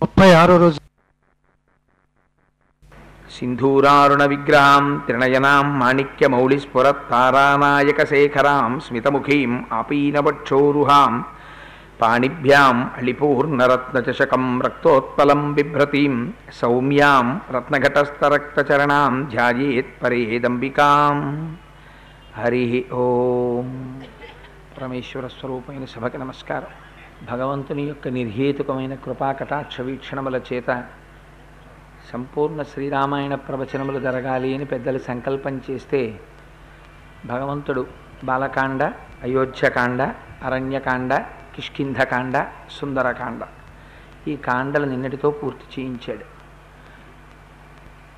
36 రోజు సింధూరారుణ విగ్రహాం త్రినయనాం మాణిక్యమౌళిస్ఫురత్తారానాయకశేఖరాం స్మితముఖీం ఆపీనవక్షోరుహాం పాణిభ్యాం అళిపూర్ణరత్నచషకం రక్తోత్పలం బిభ్రతీం సౌమ్యాం రత్నఘటస్థరక్తచరణాం ధ్యాయేత్ పరేదంబికాం. హరి ఓం. పరమేశ్వర స్వరూపమైన సభకి నమస్కారం. భగవంతుని యొక్క నిర్హేతుకమైన కృపాకటాక్ష వీక్షణముల చేత సంపూర్ణ శ్రీరామాయణ ప్రవచనములు జరగాలి అని పెద్దలు సంకల్పం చేస్తే భగవంతుడు బాలకాండ, అయోధ్యకాండ, అరణ్యకాండ, కిష్కింధకాండ, సుందరకాండ ఈ కాండలు నిన్నటితో పూర్తి చేయించాడు.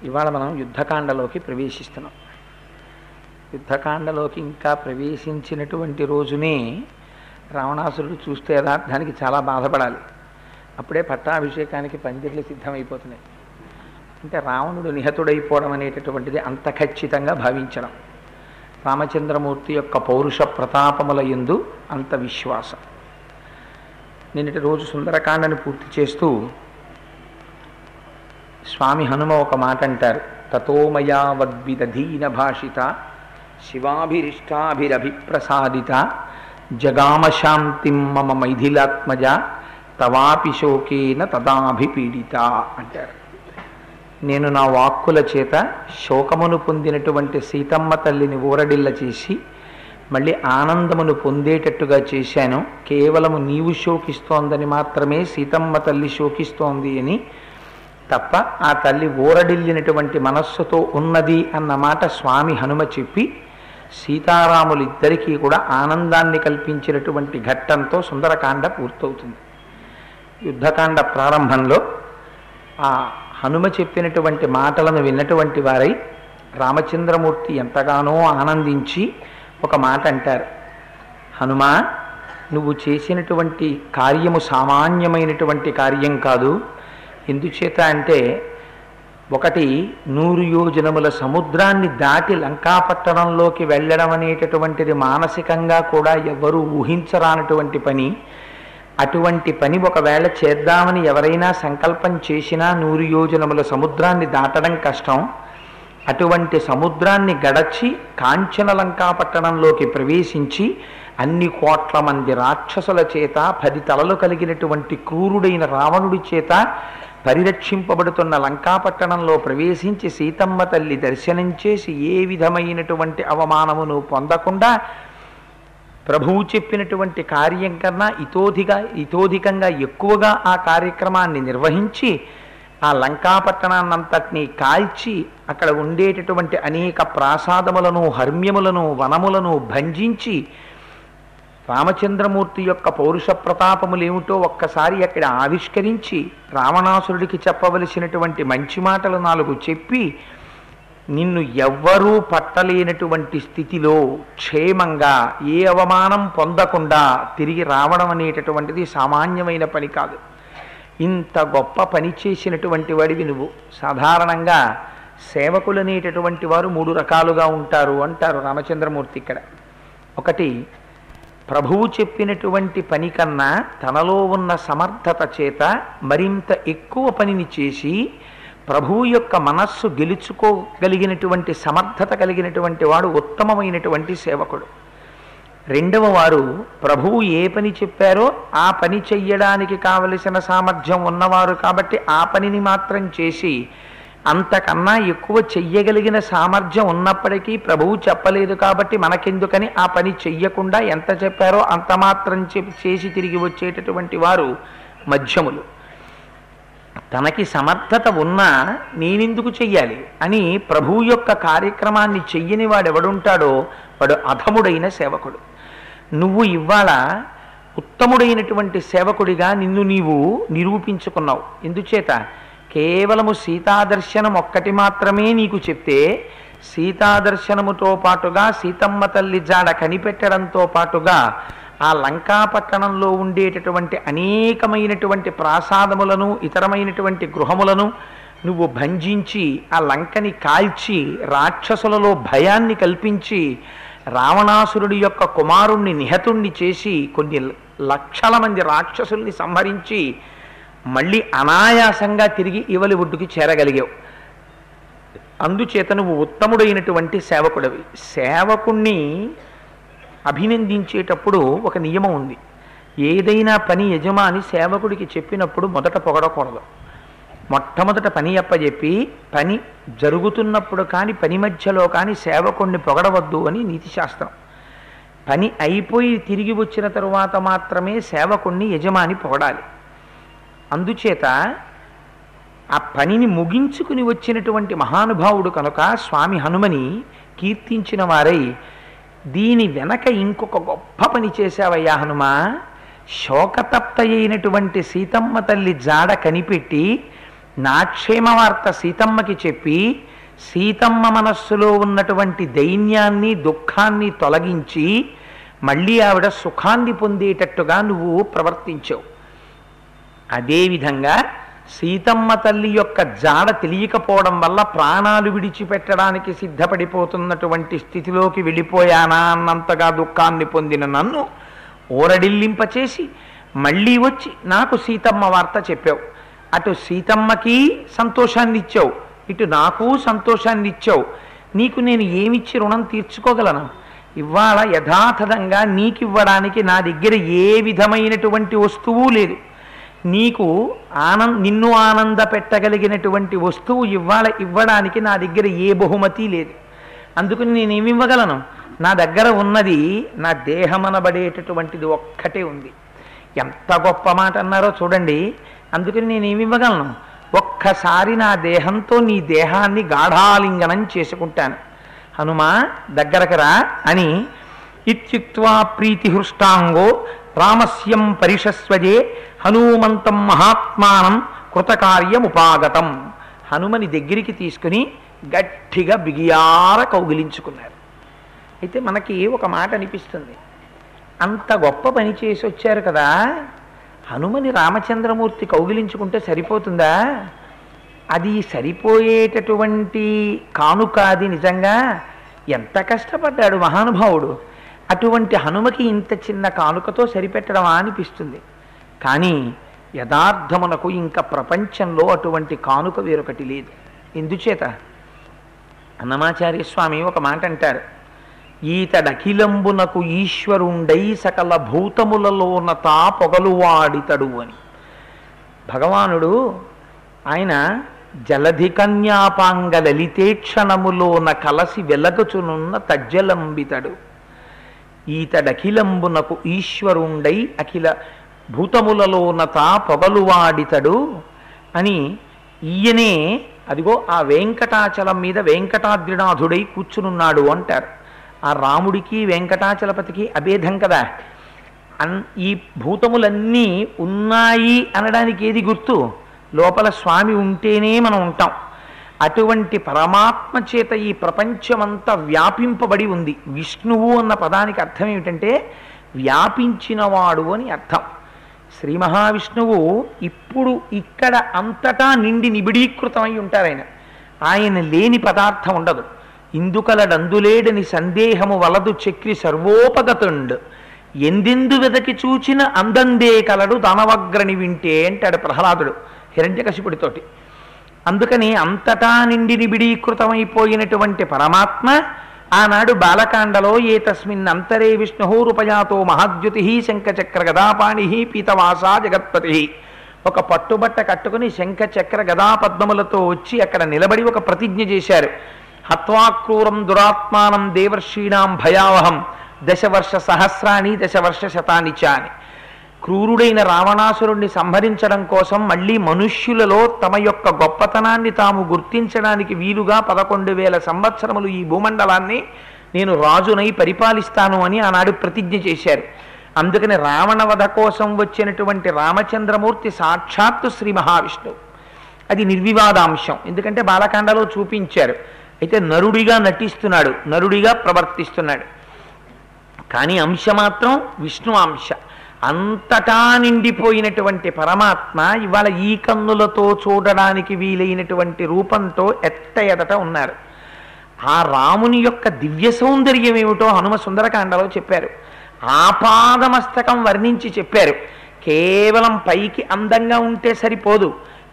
ఇవాళ మనం యుద్ధకాండలోకి ప్రవేశిస్తున్నాం. యుద్ధకాండలోకి ఇంకా ప్రవేశించినటువంటి రోజునే రావణాసురుడు చూస్తే యథార్థానికి చాలా బాధపడాలి. అప్పుడే పట్టాభిషేకానికి పందిర్లు సిద్ధమైపోతున్నాయి. అంటే రావణుడు నిహతుడైపోవడం అనేటటువంటిది అంత ఖచ్చితంగా భావించడం, రామచంద్రమూర్తి యొక్క పౌరుష ప్రతాపముల యందు అంత విశ్వాసం. నిన్నటి రోజు సుందరకాండని పూర్తి చేస్తూ స్వామి హనుమ ఒక మాట అంటారు. తతోమయా వద్విదధీన భాషిత శివాభిరిష్టాభిరభిప్రసాదిత జగామశాంతిం మమ మైథిలాత్మజ తవాపి శోకేన తదాభిపీడిత అంటారు. నేను నా వాక్కుల చేత శోకమును పొందినటువంటి సీతమ్మ తల్లిని ఊరడిల్ల చేసి మళ్ళీ ఆనందమును పొందేటట్టుగా చేశాను. కేవలము నీవు శోకిస్తోందని మాత్రమే సీతమ్మ తల్లి శోకిస్తోంది అని తప్ప ఆ తల్లి ఊరడిల్లినటువంటి మనస్సుతో ఉన్నది అన్న మాట స్వామి హనుమ చెప్పి సీతారాములిద్దరికీ కూడా ఆనందాన్ని కల్పించినటువంటి ఘట్టంతో సుందరకాండ పూర్తవుతుంది. యుద్ధకాండ ప్రారంభంలో ఆ హనుమ చెప్పినటువంటి మాటలను విన్నటువంటి వారై రామచంద్రమూర్తి ఎంతగానో ఆనందించి ఒక మాట అంటారు. హనుమా, నువ్వు చేసినటువంటి కార్యము సామాన్యమైనటువంటి కార్యం కాదు. ఎందుచేత అంటే ఒకటి 100 యోజనముల సముద్రాన్ని దాటి లంకాపట్టణంలోకి వెళ్ళడం అనేటటువంటిది మానసికంగా కూడా ఎవ్వరూ ఊహించరానటువంటి పని. అటువంటి పని ఒకవేళ చేద్దామని ఎవరైనా సంకల్పం చేసినా 100 యోజనముల సముద్రాన్ని దాటడం కష్టం. అటువంటి సముద్రాన్ని గడచి కాంచన లంకాపట్టణంలోకి ప్రవేశించి అన్ని కోట్ల మంది రాక్షసుల చేత 10 తలలు కలిగినటువంటి క్రూరుడైన రావణుడి చేత పరిరక్షింపబడుతున్న లంకాపట్టణంలో ప్రవేశించి సీతమ్మ తల్లి దర్శనం చేసి ఏ విధమైనటువంటి అవమానమును పొందకుండా ప్రభువు చెప్పినటువంటి కార్యం కన్నా ఇతోధికంగా ఎక్కువగా ఆ కార్యక్రమాన్ని నిర్వహించి ఆ లంకాపట్టణాన్నంతటినీ కాల్చి అక్కడ ఉండేటటువంటి అనేక ప్రాసాదములను, హర్మ్యములను, వనములను భంజించి రామచంద్రమూర్తి యొక్క పౌరుష ప్రతాపములేమిటో ఒక్కసారి అక్కడ ఆవిష్కరించి రావణాసురుడికి చెప్పవలసినటువంటి మంచి మాటలు 4 చెప్పి నిన్ను ఎవ్వరూ పట్టలేనటువంటి స్థితిలో క్షేమంగా ఏ అవమానం పొందకుండా తిరిగి రావడం అనేటటువంటిది సామాన్యమైన పని కాదు. ఇంత గొప్ప పని చేసినటువంటి వాడివి నువ్వు. సాధారణంగా సేవకులు అనేటటువంటి వారు 3 రకాలుగా ఉంటారు అంటారు రామచంద్రమూర్తి ఇక్కడ. ఒకటి, ప్రభువు చెప్పినటువంటి పని కన్నా తనలో ఉన్న సమర్థత చేత మరింత ఎక్కువ పనిని చేసి ప్రభువు యొక్క మనస్సు గెలుచుకోగలిగినటువంటి సమర్థత కలిగినటువంటి వాడు ఉత్తమమైనటువంటి సేవకుడు. రెండవ వారు ప్రభువు ఏ పని చెప్పారో ఆ పని చెయ్యడానికి కావలసిన సామర్థ్యం ఉన్నవారు కాబట్టి ఆ పనిని మాత్రం చేసి అంతకన్నా ఎక్కువ చెయ్యగలిగిన సామర్థ్యం ఉన్నప్పటికీ ప్రభువు చెప్పలేదు కాబట్టి మనకెందుకని ఆ పని చెయ్యకుండా ఎంత చెప్పారో అంత మాత్రం చేసి తిరిగి వచ్చేటటువంటి వారు మధ్యములు. తనకి సమర్థత ఉన్నా నేనెందుకు చెయ్యాలి అని ప్రభువు యొక్క కార్యక్రమాన్ని చెయ్యని వాడెవడుంటాడో వాడు అధముడైన సేవకుడు. నువ్వు ఇవాళ ఉత్తముడైనటువంటి సేవకుడిగా నిన్ను నీవు నిరూపించుకున్నావు. ఎందుచేత కేవలము సీతాదర్శనం ఒక్కటి మాత్రమే నీకు చెప్తే సీతాదర్శనముతో పాటుగా సీతమ్మ తల్లి జాడ కనిపెట్టడంతో పాటుగా ఆ లంకాపట్టణంలో ఉండేటటువంటి అనేకమైనటువంటి ప్రాసాదములను, ఇతరమైనటువంటి గృహములను నువ్వు భంజించి ఆ లంకని కాల్చి రాక్షసులలో భయాన్ని కల్పించి రావణాసురుడి యొక్క కుమారుణ్ణి నిహతుణ్ణి చేసి కొన్ని లక్షల మంది రాక్షసుల్ని సంహరించి మళ్ళీ అనాయాసంగా తిరిగి ఇవలి ఒడ్డుకి చేరగలిగావు. అందుచేత నువ్వు ఉత్తముడైనటువంటి సేవకుడివి. సేవకుణ్ణి అభినందించేటప్పుడు ఒక నియమం ఉంది. ఏదైనా పని యజమాని సేవకుడికి చెప్పినప్పుడు మొదట పొగడకూడదు. మొట్టమొదట పని అప్పచెప్పి పని జరుగుతున్నప్పుడు కానీ పని మధ్యలో కానీ సేవకుణ్ణి పొగడవద్దు అని నీతిశాస్త్రం. పని అయిపోయి తిరిగి వచ్చిన తరువాత మాత్రమే సేవకుణ్ణి యజమాని పొగడాలి. అందుచేత ఆ పనిని ముగించుకుని వచ్చినటువంటి మహానుభావుడు కనుక స్వామి హనుమని కీర్తించిన వారై, దీని వెనక ఇంకొక గొప్ప పని చేశావయ్యా హనుమ, శోకతప్త అయినటువంటి సీతమ్మ తల్లి జాడ కనిపెట్టి నా క్షేమ వార్త సీతమ్మకి చెప్పి సీతమ్మ మనస్సులో ఉన్నటువంటి దైన్యాన్ని దుఃఖాన్ని తొలగించి మళ్ళీ ఆవిడ సుఖాన్ని పొందేటట్టుగా నువ్వు ప్రవర్తించావు. అదేవిధంగా సీతమ్మ తల్లి యొక్క జాడ తెలియకపోవడం వల్ల ప్రాణాలు విడిచిపెట్టడానికి సిద్ధపడిపోతున్నటువంటి స్థితిలోకి వెళ్ళిపోయానా అన్నంతగా దుఃఖాన్ని పొందిన నన్ను ఊరడిల్లింపచేసి మళ్ళీ వచ్చి నాకు సీతమ్మ వార్త చెప్పావు. అటు సీతమ్మకి సంతోషాన్ని ఇచ్చావు, ఇటు నాకు సంతోషాన్ని ఇచ్చావు. నీకు నేను ఏమిచ్చి రుణం తీర్చుకోగలను? ఇవాళ యథాతథంగా నీకివ్వడానికి నా దగ్గర ఏ విధమైనటువంటి వస్తువు లేదు. నీకు నిన్ను ఆనంద పెట్టగలిగినటువంటి వస్తువు ఇవ్వడానికి నా దగ్గర ఏ బహుమతి లేదు. అందుకని నేనేమి ఇవ్వగలను? నా దగ్గర ఉన్నది నా దేహమనబడేటటువంటిది ఒక్కటే ఉంది. ఎంత గొప్ప మాట అన్నారో చూడండి. అందుకని నేనేమి ఇవ్వగలను? ఒక్కసారి నా దేహంతో నీ దేహాన్ని గాఢాలింగనం చేసుకుంటాను. హనుమా దగ్గరకు రా అని ఇత్యుక్త్వా ప్రీతిహృష్టాంగో రామస్యం పరిషస్వజే హనుమంతం మహాత్మానం కృతకార్యముపాగతం. హనుమని దగ్గరికి తీసుకుని గట్టిగా బిగియార కౌగిలించుకున్నారు. అయితే మనకి ఒక మాట అనిపిస్తుంది, అంత గొప్ప పని చేసి వచ్చారు కదా, హనుమని రామచంద్రమూర్తి కౌగిలించుకుంటే సరిపోతుందా? అది సరిపోయేటటువంటి కానుక అది. నిజంగా ఎంత కష్టపడ్డాడు మహానుభావుడు. అటువంటి హనుమకి ఇంత చిన్న కానుకతో సరిపెట్టడమా అనిపిస్తుంది. కానీ యథార్థమునకు ఇంకా ప్రపంచంలో అటువంటి కానుక వేరొకటి లేదు. ఎందుచేత అన్నమాచార్య స్వామి ఒక మాట అంటారు, ఈతడఖిలంబునకు ఈశ్వరుండై సకల భూతములలోన తా పొగలువాడితడు అని. భగవానుడు ఆయన జలధి కన్యాపాంగ లలితేక్షణములోన కలసి వెలగచునున్న తజ్జలంబితడు. ఈతడఖిలంబునకు ఈశ్వరుండై అఖిల భూతములలోన తా పొగలువాడితడు అని. ఈయనే అదిగో ఆ వెంకటాచలం మీద వెంకటాద్రినాథుడై కూర్చునున్నాడు అంటారు. ఆ రాముడికి వెంకటాచలపతికి అభేదం కదా. ఈ భూతములన్నీ ఉన్నాయి అనడానికి ఏది గుర్తు? లోపల స్వామి ఉంటేనే మనం ఉంటాం. అటువంటి పరమాత్మ చేత ఈ ప్రపంచమంతా వ్యాపింపబడి ఉంది. విష్ణువు అన్న పదానికి అర్థం ఏమిటంటే వ్యాపించినవాడు అని అర్థం. శ్రీ మహావిష్ణువు ఇప్పుడు ఇక్కడ అంతటా నిండి నిబిడీకృతమై ఉంటారు. ఆయన లేని పదార్థం ఉండదు. ఇందుకలడందులేడని సందేహము వలదు చక్రి సర్వోపగతుండు ఎందెందు వెదకి చూచిన అందందే కలడు దానవగ్రని వింటే అంటాడు ప్రహ్లాదుడు హిరణ్యకశిపుడితోటి. అందుకని అంతటా నిండి నిబిడీకృతమైపోయినటువంటి పరమాత్మ ఆనాడు బాలకాండలో ఏ తస్మిన్ అంతరే విష్ణు రూపజాతో మహాద్యుతి శంఖచక్ర గదాపాణి పీతవాసా జగత్పతి. ఒక పట్టుబట్ట కట్టుకుని శంఖచక్ర గదాపద్మములతో వచ్చి అక్కడ నిలబడి ఒక ప్రతిజ్ఞ చేశారు. హత్వాక్రూరం దురాత్మానం దేవర్షీణాం భయావహం దశవర్ష సహస్రాణి దశవర్ష శతాని చ అని. క్రూరుడైన రావణాసురుణ్ణి సంహరించడం కోసం మళ్ళీ మనుష్యులలో తమ యొక్క గొప్పతనాన్ని తాము గుర్తించడానికి వీలుగా 11,000 సంవత్సరములు ఈ భూమండలాన్ని నేను రాజునై పరిపాలిస్తాను అని ఆనాడు ప్రతిజ్ఞ చేశారు. అందుకని రావణ వధ కోసం వచ్చినటువంటి రామచంద్రమూర్తి సాక్షాత్తు శ్రీ మహావిష్ణువు. అది నిర్వివాదాంశం. ఎందుకంటే బాలకాండలో చూపించారు. అయితే నరుడిగా నటిస్తున్నాడు, నరుడిగా ప్రవర్తిస్తున్నాడు. కానీ అంశ మాత్రం విష్ణు అంశ. అంతటా నిండిపోయినటువంటి పరమాత్మ ఇవాళ ఈ కన్నులతో చూడడానికి వీలైనటువంటి రూపంతో ఎదట ఉన్నారు. ఆ రాముని యొక్క దివ్య సౌందర్యం ఏమిటో హనుమ సుందరకాండలో చెప్పారు. ఆపాదమస్తకం వర్ణించి చెప్పారు. కేవలం పైకి అందంగా ఉంటే సరిపోదు.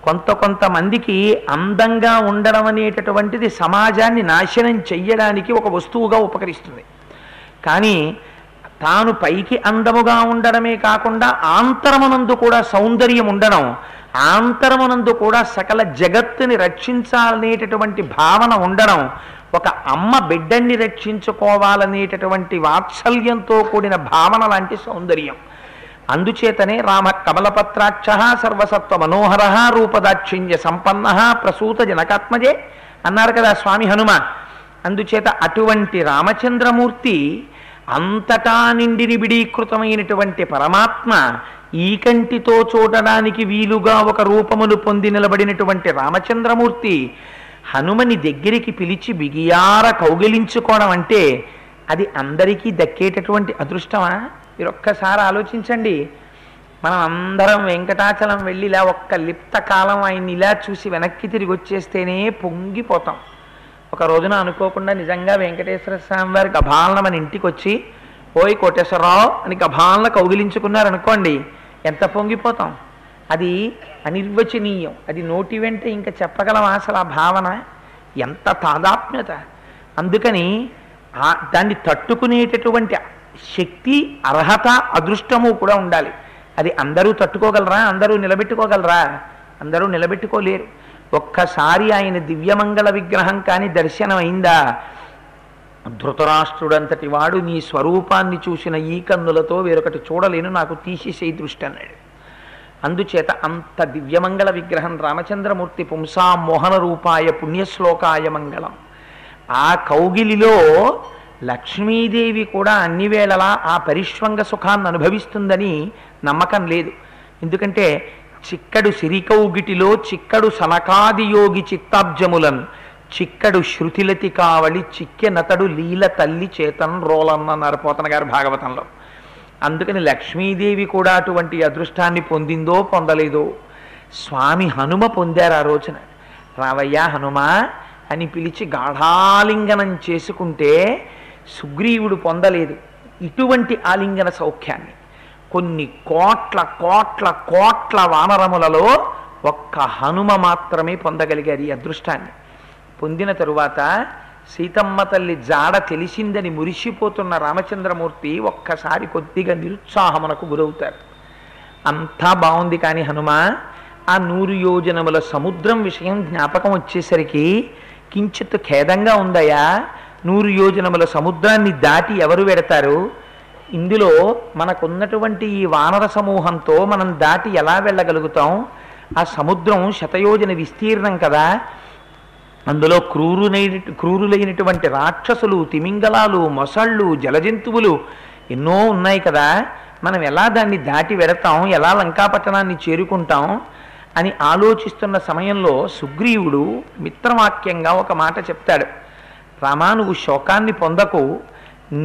కొంతమందికి అందంగా ఉండడం అనేటటువంటిది సమాజాన్ని నాశనం చెయ్యడానికి ఒక వస్తువుగా ఉపకరిస్తుంది. కానీ తాను పైకి అందముగా ఉండడమే కాకుండా ఆంతరమునందు కూడా సౌందర్యం ఉండడం, ఆంతరమునందు కూడా సకల జగత్తుని రక్షించాలనేటటువంటి భావన ఉండడం, ఒక అమ్మ బిడ్డన్ని రక్షించుకోవాలనేటటువంటి వాత్సల్యంతో కూడిన భావన లాంటి సౌందర్యం. అందుచేతనే రామ కమలపత్రాక్ష సర్వసత్వ మనోహర రూపదాక్షిణ్య సంపన్న ప్రసూత జనకాత్మజే అన్నారు కదా స్వామి హనుమ. అందుచేత అటువంటి రామచంద్రమూర్తి అంతటా నిండి నిబిడీకృతమైనటువంటి పరమాత్మ ఈ కంటితో చూడడానికి వీలుగా ఒక రూపమును పొంది నిలబడినటువంటి రామచంద్రమూర్తి హనుమని దగ్గరికి పిలిచి బిగియార కౌగిలించుకోవడం అంటే అది అందరికీ దక్కేటటువంటి అదృష్టమా? మీరు ఒక్కసారి ఆలోచించండి. మనం అందరం వెంకటాచలం వెళ్ళి ఇలా ఒక్క లిప్త కాలం ఆయన్ని ఇలా చూసి వెనక్కి తిరిగి వచ్చేస్తేనే పొంగిపోతాం. ఒక రోజున అనుకోకుండా నిజంగా వెంకటేశ్వర స్వామి వారి గభాలన మన ఇంటికి వచ్చి ఓయ్ కోటేశ్వరరావు అని గభాలన కౌగిలించుకున్నారనుకోండి, ఎంత పొంగిపోతాం. అది అనిర్వచనీయం. అది నోటి వెంట ఇంకా చెప్పగలం అసలు ఆ భావన ఎంత తాదాత్మ్యత. అందుకని దాన్ని తట్టుకునేటటువంటి శక్తి, అర్హత, అదృష్టము కూడా ఉండాలి. అది అందరూ తట్టుకోగలరా? అందరూ నిలబెట్టుకోగలరా? అందరూ నిలబెట్టుకోలేరు. ఒక్కసారి ఆయన దివ్యమంగళ విగ్రహం కానీ దర్శనం అయిందా, ధృతరాష్ట్రుడంతటి వాడు నీ స్వరూపాన్ని చూసిన ఈ కన్నులతో వేరొకటి చూడలేను, నాకు తీసేసేయి దృష్టి అన్నాడు. అందుచేత అంత దివ్యమంగళ విగ్రహం రామచంద్రమూర్తి. పుంసా మోహన రూపాయ పుణ్యశ్లోకాయ మంగళం. ఆ కౌగిలిలో లక్ష్మీదేవి కూడా అన్ని వేళలా ఆ పరిష్వంగ సుఖాన్ని అనుభవిస్తుందని నమ్మకం లేదు. ఎందుకంటే చిక్కడు సిరికౌగిటిలో చిక్కడు సనకాది యోగి చిత్తాబ్జములన్ చిక్కడు శృతిలతి కావలి చిక్కెనతడు లీల తల్లి చేతన్ రోలన్నన్నారు పోతన గారు భాగవతంలో. అందుకని లక్ష్మీదేవి కూడా అటువంటి అదృష్టాన్ని పొందిందో పొందలేదో స్వామి హనుమ పొందారు. ఆ రోజున రావయ్యా హనుమ అని పిలిచి గాఢాలింగనం చేసుకుంటే సుగ్రీవుడు పొందలేదు ఇటువంటి ఆలింగన సౌఖ్యాన్ని. కొన్ని కోట్ల కోట్ల కోట్ల వానరములలో ఒక్క హనుమ మాత్రమే పొందగలిగారు ఈ అదృష్టాన్ని. పొందిన తరువాత సీతమ్మ తల్లి జాడ తెలిసిందని మురిసిపోతున్న రామచంద్రమూర్తి ఒక్కసారి కొద్దిగా నిరుత్సాహమునకు గురవుతారు. అంతా బాగుంది కానీ హనుమ ఆ 100 యోజనముల సముద్రం విషయం జ్ఞాపకం వచ్చేసరికి కించిత్ ఖేదంగా ఉందయా. 100 యోజనముల సముద్రాన్ని దాటి ఎవరు వెడతారు? ఇందులో మనకున్నటువంటి ఈ వానర సమూహంతో మనం దాటి ఎలా వెళ్ళగలుగుతాం? ఆ సముద్రం శతయోజన విస్తీర్ణం కదా. అందులో క్రూరులైనటువంటి రాక్షసులు, తిమింగలాలు, మొసళ్ళు, జలజంతువులు ఎన్నో ఉన్నాయి కదా. మనం ఎలా దాన్ని దాటి వెడతాం? ఎలా లంకాపట్టణాన్ని చేరుకుంటాం అని ఆలోచిస్తున్న సమయంలో సుగ్రీవుడు మిత్రవాక్యంగా ఒక మాట చెప్తాడు. రామా, నువ్వు శోకాన్ని పొందకు.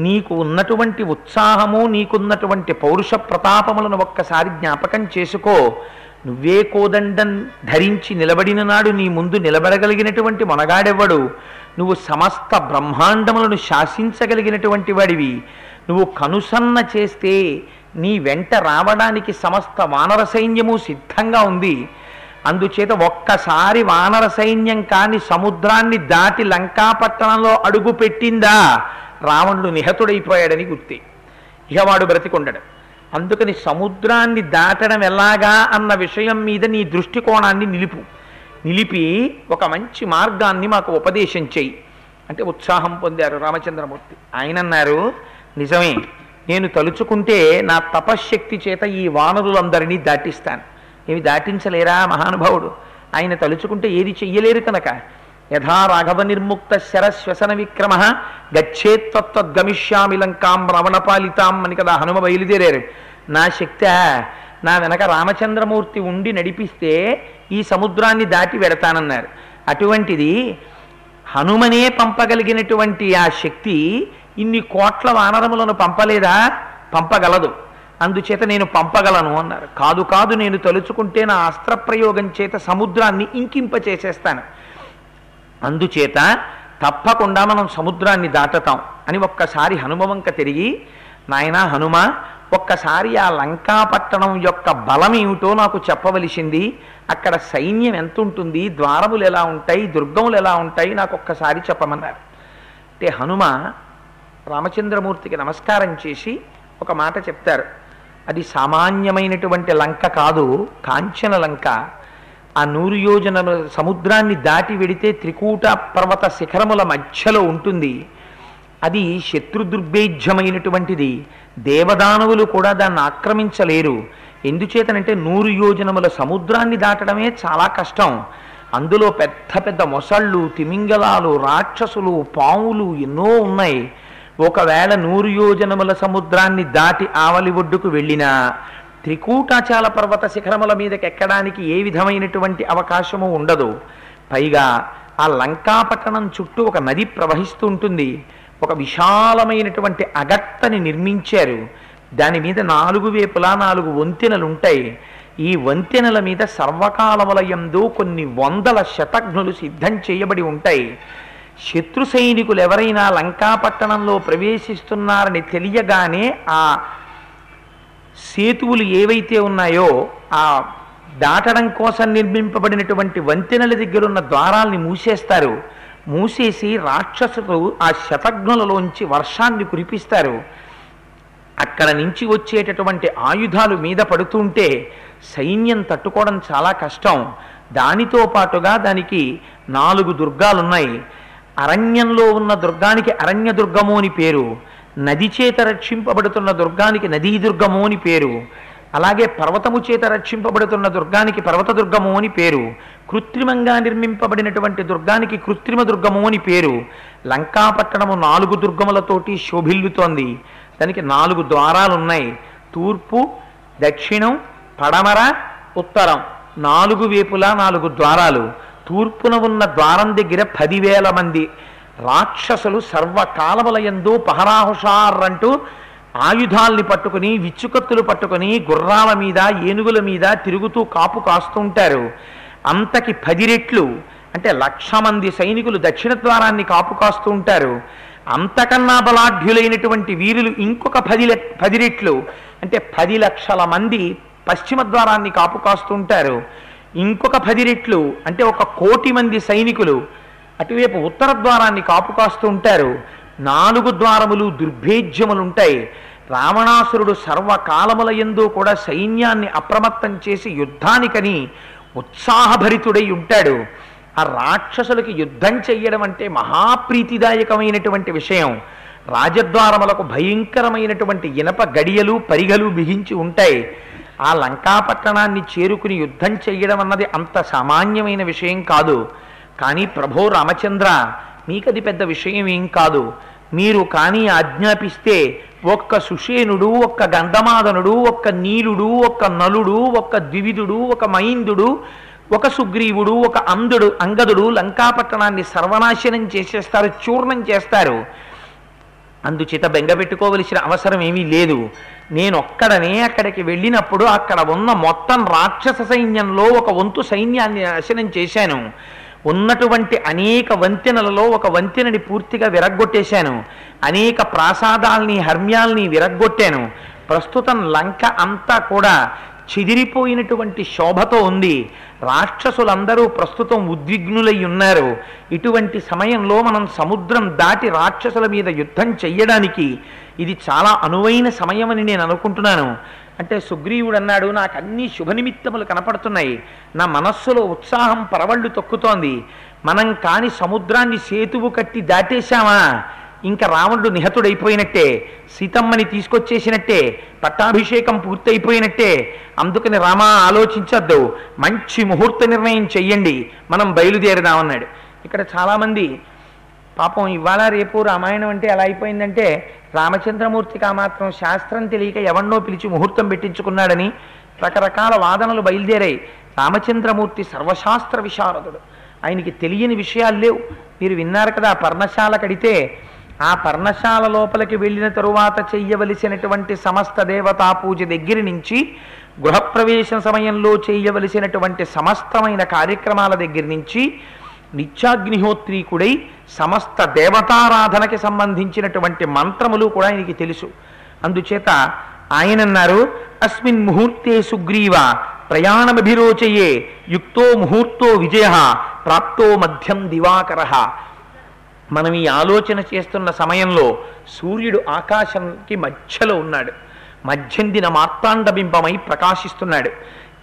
నీకు ఉన్నటువంటి ఉత్సాహము, నీకున్నటువంటి పౌరుష ప్రతాపములను ఒక్కసారి జ్ఞాపకం చేసుకో. నువ్వే కోదండం ధరించి నిలబడిన నాడు నీ ముందు నిలబడగలిగినటువంటి మొనగాడెవ్వడు? నువ్వు సమస్త బ్రహ్మాండములను శాసించగలిగినటువంటి వాడివి. నువ్వు కనుసన్న చేస్తే నీ వెంట రావడానికి సమస్త వానర సైన్యము సిద్ధంగా ఉంది. అందుచేత ఒక్కసారి వానర సైన్యం కాని సముద్రాన్ని దాటి లంకాపట్టణంలో అడుగు పెట్టిందా రావణుడు నిహతుడైపోయాడని గుర్తి. ఇక వాడు బ్రతికొండడు. అందుకని సముద్రాన్ని దాటడం ఎలాగా అన్న విషయం మీద నీ దృష్టికోణాన్ని నిలిపి ఒక మంచి మార్గాన్ని మాకు ఉపదేశం చెయ్యి అంటే ఉత్సాహం పొందారు రామచంద్రమూర్తి. ఆయన అన్నారు, నిజమే, నేను తలుచుకుంటే నా తపశ్శక్తి చేత ఈ వానరులందరినీ దాటిస్తాను. ఏమి దాటించలేరా మహానుభావుడు? ఆయన తలుచుకుంటే ఏది చెయ్యలేరు కనుక. యథా రాఘవ నిర్ముక్త శరశ్వసన విక్రమ గచ్చేత్వద్గమిష్యామి లంకాం రవణపాలితాం అని కదా హనుమ బయలుదేరారు. నా శక్తి నా వెనక రామచంద్రమూర్తి ఉండి నడిపిస్తే ఈ సముద్రాన్ని దాటి వెడతానన్నారు. అటువంటిది హనుమనే పంపగలిగినటువంటి ఆ శక్తి ఇన్ని కోట్ల వానరములను పంపలేదా? పంపగలదు. అందుచేత నేను పంపగలను అన్నారు. కాదు కాదు, నేను తలుచుకుంటే నా అస్త్రప్రయోగం చేత సముద్రాన్ని ఇంకింపచేసేస్తాను. అందుచేత తప్పకుండా మనం సముద్రాన్ని దాటతాం అని ఒక్కసారి హనుమ వంక తిరిగి, నాయనా హనుమ, ఒక్కసారి ఆ లంకాపట్టణం యొక్క బలం ఏమిటో నాకు చెప్పవలసింది, అక్కడ సైన్యం ఎంత ఉంటుంది, ద్వారములు ఎలా ఉంటాయి, దుర్గములు ఎలా ఉంటాయి, నాకు ఒక్కసారి చెప్పమన్నారు. అంటే హనుమ రామచంద్రమూర్తికి నమస్కారం చేసి ఒక మాట చెప్తారు. అది సామాన్యమైనటువంటి లంక కాదు, కాంచన లంక. ఆ 100 యోజనల సముద్రాన్ని దాటి వెడితే త్రికూట పర్వత శిఖరముల మధ్యలో ఉంటుంది. అది శత్రుదుర్భేజ్యమైనటువంటిది. దేవదానవులు కూడా దాన్ని ఆక్రమించలేరు. ఎందుచేతనంటే 100 యోజనముల సముద్రాన్ని దాటడమే చాలా కష్టం. అందులో పెద్ద పెద్ద మొసళ్ళు, తిమింగలాలు, రాక్షసులు, పాములు ఎన్నో ఉన్నాయి. ఒకవేళ 100 యోజనముల సముద్రాన్ని దాటి ఆవలి ఒడ్డుకు వెళ్ళినా త్రికూటాచాల పర్వత శిఖరముల మీదకి ఎక్కడానికి ఏ విధమైనటువంటి అవకాశము ఉండదు. పైగా ఆ లంకాపట్టణం చుట్టూ ఒక నది ప్రవహిస్తూ ఉంటుంది. ఒక విశాలమైనటువంటి అగత్తని నిర్మించారు. దాని మీద 4 వైపులా 4 వంతెనలు ఉంటాయి. ఈ వంతెనల మీద సర్వకాలములయందు కొన్ని వందల శతఘ్నులు సిద్ధం చేయబడి ఉంటాయి. శత్రు సైనికులు ఎవరైనా లంకాపట్టణంలో ప్రవేశిస్తున్నారని తెలియగానే ఆ సేతువులు ఏవైతే ఉన్నాయో ఆ దాటడం కోసం నిర్మింపబడినటువంటి వంతెనల దగ్గరున్న ద్వారాల్ని మూసేస్తారు. మూసేసి రాక్షసులు ఆ శతఘ్నులలోంచి వర్షాన్ని కురిపిస్తారు. అక్కడ నుంచి వచ్చేటటువంటి ఆయుధాలు మీద పడుతుంటే సైన్యం తట్టుకోవడం చాలా కష్టం. దానితో పాటుగా దానికి 4 దుర్గాలున్నాయి. అరణ్యంలో ఉన్న దుర్గానికి అరణ్య దుర్గము అని పేరు, నది చేత రక్షింపబడుతున్న దుర్గానికి నదీ దుర్గము అని పేరు, అలాగే పర్వతము చేత రక్షింపబడుతున్న దుర్గానికి పర్వత దుర్గము అని పేరు, కృత్రిమంగా నిర్మింపబడినటువంటి దుర్గానికి కృత్రిమ దుర్గము అని పేరు. లంకాపట్టణము 4 దుర్గములతోటి శోభిల్లుతోంది. దానికి 4 ద్వారాలున్నాయి. తూర్పు, దక్షిణం, పడమర, ఉత్తరం, 4 వైపులా 4 ద్వారాలు. తూర్పున ఉన్న ద్వారం దగ్గర 10,000 మంది రాక్షసులు సర్వకాలములయందు పహరాహుషారంటూ ఆయుధాల్ని పట్టుకుని, విచ్చుకత్తులు పట్టుకుని, గుర్రాల మీద, ఏనుగుల మీద తిరుగుతూ కాపు కాస్తుంటారు. అంతకి 10 రెట్లు అంటే 1,00,000 మంది సైనికులు దక్షిణ ద్వారాన్ని కాపు కాస్తూ ఉంటారు. అంతకన్నా బలాఢ్యులైనటువంటి వీరులు ఇంకొక 10 రెట్లు అంటే 10 లక్షల మంది పశ్చిమ ద్వారాన్ని కాపు కాస్తూ ఉంటారు. ఇంకొక 10 రెట్లు అంటే 1,00,00,000 మంది సైనికులు అటువైపు ఉత్తర ద్వారాన్ని కాపు కాస్తూ ఉంటారు. 4 ద్వారములు దుర్భేజ్యములుంటాయి. రావణాసురుడు సర్వకాలములయందు కూడా సైన్యాన్ని అప్రమత్తం చేసి యుద్ధానికని ఉత్సాహభరితుడై ఉంటాడు. ఆ రాక్షసులకి యుద్ధం చెయ్యడం అంటే మహాప్రీతిదాయకమైనటువంటి విషయం. రాజద్వారములకు భయంకరమైనటువంటి ఇనప గడియలు, పరిగలు బిగించి ఉంటాయి. ఆ లంకాపట్టణాన్ని చేరుకుని యుద్ధం చెయ్యడం అన్నది అంత సామాన్యమైన విషయం కాదు. కానీ ప్రభో రామచంద్ర, మీకది పెద్ద విషయం ఏం కాదు. మీరు కానీ ఆజ్ఞాపిస్తే ఒక్క సుషేనుడు, ఒక్క గంధమాదనుడు, ఒక్క నీలుడు, ఒక్క నలుడు, ఒక్క ద్వివిధుడు, ఒక మైందుడు, ఒక సుగ్రీవుడు, ఒక అంగదుడు లంకాపట్టణాన్ని సర్వనాశనం చేసేస్తారు, చూర్ణం చేస్తారు. అందుచేత బెంగపెట్టుకోవలసిన అవసరం ఏమీ లేదు. నేనొక్కడనే అక్కడికి వెళ్ళినప్పుడు అక్కడ ఉన్న మొత్తం రాక్షస సైన్యంలో ఒక వంతు సైన్యాన్ని నాశనం చేశాను. ఉన్నటువంటి అనేక వంతెనలలో ఒక వంతెనని పూర్తిగా విరగ్గొట్టేశాను. అనేక ప్రాసాదాల్ని, హర్మ్యాల్ని విరగ్గొట్టాను. ప్రస్తుతం లంక అంతా కూడా చెదిరిపోయినటువంటి శోభతో ఉంది. రాక్షసులందరూ ప్రస్తుతం ఉద్విగ్నులై ఉన్నారు. ఇటువంటి సమయంలో మనం సముద్రం దాటి రాక్షసుల మీద యుద్ధం చెయ్యడానికి ఇది చాలా అనువైన సమయమని నేను అనుకుంటున్నాను. అంటే సుగ్రీవుడు అన్నాడు, నాకు అన్ని శుభనిమిత్తములు కనపడుతున్నాయి, నా మనస్సులో ఉత్సాహం పరవళ్ళు తొక్కుతోంది. మనం కాని సముద్రాన్ని సేతువు కట్టి దాటేశామా ఇంకా రావణుడు నిహతుడైపోయినట్టే, సీతమ్మని తీసుకొచ్చేసినట్టే, పట్టాభిషేకం పూర్తయిపోయినట్టే. అందుకని రామా ఆలోచించద్దు, మంచి ముహూర్త నిర్ణయం చెయ్యండి, మనం బయలుదేరదామన్నాడు. ఇక్కడ చాలామంది పాపం ఇవాళ రేపు రామాయణం అంటే ఎలా అయిపోయిందంటే రామచంద్రమూర్తికి ఆ మాత్రం శాస్త్రం తెలియక ఎవన్నో పిలిచి ముహూర్తం పెట్టించుకున్నాడని రకరకాల వాదనలు బయలుదేరాయి. రామచంద్రమూర్తి సర్వశాస్త్ర విశారదుడు, ఆయనకి తెలియని విషయాలు లేవు. మీరు విన్నారు కదా, పర్ణశాల కడితే ఆ పర్ణశాల లోపలికి వెళ్ళిన తరువాత చెయ్యవలసినటువంటి సమస్త దేవతా పూజ దగ్గర నుంచి గృహప్రవేశం సమయంలో చేయవలసినటువంటి సమస్తమైన కార్యక్రమాల దగ్గర నుంచి నిత్యాగ్నిహోత్రీకుడై సమస్త దేవతారాధనకి సంబంధించినటువంటి మంత్రములు కూడా ఆయనకి తెలుసు. అందుచేత ఆయన అన్నారు, అస్మిన్ ముహూర్తే సుగ్రీవ ప్రయాణమభిరోచయే యుక్తో ముహూర్తో విజయ ప్రాప్తో మధ్యం దివాకర. మనం ఈ ఆలోచన చేస్తున్న సమయంలో సూర్యుడు ఆకాశానికి మధ్యలో ఉన్నాడు, మధ్యందిన మార్తాండబింబమై ప్రకాశిస్తున్నాడు.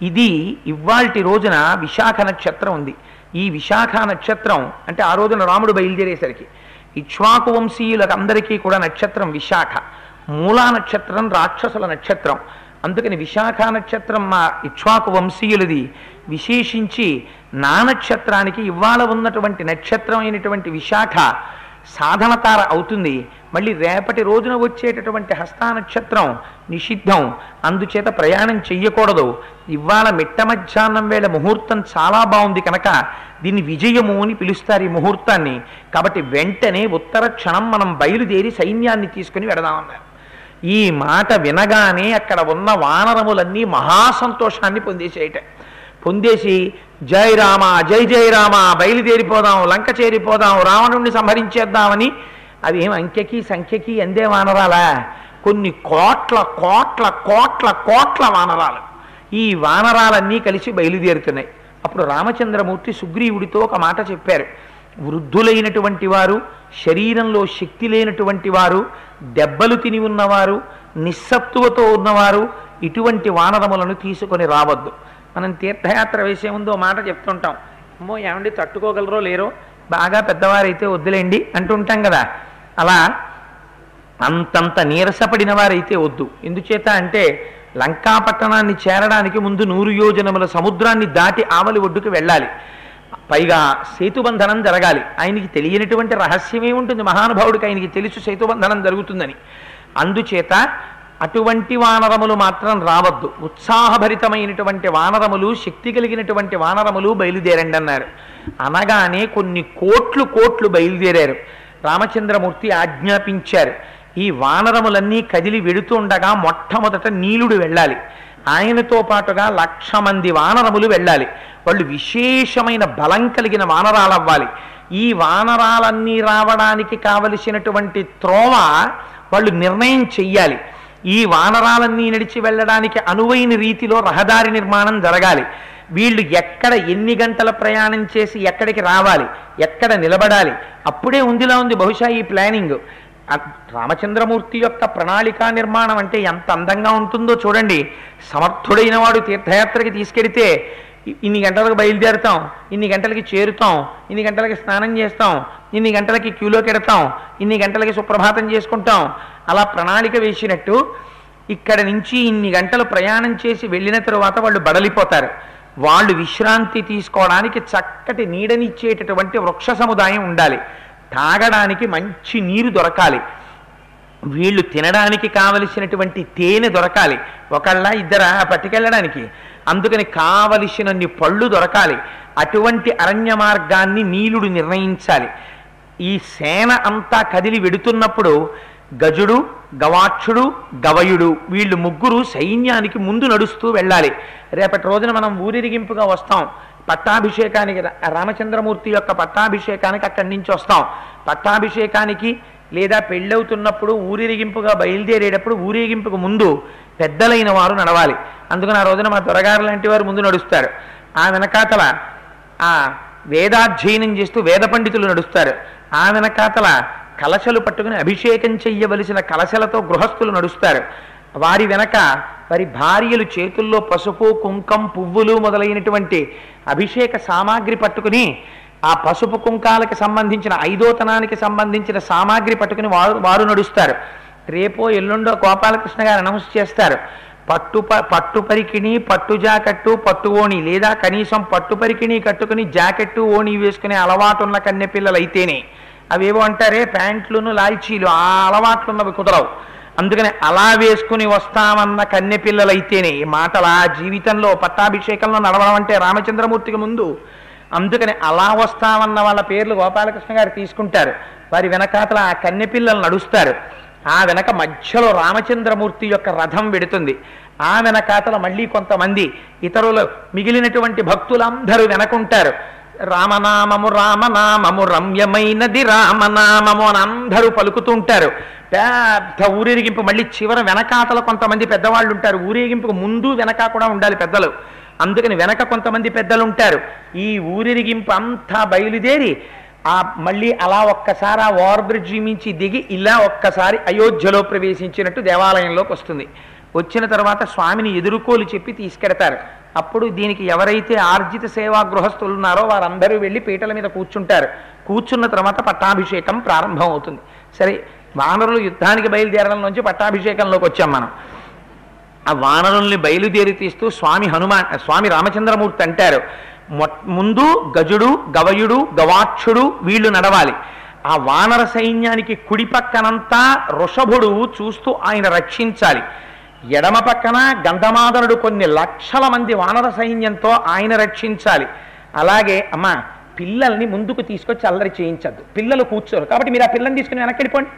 ఇది ఇవాల్టి రోజున విశాఖ నక్షత్రం ఉంది. ఈ విశాఖ నక్షత్రం అంటే ఆ రోజున రాముడు బయలుదేరేసరికి ఇక్ష్వాకు వంశీయులకు అందరికీ కూడా నక్షత్రం విశాఖ. మూలా నక్షత్రం రాక్షసుల నక్షత్రం. అందుకని విశాఖ నక్షత్రం మా ఇక్ష్వాకు వంశీయులది. విశేషించి నా నక్షత్రానికి ఇవాళ ఉన్నటువంటి నక్షత్రం అయినటువంటి విశాఖ సాధనతార అవుతుంది. మళ్ళీ రేపటి రోజున వచ్చేటటువంటి హస్తా నక్షత్రం నిషిద్ధం, అందుచేత ప్రయాణం చెయ్యకూడదు. ఇవాళ మిట్ట మధ్యాహ్నం వేళ ముహూర్తం చాలా బాగుంది కనుక దీన్ని విజయము అని పిలుస్తారు ఈ ముహూర్తాన్ని. కాబట్టి వెంటనే ఉత్తర క్షణం మనం బయలుదేరి సైన్యాన్ని తీసుకుని వెడదామన్నారు. ఈ మాట వినగానే అక్కడ ఉన్న వానరములన్నీ మహాసంతోషాన్ని పొందేసి జై రామ జై జయ రామ, బయలుదేరిపోదాం, లంక చేరిపోదాం, రావణుణ్ణి సంహరించేద్దామని. అవి ఏం అంకెకి సంఖ్యకి అందే వానరాలా, కొన్ని కోట్ల కోట్ల కోట్ల కోట్ల వానరాలు. ఈ వానరాలన్నీ కలిసి బయలుదేరుతున్నాయి. అప్పుడు రామచంద్రమూర్తి సుగ్రీవుడితో ఒక మాట చెప్పారు. వృద్ధులైనటువంటి వారు, శరీరంలో శక్తి లేనటువంటి వారు, దెబ్బలు తిని ఉన్నవారు, నిస్సత్తువతో ఉన్నవారు ఇటువంటి వానరములను తీసుకొని రావద్దు. మనం తీర్థయాత్ర వేసే ముందు ఓ మాట చెప్తుంటాం, అమ్మో ఏమండి తట్టుకోగలరో లేరో, బాగా పెద్దవారైతే వద్దులేండి అంటుంటాం కదా. అలా అంతంత నీరసపడిన వారైతే వద్దు. ఎందుచేత అంటే లంకాపట్టణాన్ని చేరడానికి ముందు 100 యోజనముల సముద్రాన్ని దాటి ఆవలి ఒడ్డుకు వెళ్ళాలి. పైగా సేతుబంధనం జరగాలి. ఆయనకి తెలియనటువంటి రహస్యమే ఉంటుంది మహానుభావుడికి, ఆయనకి తెలుసు సేతుబంధనం జరుగుతుందని. అందుచేత అటువంటి వానరములు మాత్రం రావద్దు. ఉత్సాహభరితమైనటువంటి వానరములు, శక్తి కలిగినటువంటి వానరములు బయలుదేరండి అన్నారు. అనగానే కొన్ని కోట్లు బయలుదేరారు. రామచంద్రమూర్తి ఆజ్ఞాపించారు. ఈ వానరములన్నీ కదిలి వెడుతుండగా మొట్టమొదట నీలుడు వెళ్ళాలి. ఆయనతో పాటుగా 1,00,000 మంది వానరములు వెళ్ళాలి. వాళ్ళు విశేషమైన బలం కలిగిన వానరాలు అవ్వాలి. ఈ వానరాలన్నీ రావడానికి కావలసినటువంటి త్రోవ వాళ్ళు నిర్ణయం చెయ్యాలి. ఈ వానరాలన్నీ నడిచి వెళ్ళడానికి అనువైన రీతిలో రహదారి నిర్మాణం జరగాలి. వీళ్ళు ఎక్కడ ఎన్ని గంటల ప్రయాణం చేసి ఎక్కడికి రావాలి, ఎక్కడ నిలబడాలి, అప్పుడే ఉందిలా ఉంది బహుశా ఈ ప్లానింగ్. రామచంద్రమూర్తి యొక్క ప్రణాళికా నిర్మాణం అంటే ఎంత అందంగా ఉంటుందో చూడండి. సమర్థుడైన వాడు తీర్థయాత్రకి తీసుకెడితే ఇన్ని గంటలకు బయలుదేరుతాం, ఇన్ని గంటలకి చేరుతాం, ఇన్ని గంటలకి స్నానం చేస్తాం, ఇన్ని గంటలకి క్యూలోకి ఎడతాం, ఇన్ని గంటలకి సుప్రభాతం చేసుకుంటాం. అలా ప్రణాళిక వేసినట్టు ఇక్కడ నుంచి ఇన్ని గంటలు ప్రయాణం చేసి వెళ్ళిన తరువాత వాళ్ళు బడలిపోతారు. వాళ్ళు విశ్రాంతి తీసుకోవడానికి చక్కటి నీడనిచ్చేటటువంటి వృక్ష సముదాయం ఉండాలి. తాగడానికి మంచి నీరు దొరకాలి. వీళ్ళు తినడానికి కావలసినటువంటి తేనె దొరకాలి. ఒకళ్ళ ఇద్దరా పట్టుకెళ్ళడానికి, అందుకని కావలసినన్ని పళ్ళు దొరకాలి. అటువంటి అరణ్య మార్గాన్ని నీలుడు నిర్ణయించాలి. ఈ సేన అంతా కదిలి వెడుతున్నప్పుడు గజుడు, గవాక్షుడు, గవయుడు వీళ్ళు ముగ్గురు సైన్యానికి ముందు నడుస్తూ వెళ్ళాలి. రేపటి రోజున మనం ఊరిరిగింపుగా వస్తాం పట్టాభిషేకానికి, రామచంద్రమూర్తి యొక్క పట్టాభిషేకానికి అక్కడి నుంచి వస్తాం. పట్టాభిషేకానికి లేదా పెళ్ళవుతున్నప్పుడు ఊరేగింపుగా బయలుదేరేటప్పుడు ఊరేగింపుకు ముందు పెద్దలైన వారు నడవాలి. అందుకని ఆ రోజున మా దొరగారు లాంటి వారు ముందు నడుస్తారు. ఆ వెనకాతల ఆ వేదాధ్యయనం చేస్తూ వేద పండితులు నడుస్తారు. ఆ వెనకాతల కలశలు పట్టుకుని అభిషేకం చెయ్యవలసిన కలశలతో గృహస్థులు నడుస్తారు. వారి వెనక వారి భార్యలు చేతుల్లో పసుపు, కుంకం, పువ్వులు మొదలైనటువంటి అభిషేక సామాగ్రి పట్టుకుని ఆ పసుపు కుంకాలకి సంబంధించిన ఐదోతనానికి సంబంధించిన సామాగ్రి పట్టుకుని వారు నడుస్తారు. రేపో ఎల్లుండో గోపాలకృష్ణ గారు అనౌన్స్ చేస్తారు, పట్టు పరికిణి, పట్టు జాకెట్టు, పట్టు ఓణి లేదా కనీసం పట్టు పరికిణి కట్టుకుని జాకెట్టు ఓణి వేసుకునే అలవాటున్న కన్నె పిల్లలు అయితేనే, అవేవో అంటారే ప్యాంట్లును లాల్చీలు, ఆ అలవాట్లున్నవి కుదరవు. అందుకని అలా వేసుకుని వస్తామన్న కన్నె పిల్లలైతేనే ఈ మాటల జీవితంలో పట్టాభిషేకంలో నడవడం అంటే రామచంద్రమూర్తికి ముందు. అందుకని అలా వస్తామన్న వాళ్ళ పేర్లు గోపాలకృష్ణ గారు తీసుకుంటారు. వారి వెనకాతల ఆ కన్నె పిల్లలు నడుస్తారు. ఆ వెనక మధ్యలో రామచంద్రమూర్తి యొక్క రథం వెడుతుంది. ఆ వెనకాతల మళ్ళీ కొంతమంది ఇతరులు మిగిలినటువంటి భక్తులందరూ వెనకుంటారు. రామనామము రామనామము రమ్యమైనది రామనామము అని అందరూ పలుకుతుంటారు. పెద్ద ఊరేగింపు. మళ్ళీ చివర వెనకాతల కొంతమంది పెద్దవాళ్ళు ఉంటారు. ఊరేగింపుకు ముందు వెనక కూడా ఉండాలి పెద్దలు, అందుకని వెనక కొంతమంది పెద్దలు ఉంటారు. ఈ ఊరేగింపు అంతా బయలుదేరి మళ్ళీ అలా ఒక్కసారి ఆ ఓవర్ బ్రిడ్జి మించి దిగి ఇలా ఒక్కసారి అయోధ్యలో ప్రవేశించినట్టు దేవాలయంలోకి వస్తుంది. వచ్చిన తర్వాత స్వామిని ఎదుర్కోలు చెప్పి తీసుకెడతారు. అప్పుడు దీనికి ఎవరైతే ఆర్జిత సేవా గృహస్థులు ఉన్నారో వారందరూ వెళ్ళి పీటల మీద కూర్చుంటారు. కూర్చున్న తర్వాత పట్టాభిషేకం ప్రారంభం అవుతుంది. సరే, వానరులు యుద్ధానికి బయలుదేరడంలోంచి పట్టాభిషేకంలోకి వచ్చాం మనం. ఆ వానరుల్ని బయలుదేరి తీస్తూ స్వామి రామచంద్రమూర్తి అంటారు, ముందు గజుడు, గవయుడు, గవాక్షుడు వీళ్ళు నడవాలి. ఆ వానర సైన్యానికి కుడి పక్కనంతా వృషభుడు చూస్తూ ఆయన రక్షించాలి. ఎడమ పక్కన గంధమాదనుడు కొన్ని లక్షల మంది వానర సైన్యంతో ఆయన రక్షించాలి. అలాగే అమ్మ పిల్లల్ని ముందుకు తీసుకొచ్చి అల్లరి చేయించద్దు, పిల్లలు కూర్చోరు కాబట్టి మీరు ఆ పిల్లల్ని తీసుకుని వెనక్కి వెళ్ళిపోండి.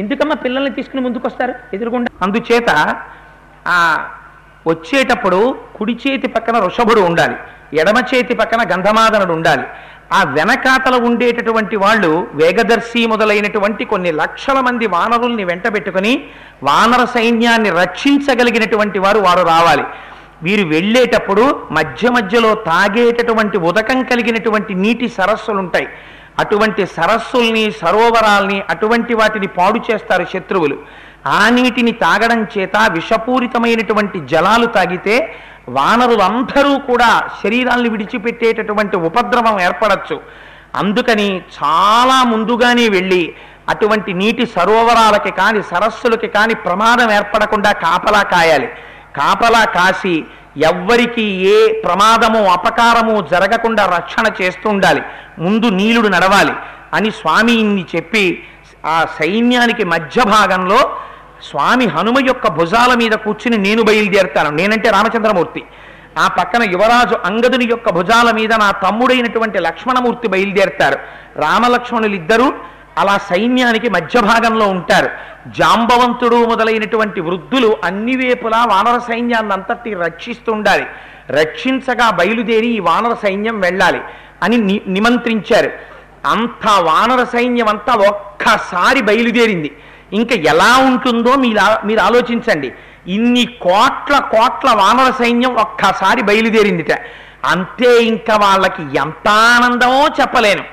ఎందుకమ్మా పిల్లల్ని తీసుకుని ముందుకు వస్తారు ఎదురుగుండా? అందుచేత ఆ వచ్చేటప్పుడు కుడి చేతి పక్కన వృషభుడు ఉండాలి, ఎడమ చేతి పక్కన గంధమాదనుడు ఉండాలి. ఆ వెనకాతల ఉండేటటువంటి వాళ్ళు వేగదర్శి మొదలైనటువంటి కొన్ని లక్షల మంది వానరుల్ని వెంట పెట్టుకుని వానర సైన్యాన్ని రక్షించగలిగినటువంటి వారు రావాలి. వీరు వెళ్ళేటప్పుడు మధ్య మధ్యలో తాగేటటువంటి ఉదకం కలిగినటువంటి నీటి సరస్సులు ఉంటాయి. అటువంటి సరస్సుల్ని, సరోవరాల్ని, అటువంటి వాటిని పాడు చేస్తారు శత్రువులు. ఆ నీటిని తాగడం చేత విషపూరితమైనటువంటి జలాలు తాగితే వానరులందరూ కూడా శరీరాన్ని విడిచిపెట్టేటటువంటి ఉపద్రవం ఏర్పడచ్చు. అందుకని చాలా ముందుగానే వెళ్ళి అటువంటి నీటి సరోవరాలకి కానీ సరస్సులకి కానీ ప్రమాదం ఏర్పడకుండా కాపలా కాయాలి. కాపలా కాసి ఎవ్వరికి ఏ ప్రమాదము అపకారము జరగకుండా రక్షణ చేస్తూ ఉండాలి. ముందు నీలుడు నడవాలి అని స్వామి ఇన్ని చెప్పి ఆ సైన్యానికి మధ్య భాగంలో స్వామి హనుమ యొక్క భుజాల మీద కూర్చుని నేను బయలుదేరుతాను, నేనంటే రామచంద్రమూర్తి. ఆ పక్కన యువరాజు అంగదుని యొక్క భుజాల మీద నా తమ్ముడైనటువంటి లక్ష్మణమూర్తి బయలుదేరుతారు. రామలక్ష్మణులు ఇద్దరూ అలా సైన్యానికి మధ్య భాగంలో ఉంటారు. జాంబవంతుడు మొదలైనటువంటి వృద్ధులు అన్ని వేపులా వానర సైన్యాన్ని అంతటి రక్షిస్తుండాలి. రక్షించగా బయలుదేరి ఈ వానర సైన్యం వెళ్ళాలి అని నిమంత్రించారు. అంత వానర సైన్యం అంతా ఒక్కసారి బయలుదేరింది. ఇంకా ఎలా ఉంటుందో మీరు ఆలోచించండి. ఇన్ని కోట్ల వానర సైన్యం ఒక్కసారి బయలుదేరిందిట. అంతే, ఇంకా వాళ్ళకి ఎంత ఆనందమో చెప్పలేను.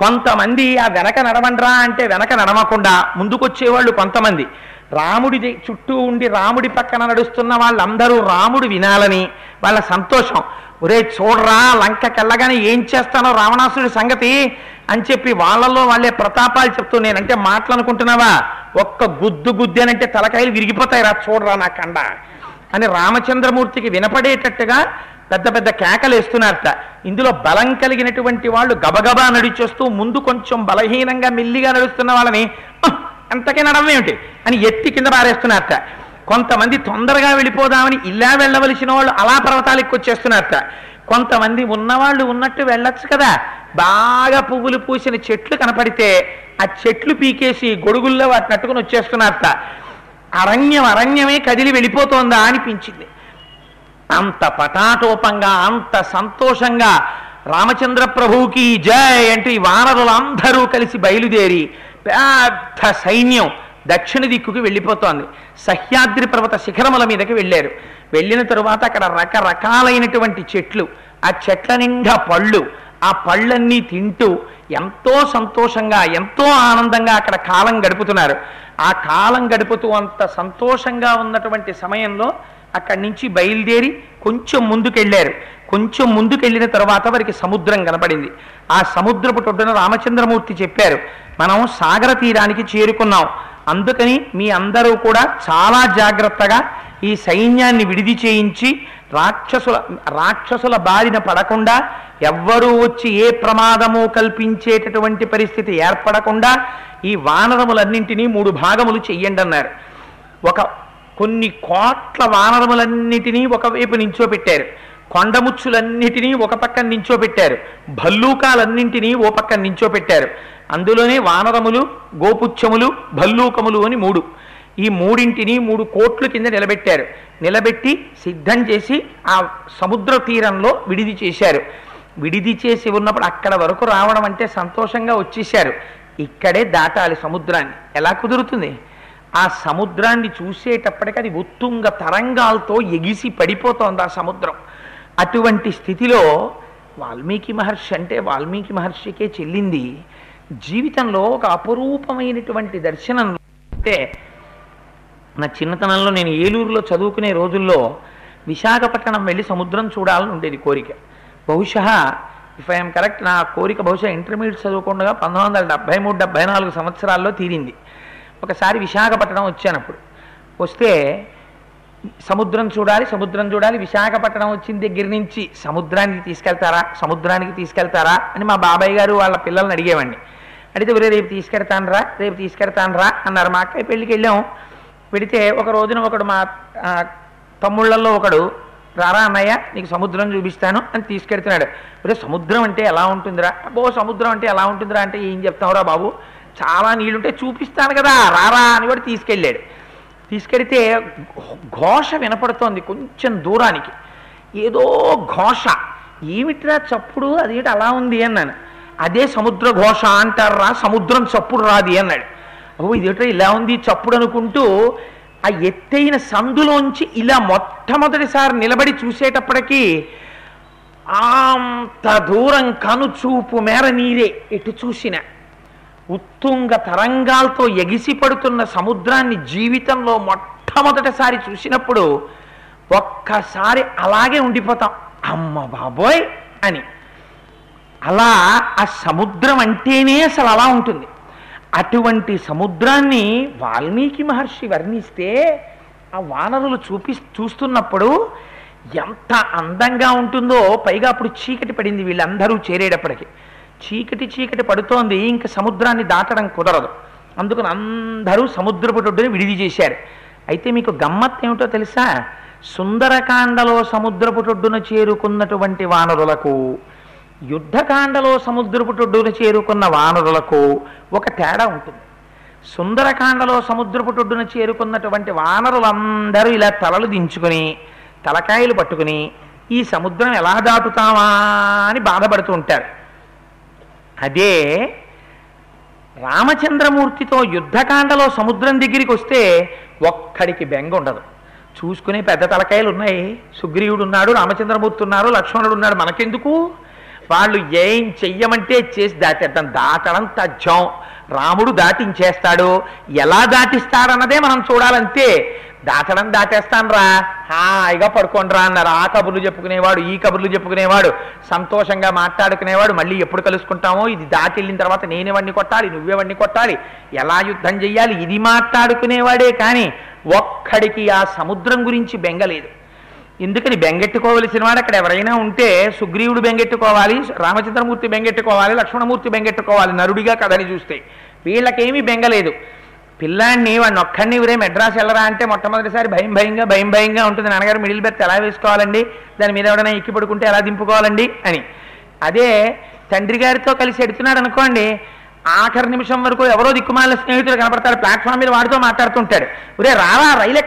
కొంతమంది ఆ వెనక నడవండ్రా అంటే వెనక నడవకుండా ముందుకొచ్చేవాళ్ళు కొంతమంది. రాముడి చుట్టూ ఉండి రాముడి పక్కన నడుస్తున్న వాళ్ళందరూ రాముడు వినాలని వాళ్ళ సంతోషం. ఒరే చూడరా లంకకెళ్ళగానే ఏం చేస్తానో రావణాసుడి సంగతి అని చెప్పి వాళ్ళల్లో వాళ్ళే ప్రతాపాలు చెప్తూ, నేనంటే మాటలు అనుకుంటున్నావా, ఒక్క గుద్దు అనంటే తలకాయలు విరిగిపోతాయి రా, చూడరా నా కండ అని రామచంద్రమూర్తికి వినపడేటట్టుగా పెద్ద పెద్ద కేకలు వేస్తున్నారట. ఇందులో బలం కలిగినటువంటి వాళ్ళు గబగబా నడిచొస్తూ ముందు కొంచెం బలహీనంగా మెల్లిగా నడుస్తున్న వాళ్ళని ఎంతకీ నడవేమిటి అని ఎత్తి కింద పారేస్తున్నారట. కొంతమంది తొందరగా వెళ్ళిపోదామని ఇలా వెళ్ళవలసిన వాళ్ళు అలా పర్వతాలు ఎక్కువచ్చేస్తున్నారట. కొంతమంది ఉన్నవాళ్ళు ఉన్నట్టు వెళ్ళొచ్చు కదా, బాగా పువ్వులు పూసిన చెట్లు కనపడితే ఆ చెట్లు పీకేసి గొడుగుల్లో వాటిని అట్టుకుని వచ్చేస్తున్నారట. అరణ్యమే కదిలి వెళ్ళిపోతోందా అనిపించింది. అంత పటాటోపంగా అంత సంతోషంగా రామచంద్ర ప్రభువుకి జై అంటూ ఈ వానరులందరూ కలిసి బయలుదేరి పెద్ద సైన్యం దక్షిణ దిక్కుకి వెళ్ళిపోతోంది. సహ్యాద్రి పర్వత శిఖరముల మీదకి వెళ్ళారు. వెళ్ళిన తరువాత అక్కడ రకరకాలైనటువంటి చెట్లు, ఆ చెట్ల నిండా పళ్ళు, ఆ పళ్ళన్నీ తింటూ ఎంతో సంతోషంగా ఎంతో ఆనందంగా అక్కడ కాలం గడుపుతున్నారు. ఆ కాలం గడుపుతూ అంత సంతోషంగా ఉన్నటువంటి సమయంలో అక్కడి నుంచి బయలుదేరి కొంచెం ముందుకెళ్ళారు. కొంచెం ముందుకెళ్ళిన తర్వాత వారికి సముద్రం కనపడింది. ఆ సముద్రపు ఒడ్డున రామచంద్రమూర్తి చెప్పారు, మనం సాగర తీరానికి చేరుకున్నాం, అందుకని మీ అందరూ కూడా చాలా జాగ్రత్తగా ఈ సైన్యాన్ని విడిది చేయించి రాక్షసుల బారిన పడకుండా, ఎవ్వరూ వచ్చి ఏ ప్రమాదము కల్పించేటటువంటి పరిస్థితి ఏర్పడకుండా ఈ వానరములన్నింటినీ 3 భాగములు చెయ్యండి అన్నారు. కొన్ని కోట్ల వానరములన్నిటినీ ఒకవైపు నించోపెట్టారు. కొండముచ్చులన్నిటినీ ఒక పక్కన నించోపెట్టారు. భల్లూకాలన్నింటినీ ఓ పక్కన నించోపెట్టారు. అందులోనే వానరములు, గోపుచ్చములు, భల్లూకములు అని 3. ఈ 3ంటిని 3 కోట్ల కింద నిలబెట్టారు. నిలబెట్టి సిద్ధం చేసి ఆ సముద్ర తీరంలో విడిది చేశారు. విడిది చేసి ఉన్నప్పుడు అక్కడ వరకు రావడం అంటే సంతోషంగా వచ్చేశారు. ఇక్కడే దాటాలి సముద్రాన్ని. ఎలా కుదురుతుంది? ఆ సముద్రాన్ని చూసేటప్పటికి అది ఉత్తుంగ తరంగాలతో ఎగిసి పడిపోతోంది ఆ సముద్రం. అటువంటి స్థితిలో వాల్మీకి మహర్షి అంటే వాల్మీకి మహర్షికే చెల్లింది. జీవితంలో ఒక అపురూపమైనటువంటి దర్శనం. అంటే నా చిన్నతనంలో నేను ఏలూరులో చదువుకునే రోజుల్లో విశాఖపట్నం వెళ్ళి సముద్రం చూడాలని ఉండేది కోరిక. బహుశా ఇఫ్ ఐఎమ్ కరెక్ట్, నా కోరిక బహుశా ఇంటర్మీడియట్ చదువుకుండా 1973-74 సంవత్సరాల్లో తీరింది. ఒకసారి విశాఖపట్నం వచ్చానప్పుడు, వస్తే సముద్రం చూడాలి సముద్రం చూడాలి, విశాఖపట్నం వచ్చిన దగ్గర నుంచి సముద్రానికి తీసుకెళ్తారా అని మా బాబాయ్ గారు వాళ్ళ పిల్లల్ని అడిగేవాడిని. అడిగితే రేపు తీసుకెడతానరా అన్నారు. మా అక్కయ్య పెళ్ళికి వెళ్ళాం. పెడితే ఒక రోజున ఒకడు మా తమ్ముళ్ళల్లో ఒకడు, రారా అన్నయ్య నీకు సముద్రం చూపిస్తాను అని తీసుకెడుతున్నాడు. సముద్రం అంటే ఎలా ఉంటుందిరా? సముద్రం అంటే ఎలా ఉంటుందిరా అంటే ఏం చెప్తావురా బాబు, చాలా నీళ్ళుంటే చూపిస్తాను కదా రారా అని కూడా తీసుకెళ్ళాడు. తీసుకెడితే ఘోష వినపడుతోంది కొంచెం దూరానికి, ఏదో ఘోష. ఏమిట్రా చప్పుడు, అదేమిటి అలా ఉంది అన్నాను. అదే సముద్ర ఘోష అంటారా, సముద్రం చప్పుడు రాది అన్నాడు. ఇదేమిట్రా ఇలా ఉంది చప్పుడు అనుకుంటూ ఆ ఎత్తైన సందులోంచి ఇలా మొట్టమొదటిసారి నిలబడి చూసేటప్పటికీ అంత దూరం కనుచూపు మేర నీరే, ఎటు చూసిన ఉత్తుంగ తరంగాలతో ఎగిసిపడుతున్న సముద్రాన్ని జీవితంలో మొట్టమొదటిసారి చూసినప్పుడు ఒక్కసారి అలాగే ఉండిపోతాం, అమ్మ బాబోయ్ అని. అలా ఆ సముద్రం అంటేనే అసలు అలా ఉంటుంది. అటువంటి సముద్రాన్ని వాల్మీకి మహర్షి వర్ణిస్తే ఆ వానరులు చూస్తున్నప్పుడు ఎంత అందంగా ఉంటుందో. పైగా అప్పుడు చీకటి పడింది, వీళ్ళందరూ చేరేటప్పటికి చీకటి పడుతోంది. ఇంకా సముద్రాన్ని దాటడం కుదరదు. అందుకని అందరూ సముద్రపుటొడ్డుని విడిది చేశారు. అయితే మీకు గమ్మత్ ఏమిటో తెలుసా? సుందరకాండలో సముద్రపుటొడ్డున చేరుకున్నటువంటి వానరులకు, యుద్ధకాండలో సముద్రపుటొడ్డున చేరుకున్న వానరులకు ఒక తేడా ఉంటుంది. సుందరకాండలో సముద్రపుటొడ్డున చేరుకున్నటువంటి వానరులందరూ ఇలా తలలు దించుకొని తలకాయలు పట్టుకుని ఈ సముద్రం ఎలా దాటుతామా అని బాధపడుతూ ఉంటారు. అదే రామచంద్రమూర్తితో యుద్ధకాండలో సముద్రం దగ్గరికి వస్తే ఒక్కడికి బెంగ ఉండదు. చూసుకునే పెద్ద తలకాయలు ఉన్నాయి, సుగ్రీవుడు ఉన్నాడు, రామచంద్రమూర్తి ఉన్నారు, లక్ష్మణుడు ఉన్నాడు, మనకెందుకు? వాళ్ళు ఏం చెయ్యమంటే చేసి దాటేద్దాం. దాటడం తథ్యం, రాముడు దాటించేస్తాడు. ఎలా దాటిస్తాడన్నదే మనం చూడాలంతే. దాటడం దాటేస్తానరా, హాయిగా పడుకోండిరా అన్నారు. ఆ కబుర్లు చెప్పుకునేవాడు, ఈ కబుర్లు చెప్పుకునేవాడు, సంతోషంగా మాట్లాడుకునేవాడు. మళ్ళీ ఎప్పుడు కలుసుకుంటామో, ఇది దాటి వెళ్ళిన తర్వాత నేనేవాడిని కొట్టాలి, నువ్వేవాడిని కొట్టాలి, ఎలా యుద్ధం చెయ్యాలి, ఇది మాట్లాడుకునేవాడే. కానీ ఒక్కడికి ఆ సముద్రం గురించి బెంగలేదు. ఎందుకని? బెంగెట్టుకోవలసిన వాడు అక్కడ ఎవరైనా ఉంటే సుగ్రీవుడు బెంగెట్టుకోవాలి, రామచంద్రమూర్తి బెంగెట్టుకోవాలి, లక్ష్మణమూర్తి బెంగెట్టుకోవాలి, నరుడిగా కథని చూస్తే. వీళ్ళకేమీ బెంగలేదు. పిల్లాడిని వాడిని ఒక్కడిని ఊరే మెడ్రాస్ వెళ్ళరా అంటే మొట్టమొదటిసారి భయంగా ఉంటుంది. నాన్నగారు మిడిల్ బెర్త్ ఎలా వేసుకోవాలండి, దాని మీద ఎవడైనా ఎక్కి పడుకుంటే ఎలా దింపుకోవాలండి అని. అదే తండ్రి గారితో కలిసి ఎడుతున్నాడు అనుకోండి, ఆఖరి నిమిషం వరకు ఎవరో దిక్కుమాలిన స్నేహితుడు కనపడతాడు, ప్లాట్ఫామ్ మీద వాడితో మాట్లాడుతుంటాడు. ఊరే రారా రైలు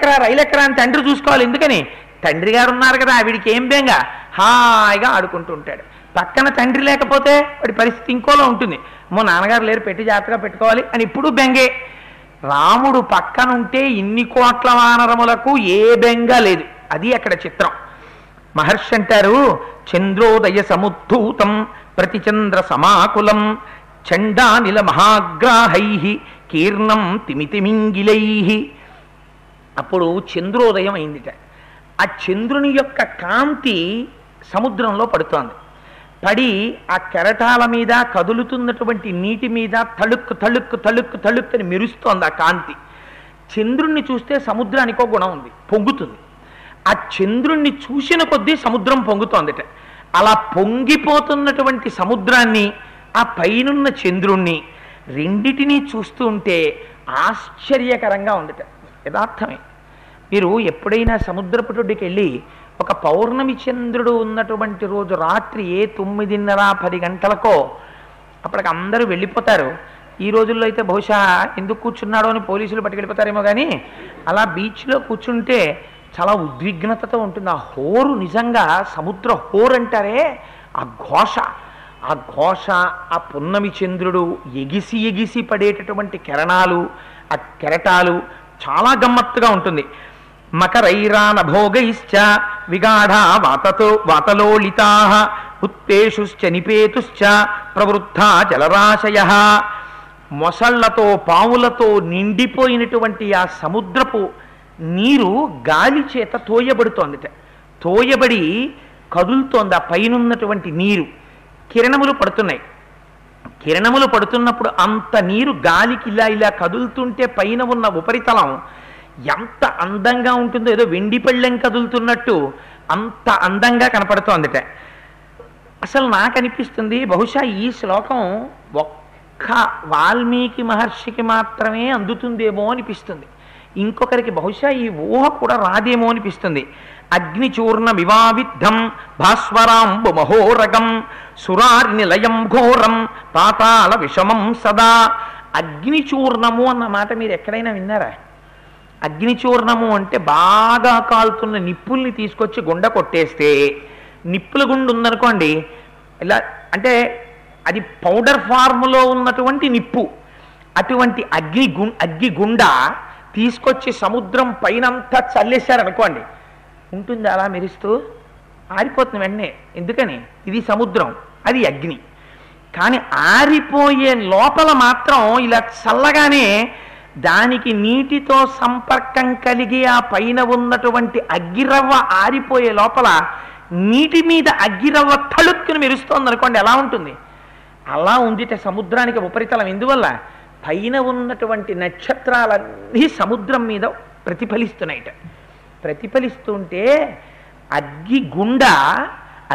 ఎక్కరా అని తండ్రి చూసుకోవాలి. ఎందుకని? తండ్రి గారు ఉన్నారు కదా, వీడికి ఏం బెంగ, హాయిగా ఆడుకుంటూ ఉంటాడు. పక్కన తండ్రి లేకపోతే వాడి పరిస్థితి ఇంకోలా ఉంటుంది. నాన్నగారు లేరు, పెట్టి జాగ్రత్తగా పెట్టుకోవాలి అని ఇప్పుడు బెంగే. రాముడు పక్కనుంటే ఇన్ని కోట్ల వానరములకు ఏ బెంగ లేదు. అది అక్కడ చిత్రం. మహర్షి అంటారు, చంద్రోదయ సముద్ధూతం ప్రతిచంద్ర సమాకులం చండానిల మహాగ్రాహై కీర్ణం తిమితిమింగిలై. అప్పుడు చంద్రోదయం అయిందిట. ఆ చంద్రుని యొక్క కాంతి సముద్రంలో పడుతోంది. పడి ఆ కెరటాల మీద కదులుతున్నటువంటి నీటి మీద తళుక్కు అని మెరుస్తోంది ఆ కాంతి. చంద్రుణ్ణి చూస్తే సముద్రానికో గుణం ఉంది, పొంగుతుంది. ఆ చంద్రుణ్ణి చూసిన కొద్దీ సముద్రం పొంగుతోందిట. అలా పొంగిపోతున్నటువంటి సముద్రాన్ని, ఆ పైనున్న చంద్రుణ్ణి రెండిటినీ చూస్తూ ఉంటే ఆశ్చర్యకరంగా ఉందిట. యథార్థమే. మీరు ఎప్పుడైనా సముద్రపుటొడ్డుకి వెళ్ళి ఒక పౌర్ణమి చంద్రుడు ఉన్నటువంటి రోజు రాత్రి 9:30-10 గంటలకో అప్పటికి అందరూ వెళ్ళిపోతారు. ఈ రోజుల్లో అయితే బహుశా ఎందుకు కూర్చున్నాడో అని పోలీసులు పట్టుకెళ్ళిపోతారేమో, కానీ అలా బీచ్లో కూర్చుంటే చాలా ఉద్విగ్నతతో ఉంటుంది. ఆ హోరు నిజంగా సముద్ర హోరు అంటారే, ఆ ఘోష, ఆ ఆ ఘోష, ఆ పున్నమి చంద్రుడు ఎగిసి ఎగిసి పడేటటువంటి కిరణాలు, ఆ కెరటాలు చాలా గమ్మత్తుగా ఉంటుంది. మకరైరానభోగైశ్చ విగాఢా వాతలోళితా ఉత్తేషుశ్చ నిపేతుశ్చ ప్రవృద్ధా జలరాశయ. మొసళ్లతో పావులతో నిండిపోయినటువంటి ఆ సముద్రపు నీరు గాలి చేత తోయబడుతోందిట. తోయబడి కదులుతోంది ఆ పైనున్నటువంటి నీరు. కిరణములు పడుతున్నాయి. కిరణములు పడుతున్నప్పుడు అంత నీరు గాలికి ఇలా ఇలా కదులుతుంటే పైన ఉన్న ఉపరితలం ఎంత అందంగా ఉంటుందో, ఏదో వెండి పళ్ళెం కదులుతున్నట్టు అంత అందంగా కనపడుతోందిట. అసలు నాకు అనిపిస్తుంది బహుశా ఈ శ్లోకం ఒక్క వాల్మీకి మహర్షికి మాత్రమే అందుతుందేమో అనిపిస్తుంది. ఇంకొకరికి బహుశా ఈ ఊహ కూడా రాదేమో అనిపిస్తుంది. అగ్నిచూర్ణ వివావిద్ధం భాస్వరాంబు మహోరగం సురారి నిలయం ఘోరం పాతాళ విషమం సదా. అగ్నిచూర్ణము అన్న మాట మీరు ఎక్కడైనా విన్నారా? అగ్నిచూర్ణము అంటే బాగా కాలుతున్న నిప్పుల్ని తీసుకొచ్చి గుండ కొట్టేస్తే, నిప్పుల గుండు ఉందనుకోండి, ఇలా అంటే అది పౌడర్ ఫార్ములో ఉన్నటువంటి నిప్పు. అటువంటి అగ్గిగుండ తీసుకొచ్చి సముద్రం పైనంతా చల్లేశారనుకోండి, ఉంటుంది అలా మెరుస్తూ, ఆరిపోతుంది వెంటనే. ఎందుకని? ఇది సముద్రం, అది అగ్ని. కానీ ఆరిపోయే లోపల మాత్రం ఇలా చల్లగానే దానికి నీటితో సంపర్కం కలిగి ఆ పైన ఉన్నటువంటి అగ్గిరవ్వ ఆరిపోయే లోపల నీటి మీద అగ్గిరవ్వ తళుక్కుని మెరుస్తోంది అనుకోండి, ఎలా ఉంటుంది? అలా ఉందిట సముద్రానికి ఉపరితలం. ఎందువల్ల? పైన ఉన్నటువంటి నక్షత్రాలన్నీ సముద్రం మీద ప్రతిఫలిస్తున్నాయిట. ప్రతిఫలిస్తుంటే అగ్గిగుండ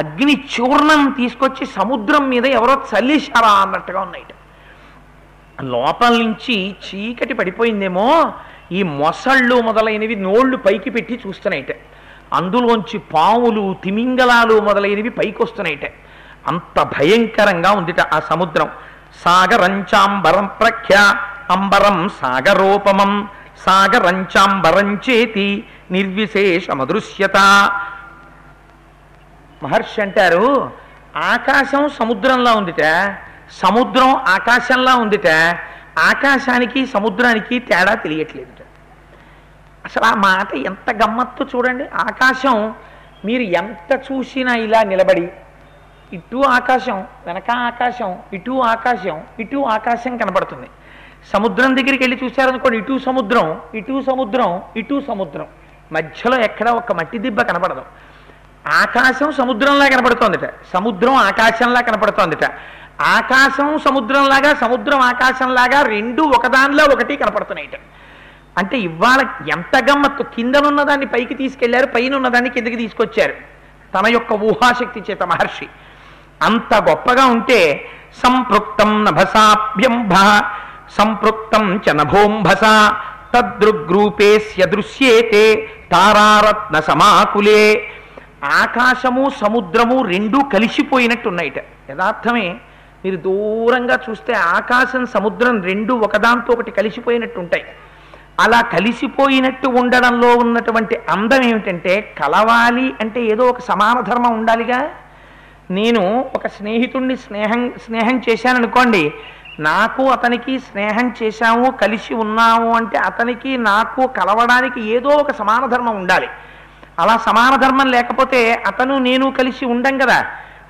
అగ్ని చూర్ణం తీసుకొచ్చి సముద్రం మీద ఎవరో చల్లేశారా అన్నట్టుగా ఉన్నాయిట. లోపల నుంచి చీకటి పడిపోయిందేమో, ఈ మొసళ్ళు మొదలైనవి నోళ్లు పైకి పెట్టి చూస్తున్నాయిట. అందులోంచి పావులు, తిమింగలాలు మొదలైనవి పైకి వస్తున్నాయిట. అంత భయంకరంగా ఉందిట ఆ సముద్రం. సాగరంచాంబరం ప్రఖ్య అంబరం సాగరోపమం సాగరంచాంబరం చేతి నిర్విశేషమదృశ్యత. మహర్షి అంటారు, ఆకాశం సముద్రంలా ఉందిట, సముద్రం ఆకాశంలా ఉందిట, ఆకాశానికి సముద్రానికి తేడా తెలియట్లేదుట. అసలు ఆ మాట ఎంత గమ్మత్తు చూడండి. ఆకాశం మీరు ఎంత చూసినా ఇలా నిలబడి, ఇటు ఆకాశం, వెనక ఆకాశం, ఇటు ఆకాశం, ఇటు ఆకాశం కనబడుతుంది. సముద్రం దగ్గరికి వెళ్ళి చూశారనుకోండి, ఇటు సముద్రం, ఇటు సముద్రం, ఇటు సముద్రం, మధ్యలో ఎక్కడ ఒక మట్టి దిబ్బ కనపడదు. ఆకాశం సముద్రంలా కనపడుతోందిట, సముద్రం ఆకాశంలా కనపడుతోందిట. ఆకాశం సముద్రంలాగా, సముద్రం ఆకాశంలాగా రెండు ఒకదానిలో ఒకటి కనపడుతున్నాయిట. అంటే ఇవాళ ఎంత గమ్మత్తు. కిందనున్నదాన్ని పైకి తీసుకెళ్లారు, పైన ఉన్నదాన్ని కిందకి తీసుకొచ్చారు తన యొక్క ఊహాశక్తి చేత మహర్షి. అంత గొప్పగా ఉంటే సంపృక్తం నభసాభ్యంభ సంపృక్తం చ నభోంభస తదృగ్రూపేస్య దృశ్యేతే తారారత్న సమాకులే. ఆకాశము సముద్రము రెండూ కలిసిపోయినట్టున్నాయిట. యథార్థమే మీరు దూరంగా చూస్తే ఆకాశం సముద్రం రెండు ఒకదాంతో ఒకటి కలిసిపోయినట్టు ఉంటాయి. అలా కలిసిపోయినట్టు ఉండడంలో ఉన్నటువంటి అందం ఏమిటంటే, కలవాలి అంటే ఏదో ఒక సమాన ధర్మం ఉండాలిగా. నేను ఒక స్నేహితుడిని స్నేహం చేశాననుకోండి, నాకు అతనికి స్నేహం చేశాము, కలిసి ఉన్నాము అంటే అతనికి నాకు కలవడానికి ఏదో ఒక సమాన ధర్మం ఉండాలి. అలా సమాన ధర్మం లేకపోతే అతను నేను కలిసి ఉండం కదా.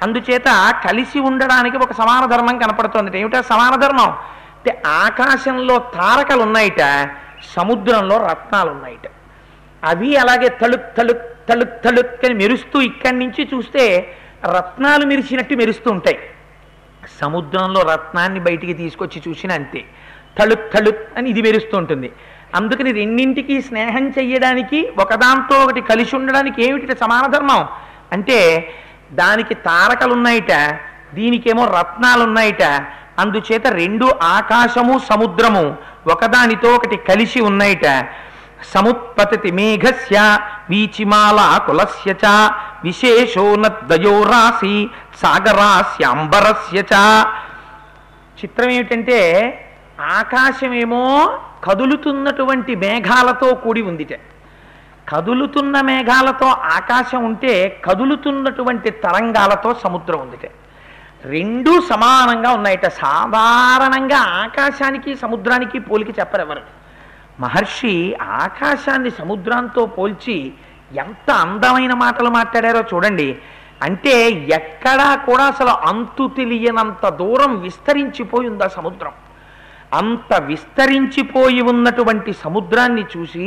అందుచేత కలిసి ఉండడానికి ఒక సమాన ధర్మం కనపడుతుంది. ఏమిటా సమాన ధర్మం అంటే, ఆకాశంలో తారకలు ఉన్నాయిట, సముద్రంలో రత్నాలు ఉన్నాయిట. అవి అలాగే తళుక్ తళుక్ తళుక్ తళుక్ అని మెరుస్తూ ఇక్కడి నుంచి చూస్తే రత్నాలు మెరిసినట్టు మెరుస్తూ ఉంటాయి. సముద్రంలో రత్నాన్ని బయటికి తీసుకొచ్చి చూసిన అంతే, తళుక్ తళుక్ అని ఇది మెరుస్తూ ఉంటుంది. అందుకని రెండింటికి స్నేహం చెయ్యడానికి, ఒకదాంతో ఒకటి కలిసి ఉండడానికి ఏమిటి సమాన ధర్మం అంటే, దానికి తారకలున్నాయిట, దీనికేమో రత్నాలున్నాయిట. అందుచేత రెండు ఆకాశము సముద్రము ఒకదానితో ఒకటి కలిసి ఉన్నాయిట. సముత్పతతి మేఘస్య వీచిమాలా కులస్య చ విశేషో నద్వయోరాసి సాగరాస్యాంబరస్య చ. చిత్రం ఏమిటంటే, ఆకాశమేమో కదులుతున్నటువంటి మేఘాలతో కూడి ఉందిట. కదులుతున్న మేఘాలతో ఆకాశం ఉంటే, కదులుతున్నటువంటి తరంగాలతో సముద్రం ఉందిట. రెండూ సమానంగా ఉన్నాయట. సాధారణంగా ఆకాశానికి సముద్రానికి పోలికి చెప్పరెవరు. మహర్షి ఆకాశాన్ని సముద్రంతో పోల్చి ఎంత అందమైన మాటలు మాట్లాడారో చూడండి. అంటే ఎక్కడా కూడా అసలు అంతు తెలియనంత దూరం విస్తరించిపోయి ఉంది ఆ సముద్రం. అంత విస్తరించిపోయి ఉన్నటువంటి సముద్రాన్ని చూసి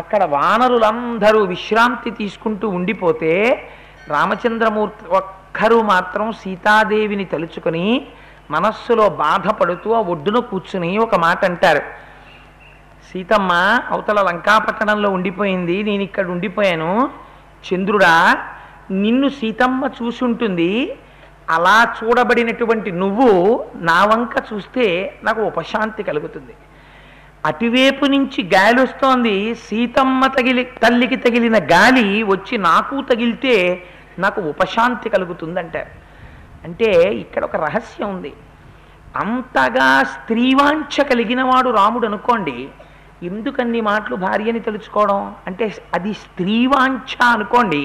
అక్కడ వానరులందరూ విశ్రాంతి తీసుకుంటూ ఉండిపోతే రామచంద్రమూర్తి ఒక్కరు మాత్రం సీతాదేవిని తలుచుకొని మనస్సులో బాధపడుతూ ఆ ఒడ్డున కూర్చుని ఒక మాట అంటారు. సీతమ్మ అవతల లంకాపట్టణంలో ఉండిపోయింది, నేను ఇక్కడ ఉండిపోయాను. చంద్రుడా, నిన్ను సీతమ్మ చూసుంటుంది. అలా చూడబడినటువంటి నువ్వు నా వంక చూస్తే నాకు ఉపశాంతి కలుగుతుంది. అటువైపు నుంచి గాలి వస్తోంది, సీతమ్మ తల్లికి తగిలిన గాలి వచ్చి నాకు తగిలితే నాకు ఉపశాంతి కలుగుతుందంటారు. అంటే ఇక్కడ ఒక రహస్యం ఉంది. అంతగా స్త్రీవాంఛ కలిగిన వాడు రాముడు అనుకోండి, ఎందుకన్ని మాటలు భార్యని తెలుసుకోవడం అంటే అది స్త్రీవాంఛ అనుకోండి.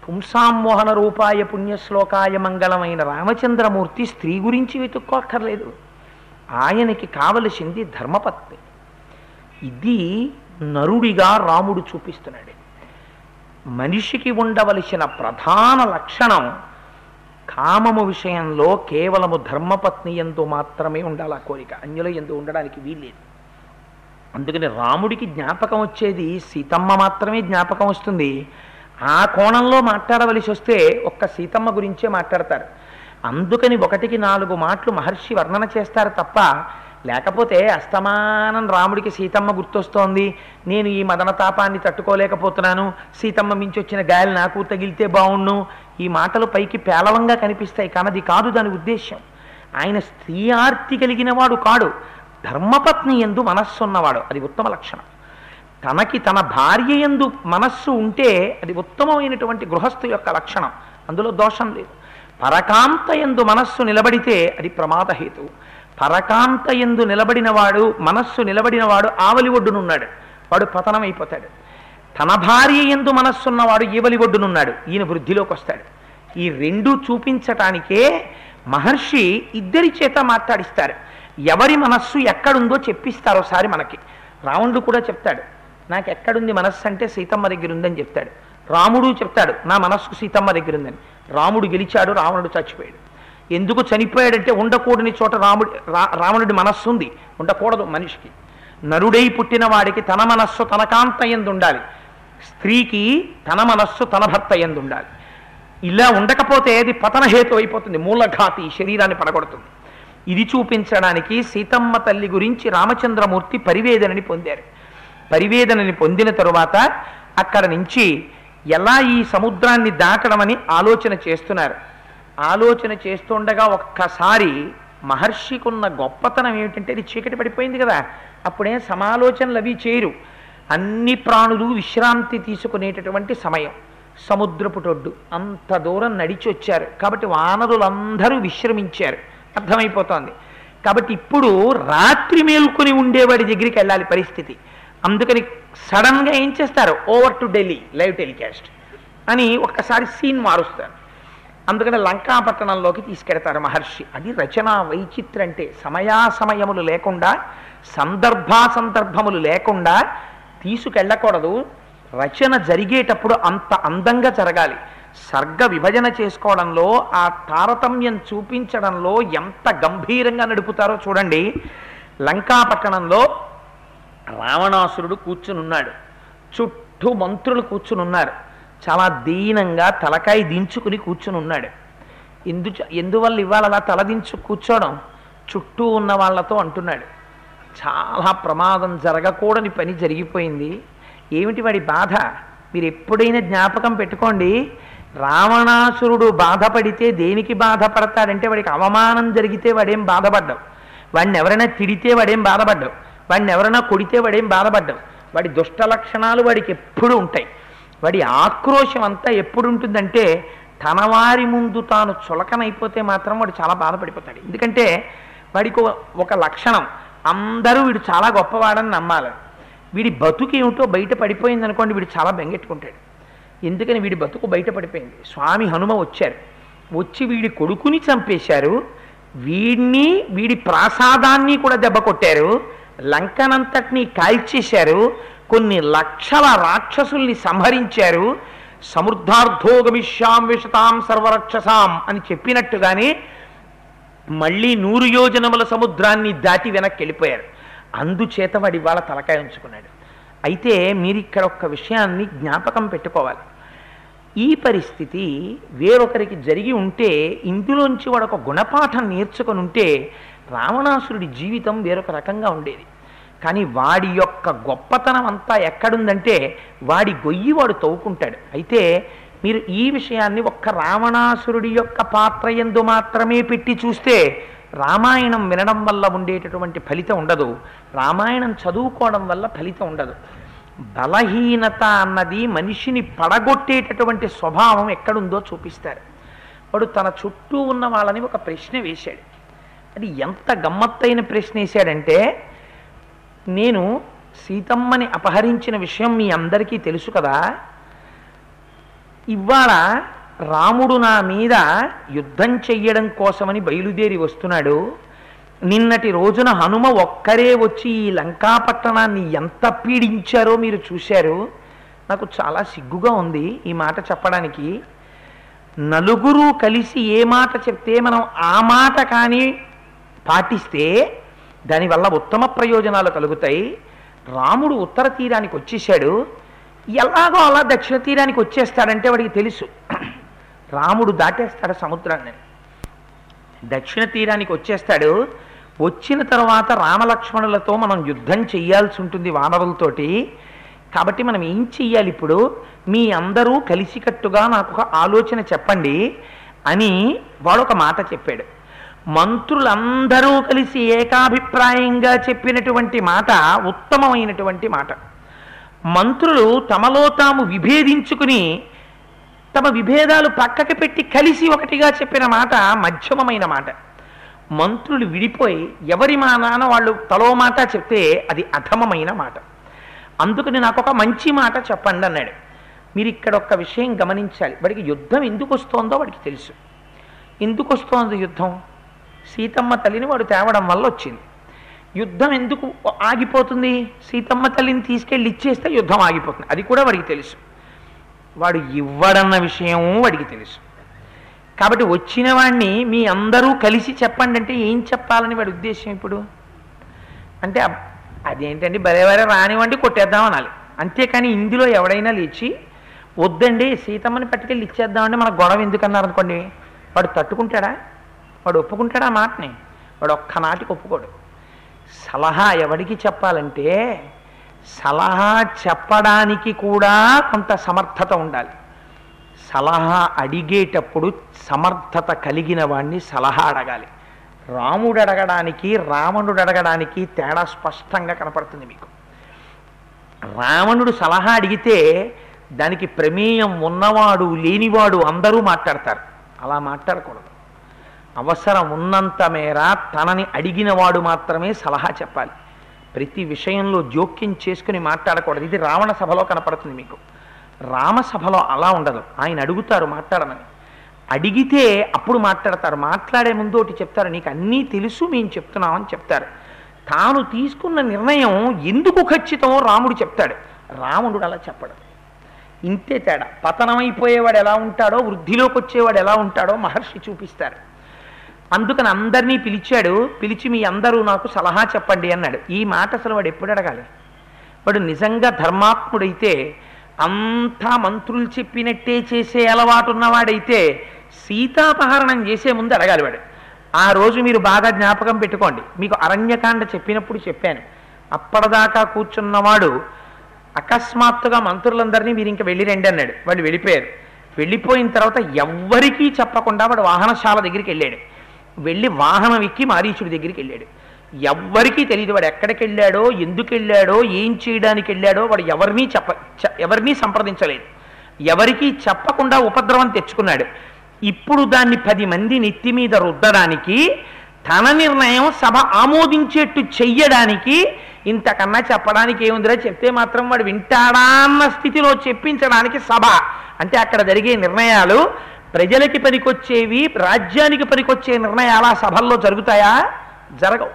పుంసామోహన రూపాయ పుణ్యశ్లోకాయ మంగళమైన రామచంద్రమూర్తి స్త్రీ గురించి వెతుక్కోక్కర్లేదు. ఆయనకి కావలసింది ధర్మపత్ని. ఇది నరుడిగా రాముడు చూపిస్తున్నాడు. మనిషికి ఉండవలసిన ప్రధాన లక్షణం కామము విషయంలో కేవలము ధర్మపత్ని యందు మాత్రమే ఉండాలి ఆ కోరిక, అన్యుల యందు ఉండడానికి వీల్లేదు. అందుకని రాముడికి జ్ఞాపకం వచ్చేది సీతమ్మ మాత్రమే జ్ఞాపకం వస్తుంది. ఆ కోణంలో మాట్లాడవలసి వస్తే ఒక్క సీతమ్మ గురించే మాట్లాడతారు. అందుకని 1-4 మాటలు మహర్షి వర్ణన చేస్తారు తప్ప, లేకపోతే అస్తమానం రాముడికి సీతమ్మ గుర్తొస్తోంది, నేను ఈ మదనతాపాన్ని తట్టుకోలేకపోతున్నాను, సీతమ్మ మించి వచ్చిన గాలి నాకు తగిలితే బావుణ్ణు, ఈ మాటలు పైకి పేలవంగా కనిపిస్తాయి. కానీ అది కాదు దాని ఉద్దేశ్యం. ఆయన స్త్రీ ఆర్తి కలిగిన వాడు కాడు, ధర్మపత్ని యందు మనస్సు ఉన్నవాడు. అది ఉత్తమ లక్షణం. తనకి తన భార్య యందు మనస్సు ఉంటే అది ఉత్తమమైనటువంటి గృహస్థు యొక్క లక్షణం, అందులో దోషం లేదు. పరకాంత యందు మనస్సు నిలబడితే అది ప్రమాదహేతువు. పరకాంత యందు నిలబడినవాడు, మనస్సు నిలబడినవాడు ఆవలి ఒడ్డునున్నాడు, వాడు పతనం అయిపోతాడు. తన భార్య యందు మనస్సున్నవాడు ఈవలి ఒడ్డునున్నాడు, ఈయన వృద్ధిలోకి వస్తాడు. ఈ రెండు చూపించటానికే మహర్షి ఇద్దరి చేత మాట్లాడిస్తారు. ఎవరి మనస్సు ఎక్కడుందో చెప్పిస్తారు ఒకసారి మనకి. రావణుడు కూడా చెప్తాడు, నాకు ఎక్కడుంది మనస్సు అంటే సీతమ్మ దగ్గర ఉందని చెప్తాడు. రాముడు చెప్తాడు, నా మనస్సు సీతమ్మ దగ్గర ఉందని. రాముడు గెలిచాడు, రావణుడు చచ్చిపోయాడు. ఎందుకు చనిపోయాడంటే ఉండకూడని చోట రావణుడి మనస్సు ఉంది, ఉండకూడదు మనిషికి. నరుడై పుట్టిన వాడికి తన మనస్సు తన కాంత యందు ఉండాలి, స్త్రీకి తన మనస్సు తన భర్త యందు ఉండాలి. ఇలా ఉండకపోతే అది పతనహేతు అయిపోతుంది, మూలఘాతి, శరీరాన్ని పడగొడుతుంది. ఇది చూపించడానికి సీతమ్మ తల్లి గురించి రామచంద్రమూర్తి పరివేదనని పొందారు. పరివేదనని పొందిన తరువాత అక్కడ నుంచి ఎలా ఈ సముద్రాన్ని దాటడమని ఆలోచన చేస్తున్నారు. ఆలోచన చేస్తుండగా ఒక్కసారి మహర్షికున్న గొప్పతనం ఏమిటంటే అది చీకటి పడిపోయింది కదా, అప్పుడే సమాలోచనలు అవి చేయరు. అన్ని ప్రాణులు విశ్రాంతి తీసుకునేటటువంటి సమయం. సముద్రపుటొడ్డు అంత దూరం నడిచి వచ్చారు కాబట్టి వానరులందరూ విశ్రమించారు, అర్థమైపోతోంది. కాబట్టి ఇప్పుడు రాత్రి మేల్కొని ఉండేవాడి దగ్గరికి వెళ్ళాలి పరిస్థితి. అందుకని సడన్గా ఏం చేస్తారు, over to Delhi live telecast అని ఒక్కసారి సీన్ మారుస్తారు. అందుకని లంకాపట్టణంలోకి తీసుకెడతారు మహర్షి. అది రచనా వైచిత్రం. అంటే సమయాసమయములు లేకుండా, సందర్భాసందర్భములు లేకుండా తీసుకెళ్ళకూడదు. రచన జరిగేటప్పుడు అంత అందంగా జరగాలి. సర్గ విభజన చేసుకోవడంలో, ఆ తారతమ్యం చూపించడంలో ఎంత గంభీరంగా నడుపుతారో చూడండి. లంకాపట్టణంలో రావణాసురుడు కూర్చునున్నాడు, చుట్టూ మంత్రులు కూర్చునున్నారు. చాలా దీనంగా తలకాయ దించుకుని కూర్చుని ఉన్నాడు. ఎందువల్ల ఇవాళ అలా తలదించు కూర్చోవడం, చుట్టూ ఉన్న వాళ్ళతో అంటున్నాడు, చాలా ప్రమాదం, జరగకూడని పని జరిగిపోయింది. ఏమిటి వాడి బాధ? మీరు ఎప్పుడైనా జ్ఞాపకం పెట్టుకోండి, రావణాసురుడు బాధపడితే దేనికి బాధపడతాడంటే వాడికి అవమానం జరిగితే వాడేం బాధపడ్డావు, వాడిని ఎవరైనా తిడితే వాడేం బాధపడ్డావు, వాడిని ఎవరైనా కొడితే వాడేం బాధపడ్డావు. వాడి దుష్ట లక్షణాలు వాడికి ఎప్పుడూ ఉంటాయి. వాడి ఆక్రోశం అంతా ఎప్పుడు ఉంటుందంటే తన వారి ముందు తాను చులకనైపోతే మాత్రం వాడు చాలా బాధపడిపోతాడు. ఎందుకంటే వాడికి ఒక లక్షణం, అందరూ వీడు చాలా గొప్పవాడని నమ్మాలి. వీడి బతుకు ఏమిటో బయట పడిపోయింది అనుకోండి, వీడు చాలా బెంగెట్టుకుంటాడు. ఎందుకని వీడి బతుకు బయట పడిపోయింది. స్వామి హనుమ వచ్చారు, వచ్చి వీడి కొడుకుని చంపేశారు, వీడిని వీడి ప్రాసాదాన్ని కూడా దెబ్బ కొట్టారు, లంకనంతటినీ కాల్చేశారు, కొన్ని లక్షల రాక్షసుల్ని సంహరించారు, సమృద్ధార్థో గమిష్యాం విశతాం సర్వరక్షసాం అని చెప్పినట్టుగానే మళ్ళీ 100 యోజనముల సముద్రాన్ని దాటి వెనక్కి వెళ్ళిపోయారు. అందుచేత వాడి వాళ్ళ తలకాయ ఉంచుకున్నాడు. అయితే మీరు ఇక్కడ ఒక్క విషయాన్ని జ్ఞాపకం పెట్టుకోవాలి. ఈ పరిస్థితి వేరొకరికి జరిగి ఉంటే, ఇందులోంచి వాడు ఒక గుణపాఠం నేర్చుకొని ఉంటే రావణాసురుడి జీవితం వేరొక రకంగా ఉండేది. కానీ వాడి యొక్క గొప్పతనం అంతా ఎక్కడుందంటే వాడి గొయ్యి వాడు తవ్వుకుంటాడు. అయితే మీరు ఈ విషయాన్ని ఒక్క రావణాసురుడి యొక్క పాత్ర యందు మాత్రమే పెట్టి చూస్తే రామాయణం వినడం వల్ల ఉండేటటువంటి ఫలితం ఉండదు, రామాయణం చదువుకోవడం వల్ల ఫలితం ఉండదు. బలహీనత అన్నది మనిషిని పడగొట్టేటటువంటి స్వభావం ఎక్కడుందో చూపిస్తారు. వాడు తన చుట్టూ ఉన్న వాళ్ళని ఒక ప్రశ్న వేశాడు. అది ఎంత గమ్మత్తైన ప్రశ్న వేశాడంటే, నేను సీతమ్మని అపహరించిన విషయం మీ అందరికీ తెలుసు కదా, ఇవాళ రాముడు నా మీద యుద్ధం చెయ్యడం కోసమని బయలుదేరి వస్తున్నాడు, నిన్నటి రోజున హనుమ ఒక్కరే వచ్చి ఈ లంకాపట్టణాన్ని ఎంత పీడించారో మీరు చూశారు. నాకు చాలా సిగ్గుగా ఉంది ఈ మాట చెప్పడానికి. నలుగురు కలిసి ఏ మాట చెప్తే మనం ఆ మాట కానీ పాటిస్తే దానివల్ల ఉత్తమ ప్రయోజనాలు కలుగుతాయి. రాముడు ఉత్తర తీరానికి వచ్చేసాడు, ఎలాగో అలా దక్షిణ తీరానికి వచ్చేస్తాడంటే వాడికి తెలుసు రాముడు దాటేస్తాడు సముద్రాన్ని, దక్షిణ తీరానికి వచ్చేస్తాడు. వచ్చిన తర్వాత రామలక్ష్మణులతో మనం యుద్ధం చెయ్యాల్సి ఉంటుంది వానరులతోటి. కాబట్టి మనం ఏం చెయ్యాలి, ఇప్పుడు మీ అందరూ కలిసికట్టుగా నాకు ఒక ఆలోచన చెప్పండి అని వాడు ఒక మాట చెప్పాడు. మంత్రులందరూ కలిసి ఏకాభిప్రాయంగా చెప్పినటువంటి మాట ఉత్తమమైనటువంటి మాట. మంత్రులు తమలో తాము విభేదించుకుని తమ విభేదాలు పక్కకి పెట్టి కలిసి ఒకటిగా చెప్పిన మాట మధ్యమమైన మాట. మంత్రులు విడిపోయి ఎవరి మానాన వాళ్ళు తలో మాట చెప్తే అది అధమమైన మాట. అందుకని నాకు ఒక మంచి మాట చెప్పండి అన్నాడు. మీరు ఇక్కడ ఒక్క విషయం గమనించాలి. వాడికి యుద్ధం ఎందుకు వస్తోందో వాడికి తెలుసు. ఎందుకు వస్తోంది యుద్ధం? సీతమ్మ తల్లిని వాడు తేవడం వల్ల వచ్చింది. యుద్ధం ఎందుకు ఆగిపోతుంది? సీతమ్మ తల్లిని తీసుకెళ్ళి ఇచ్చేస్తే యుద్ధం ఆగిపోతుంది, అది కూడా వాడికి తెలుసు. వాడు ఇవ్వడన్న విషయం వాడికి తెలుసు. కాబట్టి వచ్చిన వాడిని మీ అందరూ కలిసి చెప్పండి అంటే ఏం చెప్పాలని వాడి ఉద్దేశం ఇప్పుడు? అంటే అదేంటండి బరేవరే రానివ్వండి కొట్టేద్దాం అనాలి. అంతేకాని ఇందులో ఎవడైనా లేచి వద్దండి సీతమ్మని పట్టుకెళ్ళి ఇచ్చేద్దామంటే మన గొడవ ఎందుకన్నారు అనుకోండి, వాడు తట్టుకుంటాడా? వాడు ఒప్పుకుంటాడా మాటని? వాడు ఒక్కనాటికి ఒప్పుకోడు. సలహా ఎవడికి చెప్పాలంటే సలహా చెప్పడానికి కూడా కొంత సమర్థత ఉండాలి. సలహా అడిగేటప్పుడు సమర్థత కలిగిన వాడిని సలహా అడగాలి. రాముడు అడగడానికి రావణుడు అడగడానికి తేడా స్పష్టంగా కనపడుతుంది మీకు. రావణుడు సలహా అడిగితే దానికి ప్రమేయం ఉన్నవాడు లేనివాడు అందరూ మాట్లాడతారు. అలా మాట్లాడకూడదు. అవసరం ఉన్నంత మేర తనని అడిగినవాడు మాత్రమే సలహా చెప్పాలి. ప్రతి విషయంలో జోక్యం చేసుకుని మాట్లాడకూడదు. ఇది రావణ సభలో కనపడుతుంది మీకు. రామసభలో అలా ఉండదు. ఆయన అడుగుతారు మాట్లాడమని, అడిగితే అప్పుడు మాట్లాడతారు. మాట్లాడే ముందు ఒకటి చెప్తారు, నీకు అన్నీ తెలుసు మేము చెప్తున్నామని చెప్తారు. తాను తీసుకున్న నిర్ణయం ఎందుకు ఖచ్చితమో రాముడు చెప్తాడు, రావణుడు అలా చెప్పడు. ఇంతే తేడా. పతనమైపోయేవాడు ఎలా ఉంటాడో వృద్ధిలోకి వచ్చేవాడు ఎలా ఉంటాడో మహర్షి చూపిస్తారు. అందుకని అందరినీ పిలిచాడు. పిలిచి మీ అందరూ నాకు సలహా చెప్పండి అన్నాడు. ఈ మాట అసలు వాడు ఎప్పుడు అడగాలి? వాడు నిజంగా ధర్మాత్ముడైతే, అంతా మంత్రులు చెప్పినట్టే చేసే అలవాటు ఉన్నవాడైతే సీతాపహరణం చేసే ముందు అడగాలి వాడు. ఆ రోజు మీరు బాగా జ్ఞాపకం పెట్టుకోండి. మీకు అరణ్యకాండ చెప్పినప్పుడు చెప్పాను. అప్పటిదాకా కూర్చున్నవాడు అకస్మాత్తుగా మంత్రులందరినీ మీరు ఇంకా వెళ్ళి రండి అన్నాడు. వాళ్ళు వెళ్ళిపోయారు. వెళ్ళిపోయిన తర్వాత ఎవ్వరికీ చెప్పకుండా వాడు వాహనశాల దగ్గరికి వెళ్ళాడు. వెళ్ళి వాహనం ఎక్కి మారీచుడి దగ్గరికి వెళ్ళాడు. ఎవ్వరికీ తెలియదు వాడు ఎక్కడికి వెళ్ళాడో, ఎందుకు వెళ్ళాడో, ఏం చేయడానికి వెళ్ళాడో. వాడు ఎవరినీ సంప్రదించలేదు. ఎవరికీ చెప్పకుండా ఉపద్రవం తెచ్చుకున్నాడు. ఇప్పుడు దాన్ని 10 మంది నెత్తి మీద రుద్దడానికి, తన నిర్ణయం సభ ఆమోదించేట్టు చెయ్యడానికి ఇంతకన్నా చెప్పడానికి ఏముందిరా? చెప్తే మాత్రం వాడు వింటాడా అన్న స్థితిలో చెప్పించడానికి సభ. అంటే అక్కడ జరిగే నిర్ణయాలు ప్రజలకి పనికొచ్చేవి, రాజ్యానికి పనికొచ్చే నిర్ణయాలు ఆ సభల్లో జరుగుతాయా? జరగవు.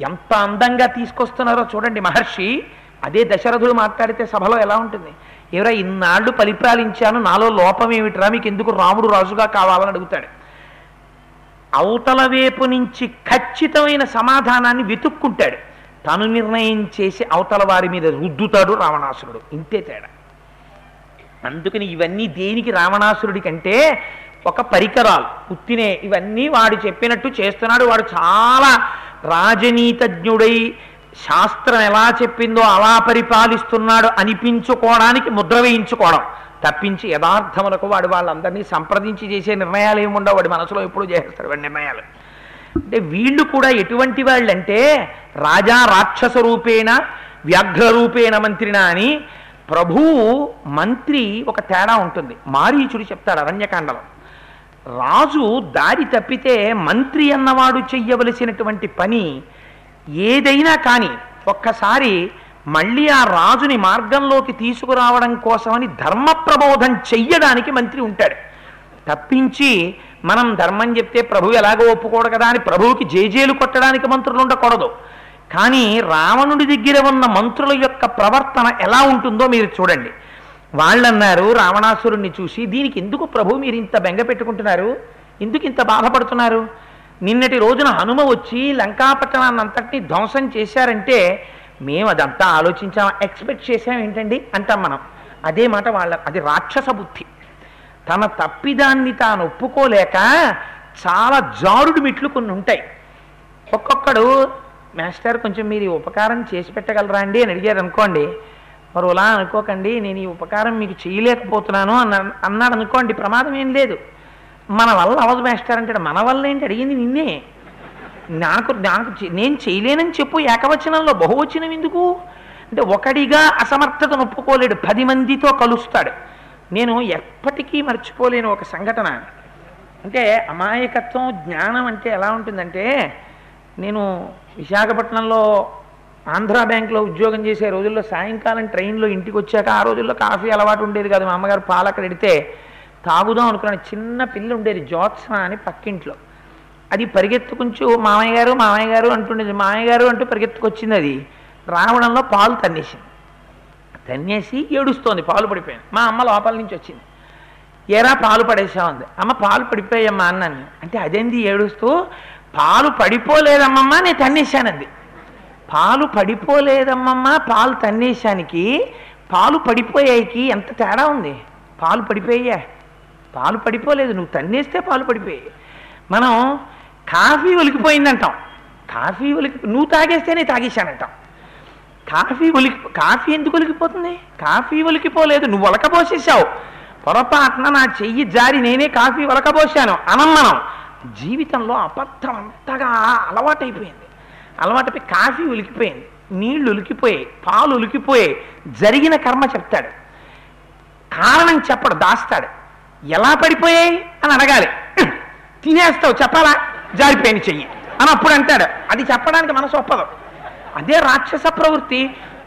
ఎంత అందంగా తీసుకొస్తున్నారో చూడండి మహర్షి. అదే దశరథుడు మాట్లాడితే సభలో ఎలా ఉంటుంది? ఎవరా ఇన్నాళ్ళు పరిపాలించాను, నాలో లోపం ఏమిట్రా, మీకు ఎందుకు రాముడు రాజుగా కావాలని అడుగుతాడు. అవతల వైపు నుంచి ఖచ్చితమైన సమాధానాన్ని వెతుక్కుంటాడు. తను నిర్ణయం చేసి అవతల వారి మీద రుద్దుతాడు రావణాసురుడు. ఇంతే తేడా. అందుకని ఇవన్నీ దేనికి రావణాసురుడి కంటే ఒక పరికరాలు, ఉత్తినే. ఇవన్నీ వాడు చెప్పినట్టు చేస్తున్నాడు. వాడు చాలా రాజనీతజ్ఞుడై శాస్త్రం ఎలా చెప్పిందో అలా పరిపాలిస్తున్నాడు అనిపించుకోవడానికి ముద్ర వేయించుకోవడం తప్పించి యథార్థములకు వాడు వాళ్ళందరినీ సంప్రదించి చేసే నిర్ణయాలు ఏముండవు. వాడి మనసులో ఎప్పుడు చేస్తాడు వాడి నిర్ణయాలు. అంటే వీళ్ళు కూడా ఎటువంటి వాళ్ళంటే రాజా రాక్షస రూపేణ వ్యాఘ్ర రూపేణ మంత్రినా అని. ప్రభువు మంత్రి ఒక తేడా ఉంటుంది. మారీచుడు చెప్తాడు అరణ్యకాండలో, రాజు దారి తప్పితే మంత్రి అన్నవాడు చెయ్యవలసినటువంటి పని ఏదైనా కానీ ఒక్కసారి మళ్ళీ ఆ రాజుని మార్గంలోకి తీసుకురావడం కోసమని ధర్మ ప్రబోధం చెయ్యడానికి మంత్రి ఉంటాడు. తప్పించి మనం ధర్మం చెప్తే ప్రభు ఎలాగో ఒప్పుకోడు కదా అని ప్రభువుకి జేజేలు కొట్టడానికి మంత్రులు ఉండకూడదు. కానీ రావణుడి దగ్గర ఉన్న మంత్రుల యొక్క ప్రవర్తన ఎలా ఉంటుందో మీరు చూడండి. వాళ్ళన్నారు రావణాసురుణ్ణి చూసి, దీనికి ఎందుకు ప్రభు మీరు ఇంత బెంగ పెట్టుకుంటున్నారు, ఎందుకు ఇంత బాధపడుతున్నారు? నిన్నటి రోజున హనుమ వచ్చి లంకాపట్టణాన్ని అంతటినీ ధ్వంసం చేశారంటే మేము అదంతా ఆలోచించాం, ఎక్స్పెక్ట్ చేసాం ఏంటండి అంటాం మనం. అదే మాట వాళ్ళ, అది రాక్షస బుద్ధి. తన తప్పిదాన్ని తాను ఒప్పుకోలేక చాలా జారుడు మిట్లు కొన్ని ఉంటాయి. ఒక్కొక్కడు మాస్టర్ కొంచెం మీరు ఈ ఉపకారం చేసి పెట్టగలరా అండి అని అడిగారు అనుకోండి, మరి అలా అనుకోకండి, నేను ఈ ఉపకారం మీకు చేయలేకపోతున్నాను అన్నాడు అనుకోండి, ప్రమాదం ఏం లేదు. మన వల్ల అవదు మాస్టర్ అంటాడు. మన వల్ల ఏంటి, అడిగింది నిన్నే, నాకు నేను చేయలేనని చెప్పు. ఏకవచనంలో బహువచనం ఎందుకు అంటే ఒకడిగా అసమర్థతను ఒప్పుకోలేడు, 10 మందితో కలుస్తాడు. నేను ఎప్పటికీ మర్చిపోలేను ఒక సంఘటన. అంటే అమాయకత్వం జ్ఞానం అంటే ఎలా ఉంటుందంటే, నేను విశాఖపట్నంలో ఆంధ్రా బ్యాంక్లో ఉద్యోగం చేసే రోజుల్లో సాయంకాలం ట్రైన్లో ఇంటికి వచ్చాక, ఆ రోజుల్లో కాఫీ అలవాటు ఉండేది కాదు, మా అమ్మగారు పాలు అక్కడ ఎడితే తాగుదాం అనుకున్నాను. చిన్న పిల్ల ఉండేది జ్యోత్స్న అని పక్కింట్లో. అది పరిగెత్తుకుంటూ మామయ్య గారు మామయ్య గారు అంటుండేది. మామయ్య గారు అంటూ పరిగెత్తుకొచ్చింది. అది రావడంలో పాలు తన్నేసి ఏడుస్తోంది, పాలు పడిపోయాను. మా అమ్మ లోపల నుంచి వచ్చింది, ఏరా పాలు పడేసామంది. అమ్మ పాలు పడిపోయామ్మా అన్నాను. అంటే అదేంది ఏడుస్తూ, పాలు పడిపోలేదమ్మమ్మ నేను తన్నేశానంది. పాలు పడిపోలేదమ్మమ్మ పాలు తన్నేశానికి పాలు పడిపోయాయికి ఎంత తేడా ఉంది. పాలు పడిపోయా, పాలు పడిపోలేదు, నువ్వు తన్నేస్తే పాలు పడిపోయాయి. మనం కాఫీ ఒలికిపోయిందంటాం, నువ్వు తాగేస్తేనే తాగేశానంటాం. కాఫీ ఎందుకు ఒలికిపోతుంది? కాఫీ ఒలికిపోలేదు, నువ్వు ఒలకబోసేసావు. పొరపాటున నా చెయ్యి జారి నేనే కాఫీ ఒలకబోసాను అనం. మనం జీవితంలో అబద్ధం అంతగా అలవాటైపోయింది. అలవాటైపోయి కాఫీ ఉలికిపోయింది, నీళ్లు ఉలికిపోయాయి, పాలు ఉలికిపోయాయి. జరిగిన కర్మ చెప్తాడు, కారణం చెప్పడు, దాస్తాడు. ఎలా పడిపోయాయి అని అడగాలి. తినేస్తావు, చెప్పాలా జారిపోయిన చెయ్యి అని అప్పుడు అంటాడు. అది చెప్పడానికి మనసు ఒప్పదు. అదే రాక్షస ప్రవృత్తి.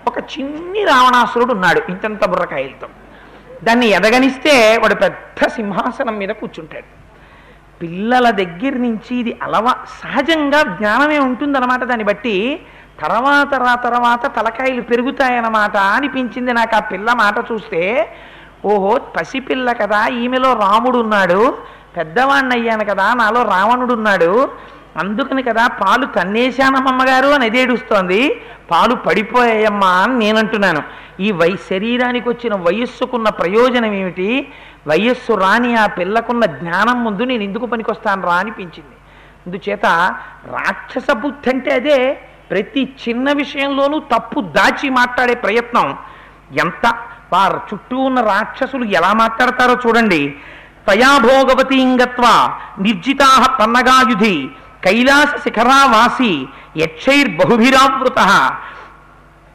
ఒక చిన్ని రావణాసురుడు ఉన్నాడు ఇంతంత బుర్రకాయలతో. దాన్ని ఎదగనిస్తే వాడు పెద్ద సింహాసనం మీద కూర్చుంటాడు. పిల్లల దగ్గర నుంచి ఇది సహజంగా జ్ఞానమే ఉంటుందన్నమాట. దాన్ని బట్టి తర్వాత తలకాయలు పెరుగుతాయన్నమాట అనిపించింది నాకు ఆ పిల్ల మాట చూస్తే. ఓహో, పసిపిల్ల కదా, ఈమెలో రాముడు ఉన్నాడు, పెద్దవాణ్ణి అయ్యాను కదా, నాలో రావణుడు ఉన్నాడు, అందుకని కదా పాలు తన్నేశానమ్మగారు అని ఎదేడుస్తోంది, పాలు పడిపోయాయమ్మా అని నేనంటున్నాను. ఈ శరీరానికి వచ్చిన వయస్సుకున్న ప్రయోజనం ఏమిటి? వయస్సు రాని ఆ పిల్లకున్న జ్ఞానం ముందు నేను ఎందుకు పనికొస్తాను రా అనిపించింది. అందుచేత రాక్షస బుద్ధి అంటే అదే. ప్రతి చిన్న విషయంలోనూ తప్పు దాచి మాట్లాడే ప్రయత్నం. ఎంత వారు చుట్టూ ఉన్న రాక్షసులు ఎలా మాట్లాడతారో చూడండి. తయాభోగవతీంగత్వ నిర్జితా పన్నగాయుధి కైలాస శిఖరావాసి యక్షైర్బహుభిరావృత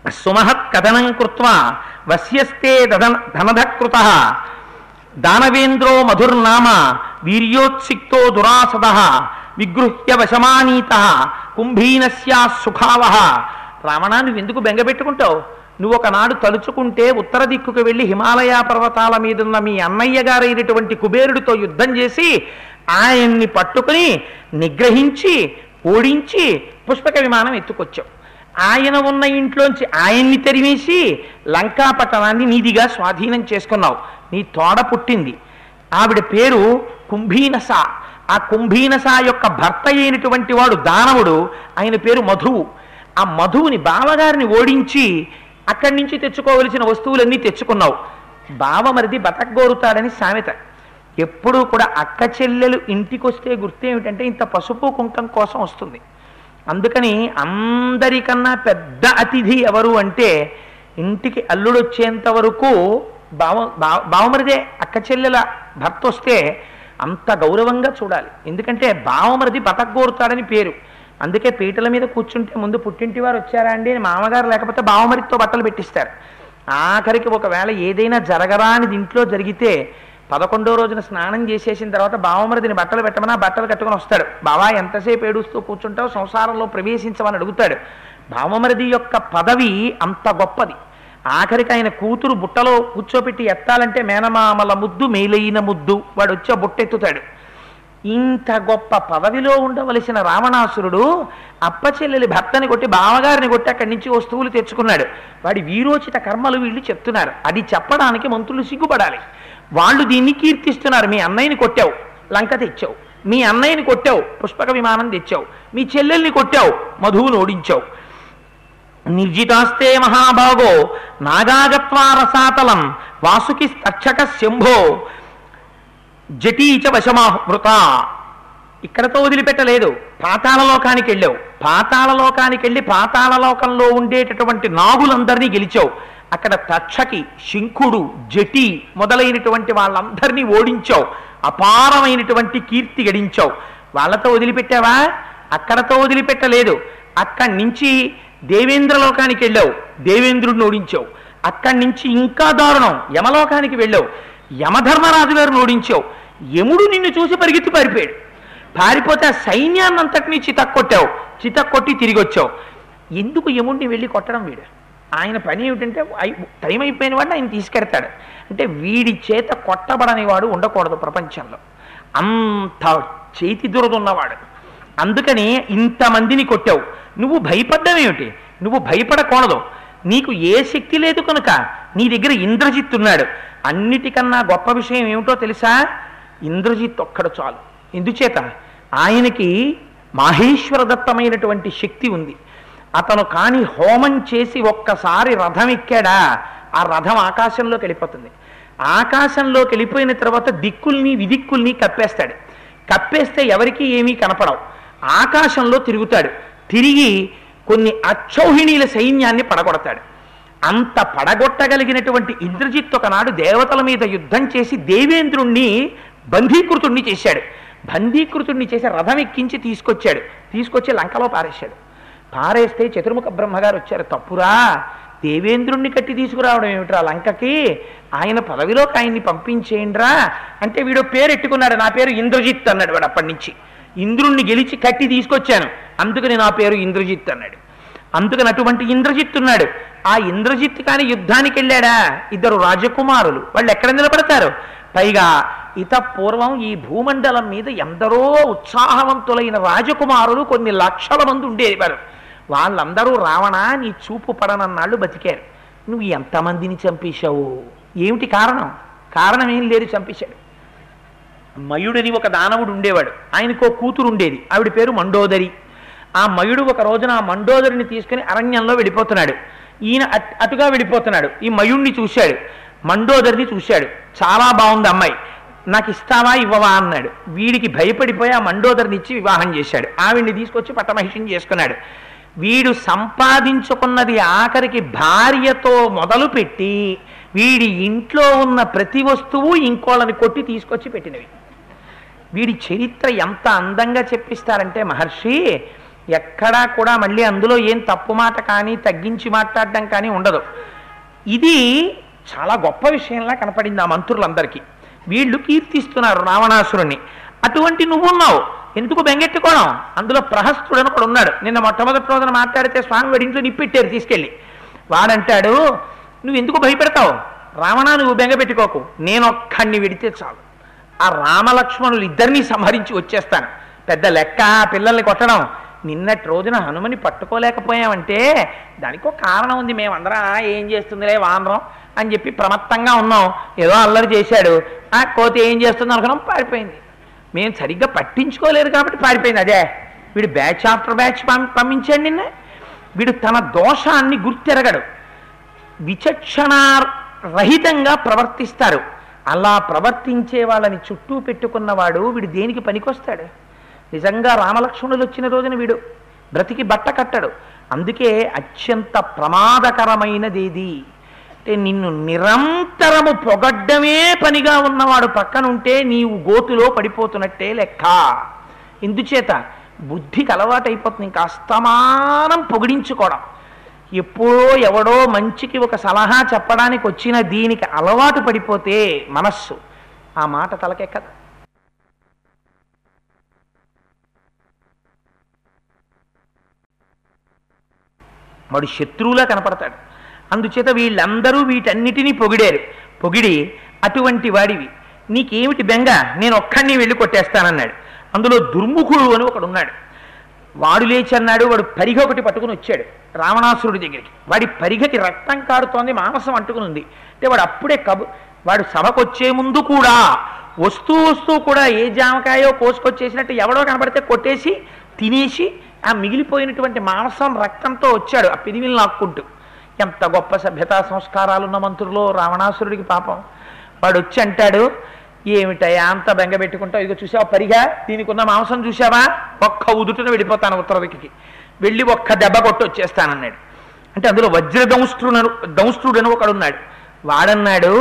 సుమహత్ కథనం కృత్వా వస్యస్తే ధనధకృత దానవేంద్రో మధుర్నామ వీర్యోత్సిక్తో దురాసద విగృహ్య వశమానీత కుంభీనస్యా సుఖావహ. రావణా, నువ్వెందుకు బెంగ పెట్టుకుంటావు? నువ్వు ఒకనాడు తలుచుకుంటే ఉత్తర దిక్కుకు వెళ్ళి హిమాలయ పర్వతాల మీదున్న మీ అన్నయ్య గారైనటువంటి కుబేరుడితో యుద్ధం చేసి ఆయన్ని పట్టుకుని నిగ్రహించి ఓడించి పుష్పక విమానం ఎత్తుకొచ్చావు. ఆయన ఉన్న ఇంట్లోంచి ఆయన్ని తరిమేసి లంకా పట్టణాన్ని నీదిగా స్వాధీనం చేసుకున్నావు. నీ తోడ పుట్టింది, ఆవిడ పేరు కుంభీనస. ఆ కుంభీనస యొక్క భర్త అయినటువంటి వాడు దానవుడు, ఆయన పేరు మధువు. ఆ మధువుని బావగారిని ఓడించి అక్కడి నుంచి తెచ్చుకోవలసిన వస్తువులన్నీ తెచ్చుకున్నావు. బావమరిది బతకగోరుతాడని సామెత. ఎప్పుడూ కూడా అక్క చెల్లెలు ఇంటికి వస్తే గుర్తేమిటంటే ఇంత పసుపు కుంకం కోసం వస్తుంది. అందుకని అందరికన్నా పెద్ద అతిథి ఎవరు అంటే ఇంటికి అల్లుడు వచ్చేంత వరకు బావమరిదే. అక్క చెల్లెల భర్త వస్తే అంత గౌరవంగా చూడాలి. ఎందుకంటే బావమరిది బతకగోరుతాడని పేరు. అందుకే పీటల మీద కూర్చుంటే ముందు పుట్టింటి వారు వచ్చారా అండి అని మామగారు లేకపోతే బావమరితో బట్టలు పెట్టిస్తారు. ఆఖరికి ఒకవేళ ఏదైనా జరగరానిది ఇంట్లో జరిగితే 11వ రోజున స్నానం చేసేసిన తర్వాత బావమరిదిని బట్టలు పెట్టమని బట్టలు కట్టుకుని వస్తాడు. బావా ఎంతసేపు ఏడుస్తూ కూర్చుంటావు, సంసారంలో ప్రవేశించమని అడుగుతాడు. బావమరిది యొక్క పదవి అంత గొప్పది. ఆఖరికి ఆయన కూతురు బుట్టలో కూర్చోపెట్టి ఎత్తాలంటే మేనమామల ముద్దు మేలైన ముద్దు, వాడు వచ్చి ఆ బుట్ట ఎత్తుతాడు. ఇంత గొప్ప పదవిలో ఉండవలసిన రావణాసురుడు అప్పచెల్లెలి భర్తని కొట్టి బావగారిని కొట్టి అక్కడి నుంచి వస్తువులు తెచ్చుకున్నాడు. వాడి వీరోచిత కర్మలు వీళ్ళు చెప్తున్నారు. అది చెప్పడానికి మంత్రులు సిగ్గుపడాలి. వాళ్ళు దీన్ని కీర్తిస్తున్నారు. మీ అన్నయ్యని కొట్టావు, లంక తెచ్చావు. మీ అన్నయ్యని కొట్టావు, పుష్పక విమానం తెచ్చావు. మీ చెల్లెల్ని కొట్టావు, మధువును ఓడించావు. నిర్జితాస్తే మహాభాగో నాగాగత్వారసాతలం వాసుకి తక్షక శంభో జటీచ వశమాహృత. ఇక్కడతో వదిలిపెట్టలేదు, పాతాళలోకానికి వెళ్ళావు. పాతాళలోకానికి వెళ్ళి పాతాళలోకంలో ఉండేటటువంటి నాగులందరినీ గెలిచావు. అక్కడ తక్షకి, శంఖుడు, జటి మొదలైనటువంటి వాళ్ళందరినీ ఓడించావు. అపారమైనటువంటి కీర్తి గడించావు. వాళ్ళతో వదిలిపెట్టావా? అక్కడతో వదిలిపెట్టలేదు. అక్కడి నుంచి దేవేంద్రలోకానికి వెళ్ళావు, దేవేంద్రుడిని ఓడించావు. అక్కడి నుంచి ఇంకా దారుణం యమలోకానికి వెళ్ళావు, యమధర్మరాజు గారిని ఓడించావు. యముడు నిన్ను చూసి పరిగెత్తి పారిపోయాడు. పారిపోతే ఆ సైన్యాన్నంతటినీ చితక్కొట్టావు. చితక్కొట్టి తిరిగి వచ్చావు. ఎందుకు యముడిని వెళ్ళి కొట్టడం? వీడు ఆయన పని ఏమిటంటే టైం అయిపోయిన వాడిని ఆయన తీసుకెడతాడు. అంటే వీడి చేత కొట్టబడని వాడు ఉండకూడదు ప్రపంచంలో, అంత చేతి దురదున్నవాడు. అందుకని ఇంతమందిని కొట్టావు. నువ్వు భయపడ్డావేమిటి? నువ్వు భయపడకూడదు. నీకు ఏ శక్తి లేదు కనుక నీ దగ్గర ఇంద్రజిత్ ఉన్నాడు. అన్నిటికన్నా గొప్ప విషయం ఏమిటో తెలుసా? ఇంద్రజిత్ ఒక్కడు చాలు. ఎందుచేత ఆయనకి మాహేశ్వరదత్తమైనటువంటి శక్తి ఉంది. అతను కాని హోమం చేసి ఒక్కసారి రథం ఎక్కాడా, ఆ రథం ఆకాశంలోకి వెళ్ళిపోతుంది. ఆకాశంలోకి వెళ్ళిపోయిన తర్వాత దిక్కుల్ని విదిక్కుల్ని కప్పేస్తాడు. కప్పేస్తే ఎవరికి ఏమీ కనపడవు. ఆకాశంలో తిరుగుతాడు. తిరిగి కొన్ని అక్షౌహిణీల సైన్యాన్ని పడగొడతాడు. అంత పడగొట్టగలిగినటువంటి ఇంద్రజిత్ ఒకనాడు దేవతల మీద యుద్ధం చేసి దేవేంద్రుణ్ణి బంధీకృతుణ్ణి చేశాడు. బంధీకృతుణ్ణి చేసి రథం ఎక్కించి తీసుకొచ్చి లంకలో పారేశాడు. పారేస్తే చతుర్ముఖ బ్రహ్మగారు వచ్చారు. తప్పురా, దేవేంద్రుణ్ణి కట్టి తీసుకురావడం ఏమిట్రా లంకకి, ఆయన పదవిలోకి ఆయన్ని పంపించేయండిరా అంటే వీడు పేరు ఎట్టుకున్నాడు. నా పేరు ఇంద్రజిత్ అన్నాడు. వాడు అప్పటి నుంచి ఇంద్రుణ్ణి గెలిచి కట్టి తీసుకొచ్చాను, అందుకని నా పేరు ఇంద్రజిత్ అన్నాడు. అందుకని అటువంటి ఇంద్రజిత్ ఉన్నాడు. ఆ ఇంద్రజిత్ కానీ యుద్ధానికి వెళ్ళాడా? ఇద్దరు రాజకుమారులు, వాళ్ళు ఎక్కడ నిలబడతారు? పైగా పూర్వం ఈ భూమండలం మీద ఎందరో ఉత్సాహవంతులైన రాజకుమారులు కొన్ని లక్షల మంది ఉండేవారు. వాళ్ళందరూ రావణ నీ చూపు పడనన్నాళ్ళు బతికారు. నువ్వు ఎంతమందిని చంపేశావు? ఏమిటి కారణం? కారణం ఏం లేదు, చంపేశాడు. మయుడని ఒక దానవుడు ఉండేవాడు. ఆయనకో కూతురు ఉండేది, ఆవిడ పేరు మండోదరి. ఆ మయుడు ఒక రోజున ఆ మండోదరిని తీసుకుని అరణ్యంలో వెళ్ళిపోతున్నాడు. ఈయన అటుగా వెళ్ళిపోతున్నాడు. ఈ మయుణ్ణి చూశాడు, మండోదరిని చూశాడు. చాలా బాగుంది అమ్మాయి, నాకు ఇస్తావా ఇవ్వవా అన్నాడు. వీడికి భయపడిపోయి ఆ మండోదరిని ఇచ్చి వివాహం చేశాడు. ఆవిడ్ని తీసుకొచ్చి పట్టమహిషం చేసుకున్నాడు. వీడు సంపాదించుకున్నది ఆఖరికి భార్యతో మొదలుపెట్టి వీడి ఇంట్లో ఉన్న ప్రతి వస్తువు ఇంకోళ్ళని కొట్టి తీసుకొచ్చి పెట్టినవి. వీడి చరిత్ర ఎంత అందంగా చెప్పిస్తారంటే మహర్షి, ఎక్కడా కూడా మళ్ళీ అందులో ఏం తప్పు మాట కానీ తగ్గించి మాట్లాడడం కానీ ఉండదు. ఇది చాలా గొప్ప విషయంలా కనపడింది ఆ మంత్రులందరికీ. వీళ్ళు కీర్తిస్తున్నారు రావణాసురుణ్ణి. అటువంటి నువ్వున్నావు, ఎందుకు బెంగెట్టుకోవడం? అందులో ప్రహస్తుడు అని కూడా ఉన్నాడు. నిన్న మొట్టమొదటి రోజున మాట్లాడితే స్వామి వాడి ఇంట్లో నిప్పెట్టారు తీసుకెళ్ళి. వాడంటాడు, నువ్వు ఎందుకు భయపెడతావు రావణ, నువ్వు బెంగ పెట్టుకోకు, నేనొక్కడిని విడితే చాలు, ఆ రామలక్ష్మణులు ఇద్దరినీ సంహరించి వచ్చేస్తాను, పెద్ద లెక్క పిల్లల్ని కొట్టడం. నిన్నటి రోజున హనుమని పట్టుకోలేకపోయామంటే దానికి ఒక కారణం ఉంది, మేమందరం ఏం చేస్తుందిలే వానరం అని చెప్పి ప్రమత్తంగా ఉన్నాం, ఏదో అల్లరి చేశాడు, ఆ కోతి ఏం చేస్తుంది అనుకున్నాం, పారిపోయింది. మేము సరిగ్గా పట్టించుకోలేదు కాబట్టి పారిపోయింది. అదే వీడు బ్యాచ్ ఆఫ్టర్ బ్యాచ్ పంపించాడు నిన్న. వీడు తన దోషాన్ని గుర్తెరగడు, విచక్షణ రహితంగా ప్రవర్తిస్తారు. అలా ప్రవర్తించే వాళ్ళని చుట్టూ పెట్టుకున్నవాడు వీడు దేనికి పనికొస్తాడు? నిజంగా రామలక్ష్మణులు వచ్చిన రోజున వీడు బ్రతికి బట్ట కట్టడు. అందుకే అత్యంత ప్రమాదకరమైనదేది అంటే నిన్ను నిరంతరము పొగడ్డమే పనిగా ఉన్నవాడు పక్కనుంటే నీవు గోతులో పడిపోతున్నట్టే లెక్క. ఎందుచేత బుద్ధికి అలవాటైపోతుంది, ఇంకా అస్తమానం పొగిడించుకోవడం. ఎప్పుడో ఎవడో మంచికి ఒక సలహా చెప్పడానికి వచ్చిన దీనికి అలవాటు పడిపోతే మనస్సు ఆ మాట తలకెక్కదు. వాడు శత్రువులా కనపడతాడు. అందుచేత వీళ్ళందరూ వీటన్నిటినీ పొగిడి అటువంటి వాడివి నీకేమిటి బెంగ, నేను ఒక్కడిని వెళ్ళి కొట్టేస్తానన్నాడు. అందులో దుర్ముఖుడు అని ఒకడున్నాడు. వాడు లేచి అన్నాడు, వాడు పరిగ ఒకటి పట్టుకుని వచ్చాడు రావణాసురుడి దగ్గరికి. వాడి పరిగకి రక్తం కారుతోంది, మాంసం అంటుకుని ఉంది. అంటే వాడు అప్పుడే వాడు సభకు వచ్చే ముందు కూడా వస్తూ కూడా ఏ జామకాయో కోసుకొచ్చేసినట్టు ఎవడో కనబడితే కొట్టేసి తినేసి ఆ మిగిలిపోయినటువంటి మాంసం రక్తంతో వచ్చాడు, ఆ పిదివిని లాక్కుంటూ. ఎంత గొప్ప సభ్యతా సంస్కారాలున్న మంత్రులో రావణాసురుడికి పాపం. వాడు వచ్చి అంటాడు, ఏమిటయా అంత బెంగ పెట్టుకుంటావు, ఇదిగో చూసావా పరిగా, దీనికి ఉన్న మాంసం చూసావా, ఒక్క ఉదుటను వెళ్ళిపోతాను ఉత్తర దిక్కుకి, వెళ్ళి ఒక్క దెబ్బ కొట్టి వచ్చేస్తానన్నాడు. అంటే అందులో దంష్ట్రుడను ఒకడున్నాడు. వాడన్నాడు,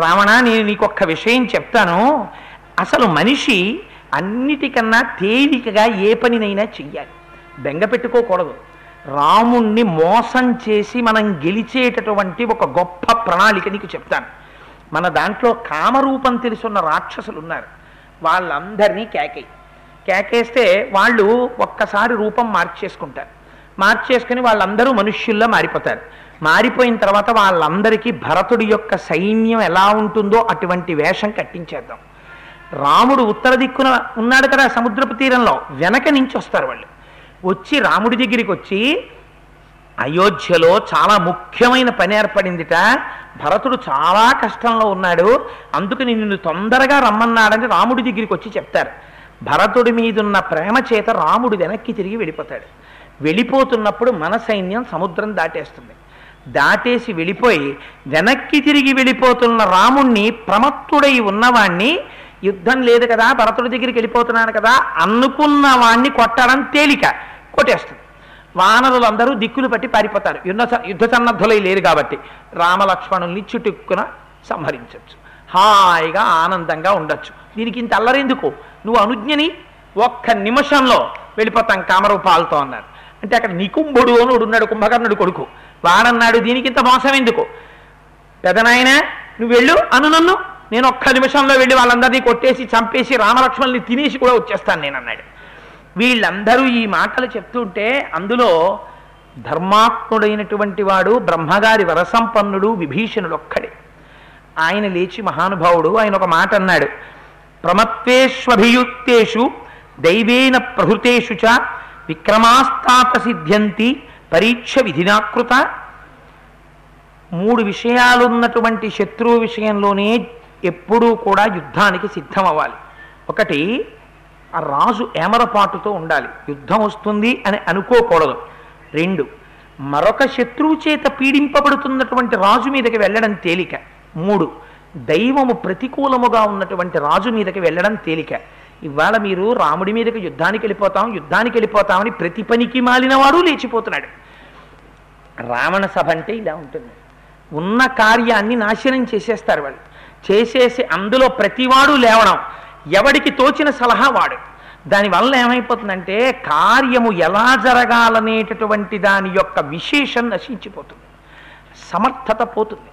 రావణ నేను నీకొక్క విషయం చెప్తాను, అసలు మనిషి అన్నిటికన్నా తేలికగా ఏ పనినైనా చెయ్యాలి, బెంగ పెట్టుకోకూడదు. రాముణ్ణి మోసం చేసి మనం గెలిచేటటువంటి ఒక గొప్ప ప్రణాళిక నీకు చెప్తాను. మన దాంట్లో కామరూపం తెలుసున్న రాక్షసులు ఉన్నారు, వాళ్ళందరినీ కేకేస్తే వాళ్ళు ఒక్కసారి రూపం మార్చేసుకుని వాళ్ళందరూ మనుష్యుల్లో మారిపోతారు. మారిపోయిన తర్వాత వాళ్ళందరికీ భరతుడి యొక్క సైన్యం ఎలా ఉంటుందో అటువంటి వేషం కట్టించేద్దాం. రాముడు ఉత్తర దిక్కున ఉన్నాడు కదా సముద్రపు తీరంలో, వెనక నుంచి వస్తారు వాళ్ళు. వచ్చి రాముడి దగ్గరికి వచ్చి, అయోధ్యలో చాలా ముఖ్యమైన పని ఏర్పడిందిట, భరతుడు చాలా కష్టంలో ఉన్నాడు, అందుకని నిన్ను తొందరగా రమ్మన్నాడని రాముడి దగ్గరికి వచ్చి చెప్తారు. భరతుడి మీదున్న ప్రేమ చేత రాముడు వెనక్కి తిరిగి వెళ్ళిపోతాడు. వెళ్ళిపోతున్నప్పుడు మన సైన్యం సముద్రం దాటేసి వెళ్ళిపోయి వెనక్కి తిరిగి వెళ్ళిపోతున్న రాముణ్ణి ప్రమత్తుడై ఉన్నవాణ్ణి, యుద్ధం లేదు కదా భరతుడి దగ్గరికి వెళ్ళిపోతున్నాను కదా అనుకున్న వాణ్ణి కొట్టడం తేలిక, కొట్టేస్తుంది. వానరులందరూ దిక్కులు పట్టి పారిపోతారు, యుద్ధ సన్నద్ధులై లేరు కాబట్టి. రామలక్ష్మణుల్ని చుట్టుక్కున సంహరించవచ్చు, హాయిగా ఆనందంగా ఉండొచ్చు. దీనికి ఇంత అల్లరెందుకు, నువ్వు అనుజ్ఞని ఒక్క నిమిషంలో వెళ్ళిపోతాం కామరూపాలతో అన్నారు. అంటే అక్కడ నికుంభుడు అని ఉన్నాడు, కుంభకర్ణుడు కొడుకు. వాడన్నాడు, దీనికి ఇంత మోసం ఎందుకు, పెదనాయన నువ్వు వెళ్ళు అను, నన్ను నేను ఒక్క నిమిషంలో వెళ్ళి వాళ్ళందరినీ కొట్టేసి చంపేసి రామలక్ష్మణుల్ని తినేసి కూడా వచ్చేస్తాను నేను అన్నాడు. వీళ్ళందరూ ఈ మాటలు చెప్తుంటే అందులో ధర్మాత్ముడైనటువంటి వాడు బ్రహ్మగారి వరసంపన్నుడు విభీషణుడు ఒక్కడే. ఆయన లేచి మహానుభావుడు, ఆయన ఒక మాట అన్నాడు, ప్రమత్వేష్వభియుక్తేషు దైవేన ప్రహృతేషు చ విక్రమాస్తాత సిద్ధ్యంతి పరీక్ష విధినాకృత. 3 విషయాలున్నటువంటి శత్రువు విషయంలోనే ఎప్పుడూ కూడా యుద్ధానికి సిద్ధం అవ్వాలి. ఒకటి, ఆ రాజు ఏమరపాటుతో ఉండాలి, యుద్ధం వస్తుంది అని అనుకోకూడదు. 2, మరొక శత్రువు చేత పీడింపబడుతున్నటువంటి రాజు మీదకి వెళ్ళడం తేలిక. 3, దైవము ప్రతికూలముగా ఉన్నటువంటి రాజు మీదకి వెళ్ళడం తేలిక. ఇవాళ మీరు రాముడి మీదకి యుద్ధానికి వెళ్ళిపోతామని ప్రతి పనికి మాలినవాడు లేచిపోతున్నాడు. రావణ సభ అంటే ఇలా ఉంటుంది, ఉన్న కార్యాన్ని నాశనం చేసేస్తారు వాళ్ళు. చేసేసి అందులో ప్రతివాడు లేవడం, ఎవడికి తోచిన సలహా వాడు. దానివల్ల ఏమైపోతుందంటే కార్యము ఎలా జరగాలనేటటువంటి దాని యొక్క విశేషం నశించిపోతుంది, సమర్థత పోతుంది.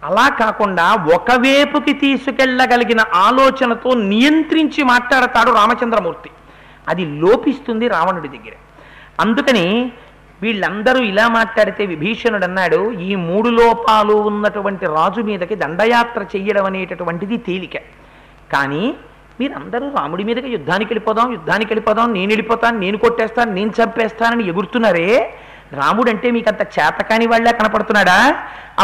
అలా కాకుండా ఒకవైపుకి తీసుకెళ్ళగలిగిన ఆలోచనతో నియంత్రించి మాట్లాడతాడు రామచంద్రమూర్తి, అది లోపిస్తుంది రావణుడి దగ్గర. అందుకని వీళ్ళందరూ ఇలా మాట్లాడితే విభీషణుడు అన్నాడు, ఈ 3 లోపాలు ఉన్నటువంటి రాజు మీదకి దండయాత్ర చెయ్యడం అనేటటువంటిది తేలిక. కానీ మీరందరూ రాముడి మీదకి యుద్ధానికి వెళ్ళిపోదాం, నేను వెళ్ళిపోతాను, నేను కొట్టేస్తాను, నేను చంపేస్తానని ఎగురుతున్నారే, రాముడంటే మీకంత చేతకాని వాళ్ళ కనపడుతున్నాడా?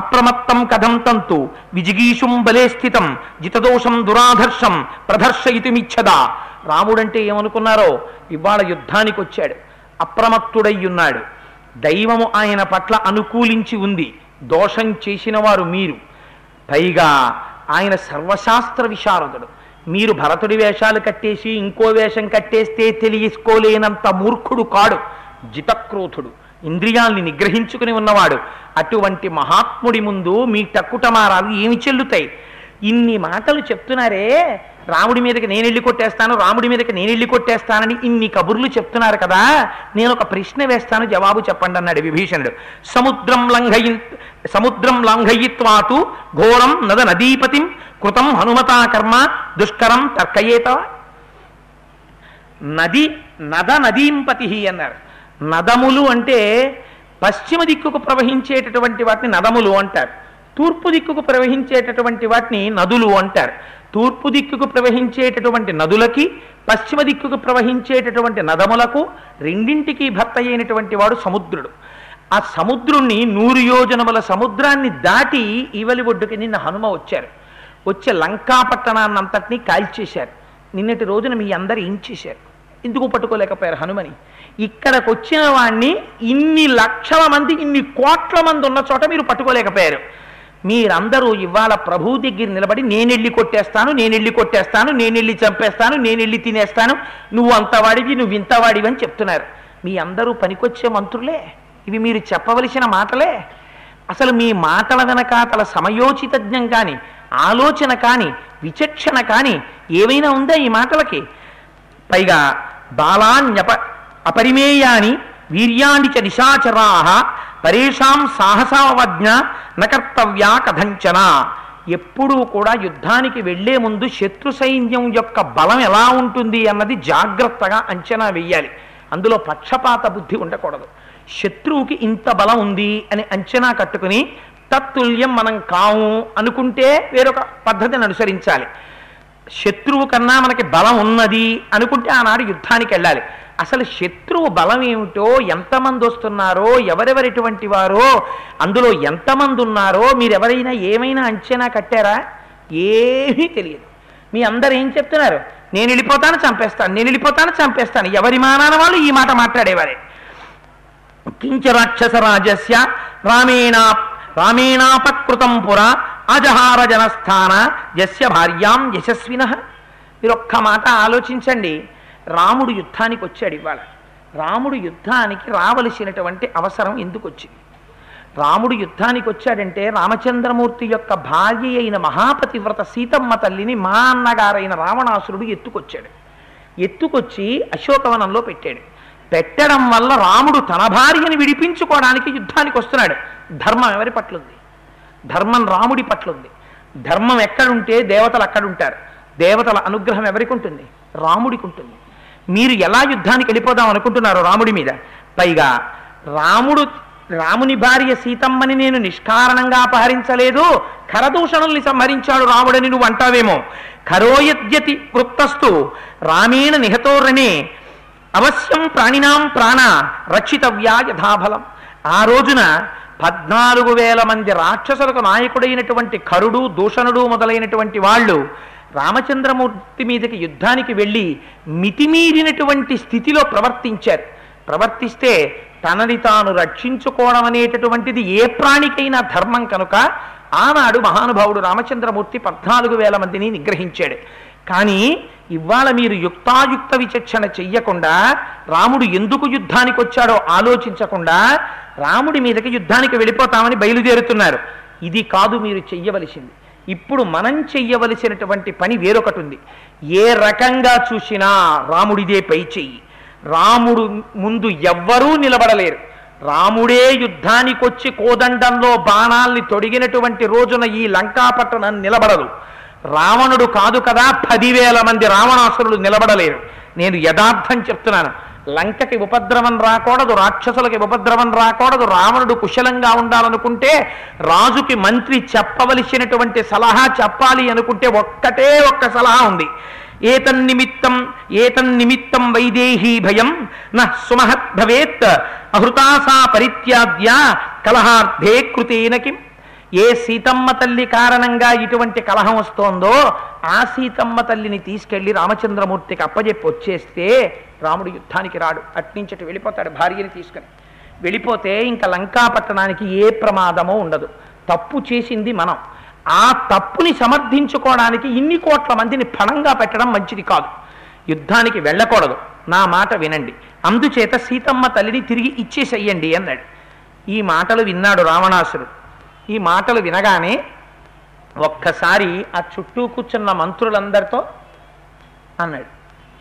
అప్రమత్తం కథం తంతు విజిగీషుం బలే స్థితం జితదోషం దురాధర్షం ప్రదర్శయితుమిచ్చదా. రాముడంటే ఏమనుకున్నారో, ఇవాళ యుద్ధానికి వచ్చాడు, అప్రమత్తుడయ్యున్నాడు, దైవము ఆయన పట్ల అనుకూలించి ఉంది, దోషం చేసిన వారు మీరు, పైగా ఆయన సర్వశాస్త్ర విశారదుడు. మీరు భరతుడి వేషాలు కట్టేసి ఇంకో వేషం కట్టేస్తే తెలియసుకోలేనంత మూర్ఖుడు కాడు, జితక్రోధుడు, ఇంద్రియాల్ని నిగ్రహించుకుని ఉన్నవాడు. అటువంటి మహాత్ముడి ముందు మీ టక్కుటమారాలు ఏమి చెల్లుతాయి? ఇన్ని మాటలు చెప్తున్నారే, రాముడి మీదకి నేను వెళ్ళి కొట్టేస్తాను, రాముడి మీదకి నేను వెళ్ళి కొట్టేస్తానని ఇన్ని కబుర్లు చెప్తున్నారు కదా, నేను ఒక ప్రశ్న వేస్తాను, జవాబు చెప్పండి అన్నాడు విభీషణుడు. సముద్రం లంఘయిత్వాతు ఘోరం నద నదీపతిం కృతం హనుమతా కర్మ దుష్కరం తర్కయేత. నదీంపతి అన్నారు. నదములు అంటే పశ్చిమ దిక్కుకు ప్రవహించేటటువంటి వాటిని నదములు అంటారు, తూర్పు దిక్కుకు ప్రవహించేటటువంటి వాటిని నదులు అంటారు. తూర్పు దిక్కుకు ప్రవహించేటటువంటి నదులకి, పశ్చిమ దిక్కుకు ప్రవహించేటటువంటి నదములకు రెండింటికి భర్త అయినటువంటి వాడు సముద్రుడు. ఆ సముద్రుణ్ణి 100 యోజనముల సముద్రాన్ని దాటి ఈవలి ఒడ్డుకి నిన్న హనుమ వచ్చారు. వచ్చే లంకా పట్టణాన్నంతటినీ కాల్చేశారు. నిన్నటి రోజున మీ అందరు ఏం చేశారు? ఎందుకు పట్టుకోలేకపోయారు హనుమని? ఇక్కడికి వచ్చిన వాణ్ణి ఇన్ని లక్షల మంది, ఇన్ని కోట్ల మంది ఉన్న చోట మీరు పట్టుకోలేకపోయారు. మీరందరూ ఇవాళ ప్రభు దగ్గర నిలబడి నేను వెళ్ళి కొట్టేస్తాను, నేను వెళ్ళి చంపేస్తాను, నేను వెళ్ళి తినేస్తాను, నువ్వు అంతవాడివి, నువ్వు ఇంతవాడివి అని చెప్తున్నారు. మీ అందరూ పనికొచ్చే మంత్రులే, ఇవి మీరు చెప్పవలసిన మాటలే. అసలు మీ మాటల వెనకాతల సమయోచితజ్ఞం కానీ, ఆలోచన కానీ, విచక్షణ కానీ ఏమైనా ఉందా ఈ మాటలకి? పైగా అపరిమేయాని వీర్యాణి చ నిశాచరాః పరేషాం సాహసావజ్ఞ నకర్తవ్యా కథంచన. ఎప్పుడూ కూడా యుద్ధానికి వెళ్లే ముందు శత్రు సైన్యం యొక్క బలం ఎలా ఉంటుంది అన్నది జాగ్రత్తగా అంచనా వెయ్యాలి. అందులో పక్షపాత బుద్ధి ఉండకూడదు. శత్రువుకి ఇంత బలం ఉంది అని అంచనా కట్టుకుని తత్తుల్యం మనం కాము అనుకుంటే వేరొక పద్ధతిని అనుసరించాలి. శత్రువు కన్నా మనకి బలం ఉన్నది అనుకుంటే ఆనాడు యుద్ధానికి వెళ్ళాలి. అసలు శత్రువు బలం ఏమిటో, ఎంతమంది వస్తున్నారో, ఎవరెవరిటువంటి వారో, అందులో ఎంతమంది ఉన్నారో మీరెవరైనా ఏమైనా అంచనా కట్టారా? ఏమీ తెలియదు. మీ అందరు ఏం చెప్తున్నారు? నేను వెళ్ళిపోతాను చంపేస్తాను. ఎవరి మానాన వాళ్ళు ఈ మాట మాట్లాడేవారే. కించ రాక్షస రాజస్య రామేణాపకృతం పురా అజహార జనస్థాన యస్య భార్యాం యశస్వినః. మీరు ఒక్క మాట ఆలోచించండి. రాముడు యుద్ధానికి వచ్చాడు. ఇవాళ రాముడు యుద్ధానికి రావలసినటువంటి అవసరం ఎందుకు వచ్చింది? రాముడు యుద్ధానికి వచ్చాడంటే రామచంద్రమూర్తి యొక్క భార్య అయిన మహాపతివ్రత సీతమ్మ తల్లిని మా అన్నగారైన రావణాసురుడు ఎత్తుకొచ్చి అశోకవనంలో పెట్టాడు. పెట్టడం వల్ల రాముడు తన భార్యని విడిపించుకోవడానికి యుద్ధానికి వస్తున్నాడు. ధర్మం ఎవరి పట్ల ఉంది? ధర్మం రాముడి పట్ల ఉంది. ధర్మం ఎక్కడుంటే దేవతలు అక్కడుంటారు. దేవతల అనుగ్రహం ఎవరికి ఉంటుంది? రాముడికి ఉంటుంది. మీరు ఎలా యుద్ధానికి వెళ్ళిపోదాం అనుకుంటున్నారు రాముడి మీద? పైగా రాముని భార్య సీతమ్మని నేను నిష్కారణంగా అపహరించలేదు, ఖరదూషణుల్ని సంహరించాడు రాముడని నువ్వు అంటావేమో. ఖరోయద్యతి వృత్తస్తు రామేణ నిహతోరణే అవశ్యం ప్రాణినాం ప్రాణ రక్షితవ్యా యథాబలం. ఆ రోజున 14,000 మంది రాక్షసులకు నాయకుడైనటువంటి ఖరుడు, దూషణుడు మొదలైనటువంటి వాళ్ళు రామచంద్రమూర్తి మీదకి యుద్ధానికి వెళ్ళి మితిమీరినటువంటి స్థితిలో ప్రవర్తిస్తే తనని తాను రక్షించుకోవడం అనేటటువంటిది ఏ ప్రాణికైనా ధర్మం కనుక ఆనాడు మహానుభావుడు రామచంద్రమూర్తి 14,000 మందిని నిగ్రహించాడు. కానీ ఇవాళ మీరు యుక్తాయుక్త విచక్షణ చెయ్యకుండా, రాముడు ఎందుకు యుద్ధానికి వచ్చాడో ఆలోచించకుండా రాముడి మీదకి యుద్ధానికి వెళ్ళిపోతామని బయలుదేరుతున్నారు. ఇది కాదు మీరు చెయ్యవలసింది. ఇప్పుడు మనం చెయ్యవలసినటువంటి పని వేరొకటి ఉంది. ఏ రకంగా చూసినా రాముడిదే పై చెయ్యి. రాముడు ముందు ఎవ్వరూ నిలబడలేరు. రాముడే యుద్ధానికి వచ్చి కోదండంలో బాణాల్ని తొడిగినటువంటి రోజున ఈ లంకాపట్టణం నిలబడదు. రావణుడు కాదు కదా, 10,000 మంది రావణాసురులు నిలబడలేరు. నేను యథార్థం చెప్తున్నాను. లంకకి ఉపద్రవం రాకూడదు, రాక్షసులకి ఉపద్రవం రాకూడదు, రావణుడు కుశలంగా ఉండాలనుకుంటే, రాజుకి మంత్రి చెప్పవలసినటువంటి సలహా చెప్పాలి అనుకుంటే ఒక్క సలహా ఉంది. ఏతన్నిమిత్తం వైదేహీ భయం న సుమహత్ భవేత్ అహృతాసా పరిత్యాద్య కలహార్థే కృతేనకి. ఏ సీతమ్మ తల్లి కారణంగా ఇటువంటి కలహం వస్తోందో ఆ సీతమ్మ తల్లిని తీసుకెళ్లి రామచంద్రమూర్తికి అప్పజెప్పి వచ్చేస్తే రాముడు యుద్ధానికి రాడు, అట్నుంచటి వెళ్ళిపోతాడు భార్యని తీసుకుని. వెళ్ళిపోతే ఇంకా లంకాపట్టణానికి ఏ ప్రమాదమో ఉండదు. తప్పు చేసింది మనం, ఆ తప్పుని సమర్థించుకోవడానికి ఇన్ని కోట్ల మందిని పణంగా పెట్టడం మంచిది కాదు. యుద్ధానికి వెళ్ళకూడదు, నా మాట వినండి, అందుచేత సీతమ్మ తల్లిని తిరిగి ఇచ్చేసేయండి అన్నాడు. ఈ మాటలు విన్నాడు రావణాసురుడు. ఈ మాటలు వినగానే ఒక్కసారి ఆ చుట్టూ కూర్చున్న మంత్రులందరితో అన్నాడు.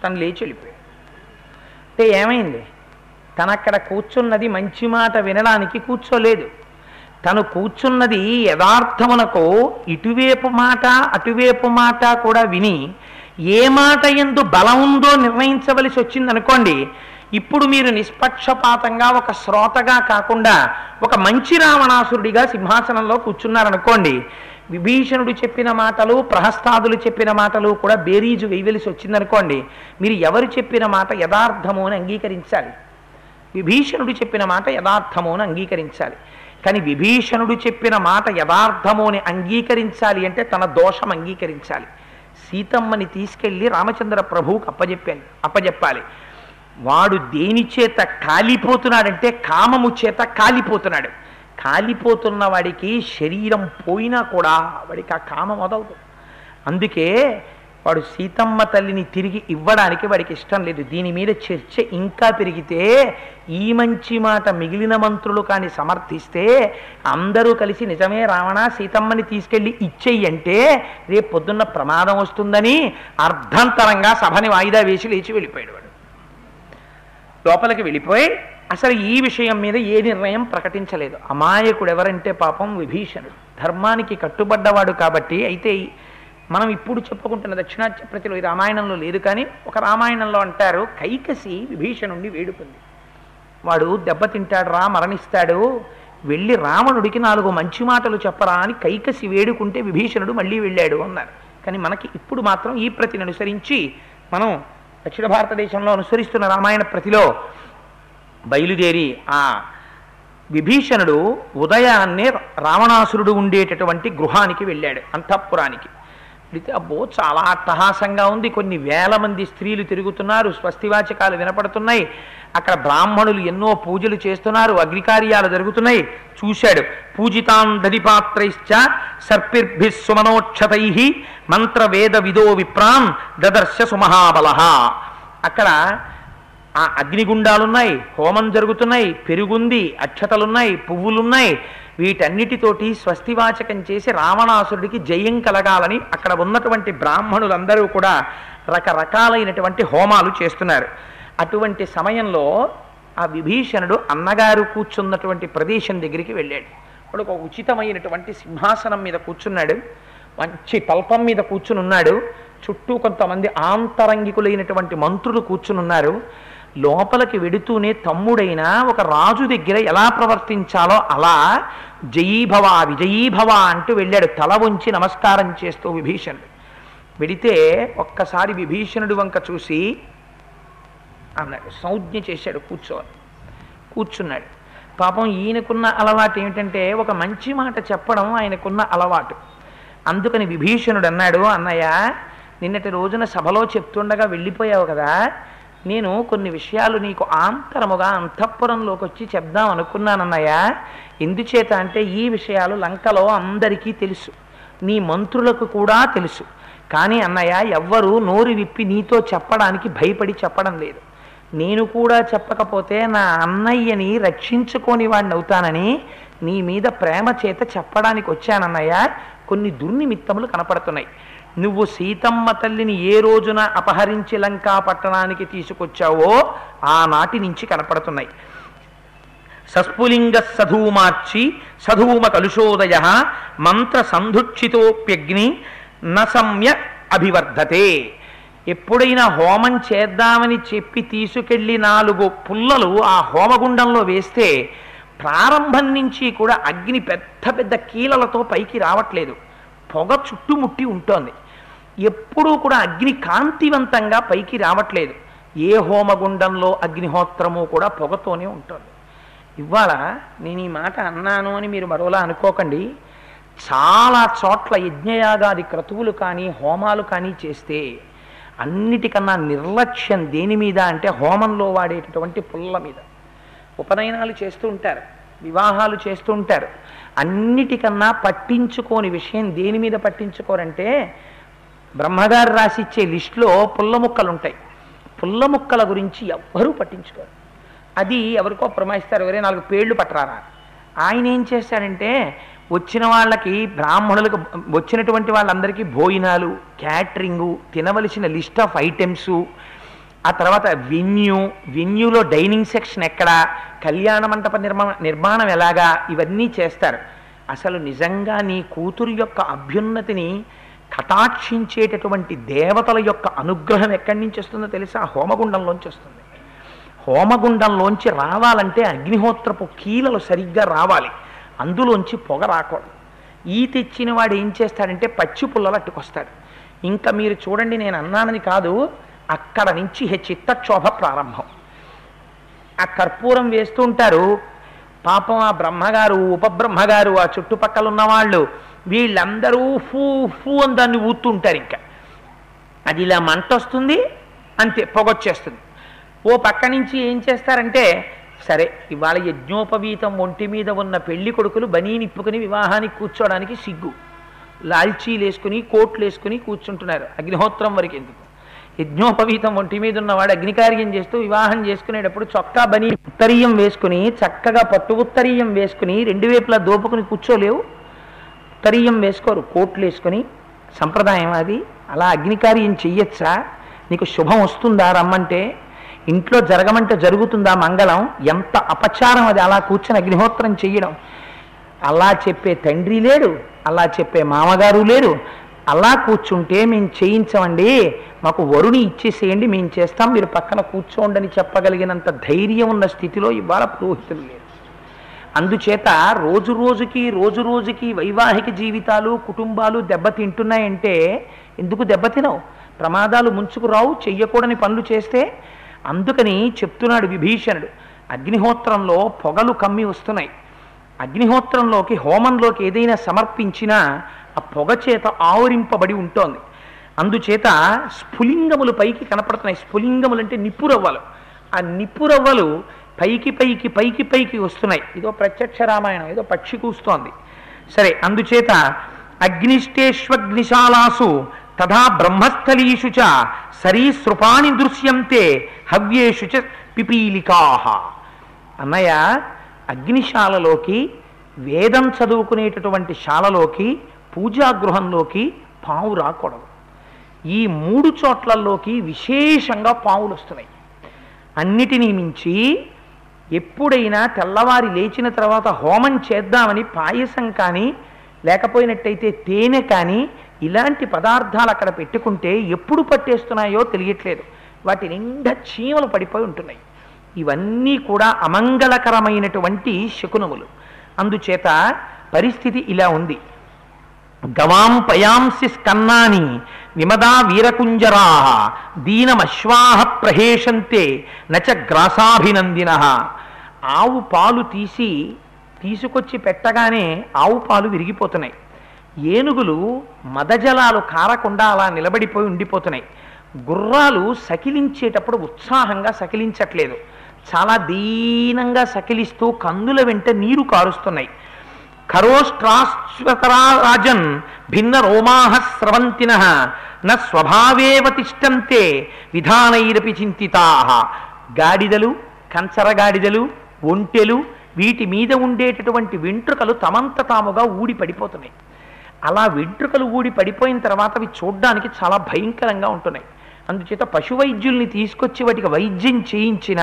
తను లేచి వెళ్ళిపోయాడు. అంటే ఏమైంది? తనక్కడ కూర్చున్నది మంచి మాట వినడానికి కూర్చోలేదు. తను కూర్చున్నది యథార్థమునకు ఇటువైపు మాట అటువైపు మాట కూడా విని ఏ మాట యందు బలం ఉందో నిర్ణయించవలసి వచ్చిందనుకోండి. ఇప్పుడు మీరు నిష్పక్షపాతంగా ఒక శ్రోతగా కాకుండా ఒక మంచి రావణాసురుడిగా సింహాసనంలో కూర్చున్నారనుకోండి, విభీషణుడు చెప్పిన మాటలు ప్రహస్తాదులు చెప్పిన మాటలు కూడా బేరీజు వేయవలసి వచ్చిందనుకోండి, మీరు ఎవరు చెప్పిన మాట యథార్థము అని అంగీకరించాలి. విభీషణుడు చెప్పిన మాట యథార్థము అని అంగీకరించాలి. కానీ విభీషణుడు చెప్పిన మాట యథార్థము అని అంగీకరించాలి అంటే తన దోషం అంగీకరించాలి. సీతమ్మని తీసుకెళ్ళి రామచంద్ర ప్రభువుకు అప్పజెప్పాలి. వాడు దేని చేత కాలిపోతున్నాడంటే కామము చేత కాలిపోతున్నాడు. కాలిపోతున్న వాడికి శరీరం పోయినా కూడా వాడికి ఆ కామం వదలదు. అందుకే వాడు సీతమ్మ తల్లిని తిరిగి ఇవ్వడానికి వాడికి ఇష్టం లేదు. దీని మీద చర్చ ఇంకా పెరిగితే ఈ మంచి మాట మిగిలిన మంత్రులు కానీ సమర్థిస్తే అందరూ కలిసి నిజమే రావణ సీతమ్మని తీసుకెళ్ళి ఇచ్చేయంటే రేపు పొద్దున్న ప్రమాదం వస్తుందని అర్ధంతరంగా సభని వాయిదా వేసి లేచి వెళ్ళిపోయాడు. వాడు లోపలికి వెళ్ళిపోయి అసలు ఈ విషయం మీద ఏ నిర్ణయం ప్రకటించలేదు. అమాయకుడు ఎవరంటే పాపం విభీషణుడు, ధర్మానికి కట్టుబడ్డవాడు. కాబట్టి అయితే మనం ఇప్పుడు చెప్పుకుంటున్న దక్షిణాత్య ప్రతిలో ఈ రామాయణంలో లేదు, కానీ ఒక రామాయణంలో అంటారు, కైకసి విభీషణుడిని వేడుకుంది. వాడు దెబ్బతింటాడు రా, మరణిస్తాడు, వెళ్ళి రావణుడికి 4 మంచి మాటలు చెప్పరా అని కైకసి వేడుకుంటే విభీషణుడు మళ్ళీ వెళ్ళాడు అన్నారు. కానీ మనకి ఇప్పుడు మాత్రం ఈ ప్రతిని అనుసరించి మనం దక్షిణ భారతదేశంలో అనుసరిస్తున్న రామాయణ ప్రతిలో బయలుదేరి ఆ విభీషణుడు ఉదయాన్నే రావణాసురుడు ఉండేటటువంటి గృహానికి వెళ్ళాడు, అంతఃపురానికి. వెళితే అబ్బో చాలా అట్టహాసంగా ఉంది, కొన్ని వేల మంది స్త్రీలు తిరుగుతున్నారు, స్వస్తివాచకాలు వినపడుతున్నాయి, అక్కడ బ్రాహ్మణులు ఎన్నో పూజలు చేస్తున్నారు, అగ్నికార్యాలు జరుగుతున్నాయి. చూశాడు. పూజితాం దధిపాత్రైశ్చ సర్పిర్భి సుమనోక్షతై మంత్రవేద విదో విప్రాన్ దదర్శ సుమహాబల. అక్కడ ఆ అగ్నిగుండాలున్నాయి, హోమం జరుగుతున్నాయి, పెరుగుంది, అక్షతలున్నాయి, పువ్వులున్నాయి. వీటన్నిటితోటి స్వస్తివాచకం చేసి రావణాసురుడికి జయం కలగాలని అక్కడ ఉన్నటువంటి బ్రాహ్మణులందరూ కూడా రకరకాలైనటువంటి హోమాలు చేస్తున్నారు. అటువంటి సమయంలో ఆ విభీషణుడు అన్నగారు కూర్చున్నటువంటి ప్రదేశం దగ్గరికి వెళ్ళాడు. వాడు ఒక ఉచితమైనటువంటి సింహాసనం మీద కూర్చున్నాడు, మంచి పల్పం మీద కూర్చుని ఉన్నాడు. చుట్టూ కొంతమంది ఆంతరంగికులైనటువంటి మంత్రులు కూర్చుని ఉన్నారు. లోపలికి వెడుతూనే తమ్ముడైన ఒక రాజు దగ్గర ఎలా ప్రవర్తించాలో అలా జయీభవ విజయీభవ అంటూ వెళ్ళాడు, తల వంచి నమస్కారం చేస్తూ విభీషణుడు. వెడితే ఒక్కసారి విభీషణుడు వంక చూసి అన్నాడు, సంజ్ఞ చేశాడు కూర్చున్నాడు. పాపం ఈయనకున్న అలవాటు ఏమిటంటే ఒక మంచి మాట చెప్పడం ఆయనకున్న అలవాటు. అందుకని విభీషణుడు అన్నాడు, అన్నయ్య నిన్నటి రోజున సభలో చెప్తుండగా వెళ్ళిపోయావు కదా, నేను కొన్ని విషయాలు నీకు ఆంతరముగా అంతఃపురంలోకి వచ్చి చెప్దాం అనుకున్నానన్నయ్య. ఎందుచేత అంటే ఈ విషయాలు లంకలో అందరికీ తెలుసు, నీ మంత్రులకు కూడా తెలుసు. కానీ అన్నయ్య ఎవ్వరూ నోరు విప్పి నీతో చెప్పడానికి భయపడి చెప్పడం లేదు. నేను కూడా చెప్పకపోతే నా అన్నయ్యని రక్షించుకొని వాడిని అవుతానని నీ మీద ప్రేమ చేత చెప్పడానికి వచ్చానన్నయ్య. కొన్ని దుర్నిమిత్తములు కనపడుతున్నాయి. నువ్వు సీతమ్మ తల్లిని ఏ రోజున అపహరించి లంకా పట్టణానికి తీసుకొచ్చావో ఆనాటి నుంచి కనపడుతున్నాయి. సస్ఫులింగ సధూమార్చి సధూమ కలుషోదయ మంత్ర సంధుక్షితోప్యగ్ని న సమ్య అభివర్ధతే. ఎప్పుడైనా హోమం చేద్దామని చెప్పి తీసుకెళ్ళి 4 పుల్లలు ఆ హోమగుండంలో వేస్తే ప్రారంభం నుంచి కూడా అగ్ని పెద్ద పెద్ద కీలలతో పైకి రావట్లేదు, పొగ చుట్టుముట్టి ఉంటుంది. ఎప్పుడూ కూడా అగ్ని కాంతివంతంగా పైకి రావట్లేదు. ఏ హోమగుండంలో అగ్నిహోత్రము కూడా పొగతోనే ఉంటుంది. ఇవాళ నేను ఈ మాట అన్నాను అని మీరు మరోలా అనుకోకండి. చాలా చోట్ల యజ్ఞయాగాది క్రతువులు కానీ హోమాలు కానీ చేస్తే అన్నిటికన్నా నిర్లక్ష్యం దేని మీద అంటే హోమంలో వాడేటటువంటి పుల్ల మీద. ఉపనయనాలు చేస్తూ ఉంటారు, వివాహాలు చేస్తూ ఉంటారు. అన్నిటికన్నా పట్టించుకోని విషయం దేని మీద పట్టించుకోరంటే బ్రహ్మగారు రాసిచ్చే లిస్టులో పుల్ల ముక్కలు ఉంటాయి. పుల్ల ముక్కల గురించి ఎవ్వరూ పట్టించుకోరు. అది ఎవరికో ప్రమాయిస్తారు, ఎవరే 4 పేర్లు పట్టరారా. ఆయన ఏం చేశాడంటే వచ్చిన వాళ్ళకి, బ్రాహ్మణులకు, వచ్చినటువంటి వాళ్ళందరికీ భోజనాలు, క్యాటరింగు, తినవలసిన లిస్ట్ ఆఫ్ ఐటమ్సు, ఆ తర్వాత వెన్యూలో డైనింగ్ సెక్షన్ ఎక్కడ, కళ్యాణ మంటప నిర్మాణం ఎలాగా, ఇవన్నీ చేస్తారు. అసలు నిజంగా నీ కూతురు యొక్క అభ్యున్నతిని కటాక్షించేటటువంటి దేవతల యొక్క అనుగ్రహం ఎక్కడి నుంచి వస్తుందో తెలుసా? హోమగుండంలోంచి వస్తుంది. హోమగుండంలోంచి రావాలంటే అగ్నిహోత్రపు కీలలు సరిగ్గా రావాలి, అందులోంచి పొగ రాకూడదు. ఈ తెచ్చిన వాడు ఏం చేస్తాడంటే పచ్చి పుల్లలు అట్టుకొస్తాడు. ఇంకా మీరు చూడండి, నేను అన్నానని కాదు, అక్కడ నుంచి చిత్తక్షోభ ప్రారంభం. ఆ కర్పూరం వేస్తూ ఉంటారు. పాపం ఆ బ్రహ్మగారు, ఉపబ్రహ్మగారు, ఆ చుట్టుపక్కల ఉన్నవాళ్ళు వీళ్ళందరూ ఫూ ఫూ అని దాన్ని ఊతుంటారు. ఇంకా అది ఇలా మంట వస్తుంది, అంతే, పొగొచ్చేస్తుంది. ఓ పక్క నుంచి ఏం చేస్తారంటే, సరే ఇవాళ యజ్ఞోపవీతం ఒంటి మీద ఉన్న పెళ్లి కొడుకులు బనీనిప్పుకుని వివాహానికి కూర్చోడానికి సిగ్గు, లాల్చీలు వేసుకుని కోట్లు వేసుకుని కూర్చుంటున్నారు. అగ్నిహోత్రం వరకు ఎందుకు? యజ్ఞోపవీతం ఒంటి మీద ఉన్నవాడు అగ్నికార్యం చేస్తూ వివాహం చేసుకునేటప్పుడు చొక్కా బనీ ఉత్తరీయం వేసుకుని, చక్కగా పట్టు ఉత్తరీయం వేసుకుని 2 వైపులా దోపుకుని కూర్చోలేవు. ఉత్తరీయం వేసుకోరు, కోట్లు వేసుకుని. సంప్రదాయం అది. అలా అగ్నికార్యం చెయ్యొచ్చా? నీకు శుభం వస్తుందా రమ్మంటే? ఇంట్లో జరగమంటే జరుగుతుందా మంగళం? ఎంత అపచారం అది, అలా కూర్చొని అగ్నిహోత్రం చెయ్యడం. అలా చెప్పే తండ్రి లేడు, అలా చెప్పే మామగారు లేరు. అలా కూర్చుంటే మేము చేయించమండి, మాకు వరుణి ఇచ్చేసేయండి, మేము చేస్తాం, మీరు పక్కన కూర్చోండి అని చెప్పగలిగినంత ధైర్యం ఉన్న స్థితిలో ఇవాళ పురోహితులు లేరు. అందుచేత రోజు రోజుకి వైవాహిక జీవితాలు, కుటుంబాలు దెబ్బతింటున్నాయంటే ఎందుకు దెబ్బతినవు? ప్రమాదాలు ముంచుకు రావు చెయ్యకూడని పనులు చేస్తే. అందుకని చెప్తున్నాడు విభీషణుడు, అగ్నిహోత్రంలో పొగలు కమ్మి వస్తున్నాయి. అగ్నిహోత్రంలోకి, హోమంలోకి ఏదైనా సమర్పించినా ఆ పొగ చేత ఆవరింపబడి ఉంటోంది. అందుచేత స్ఫులింగములు పైకి కనపడుతున్నాయి. స్ఫులింగములు అంటే నిప్పురవ్వలు. ఆ నిప్పురవ్వలు పైకి వస్తున్నాయి. ఇదో ప్రత్యక్ష రామాయణం, ఏదో పక్షి కూస్తోంది. సరే, అందుచేత అగ్నిష్టేష్వగ్నిశాలాసు తథా బ్రహ్మస్థలీషు చ సరీసృపాణి దృశ్యంతే హవ్యేషు చ పిపీలికాః. అన్నయ్య, అగ్నిశాలలోకి, వేదం చదువుకునేటటువంటి శాలలోకి, పూజాగృహంలోకి పావు రాకూడదు. ఈ 3 చోట్లలోకి విశేషంగా పావులు వస్తున్నాయి. అన్నిటినీ మించి ఎప్పుడైనా తెల్లవారి లేచిన తర్వాత హోమం చేద్దామని పాయసం కానీ, లేకపోయినట్టయితే తేనె కానీ, ఇలాంటి పదార్థాలు అక్కడ పెట్టుకుంటే ఎప్పుడు పట్టేస్తున్నాయో తెలియట్లేదు. వాటి నిండా చీమలు పడిపోయి ఉంటున్నాయి. ఇవన్నీ కూడా అమంగళకరమైనటువంటి శకునములు. అందుచేత పరిస్థితి ఇలా ఉంది. గవాం పయాంసి స్కన్నాని విమదా వీరకుంజరా దీనమశ్వాహ ప్రహేషంతే నచ గ్రాసాభినందిన. ఆవు పాలు తీసుకొచ్చి పెట్టగానే ఆవు పాలు విరిగిపోతున్నాయి. ఏనుగులు మదజలాలు కారకుండా అలా నిలబడిపోయి ఉండిపోతున్నాయి. గుర్రాలు సకిలించేటప్పుడు ఉత్సాహంగా సకిలించట్లేదు, చాలా దీనంగా సకిలిస్తూ కందుల వెంట నీరు కారుస్తున్నాయి. ఖరోష్ట్రాశ్వతరాజన్ భిన్న రోమాహ స్రవంతిన న స్వభావేవ తిష్టంతే విధానైరపి చింతితాః. గాడిదలు, కంచరగాడిదలు, ఒంటెలు, వీటి మీద ఉండేటటువంటి వెంట్రుకలు తమంత తాముగా ఊడి పడిపోతున్నాయి. అలా వెంట్రుకలు ఊడి పడిపోయిన తర్వాత అవి చూడ్డానికి చాలా భయంకరంగా ఉంటున్నాయి. అందుచేత పశువైద్యుల్ని తీసుకొచ్చి వాటికి వైద్యం చేయించిన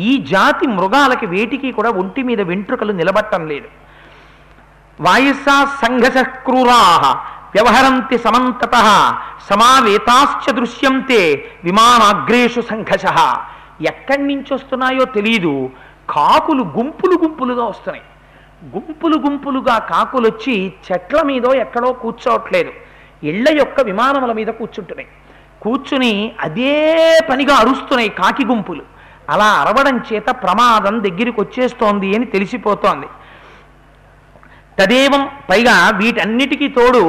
ఈ జాతి మృగాలకి వేటికి కూడా ఒంటి మీద వెంట్రుకలు నిలబట్టం లేదు. వాయసా సంఘస క్రూరాః వ్యవహరంతి సమంతతః సమావేతాశ్చ దృశ్యంతే విమానాగ్రేషు సంఘర్షః. ఎక్కడి నుంచి వస్తున్నాయో తెలియదు, కాకులు గుంపులు గుంపులుగా వస్తున్నాయి. గుంపులు గుంపులుగా కాకులు వచ్చి చెట్ల మీదో ఎక్కడో కూర్చోవట్లేదు, ఇళ్ల యొక్క విమానముల మీద కూర్చుంటున్నాయి. కూర్చుని అదే పనిగా అరుస్తున్నాయి కాకి గుంపులు. అలా అరవడం చేత ప్రమాదం దగ్గరికి వచ్చేస్తోంది అని తెలిసిపోతోంది. తదేవం, పైగా వీటన్నిటికీ తోడు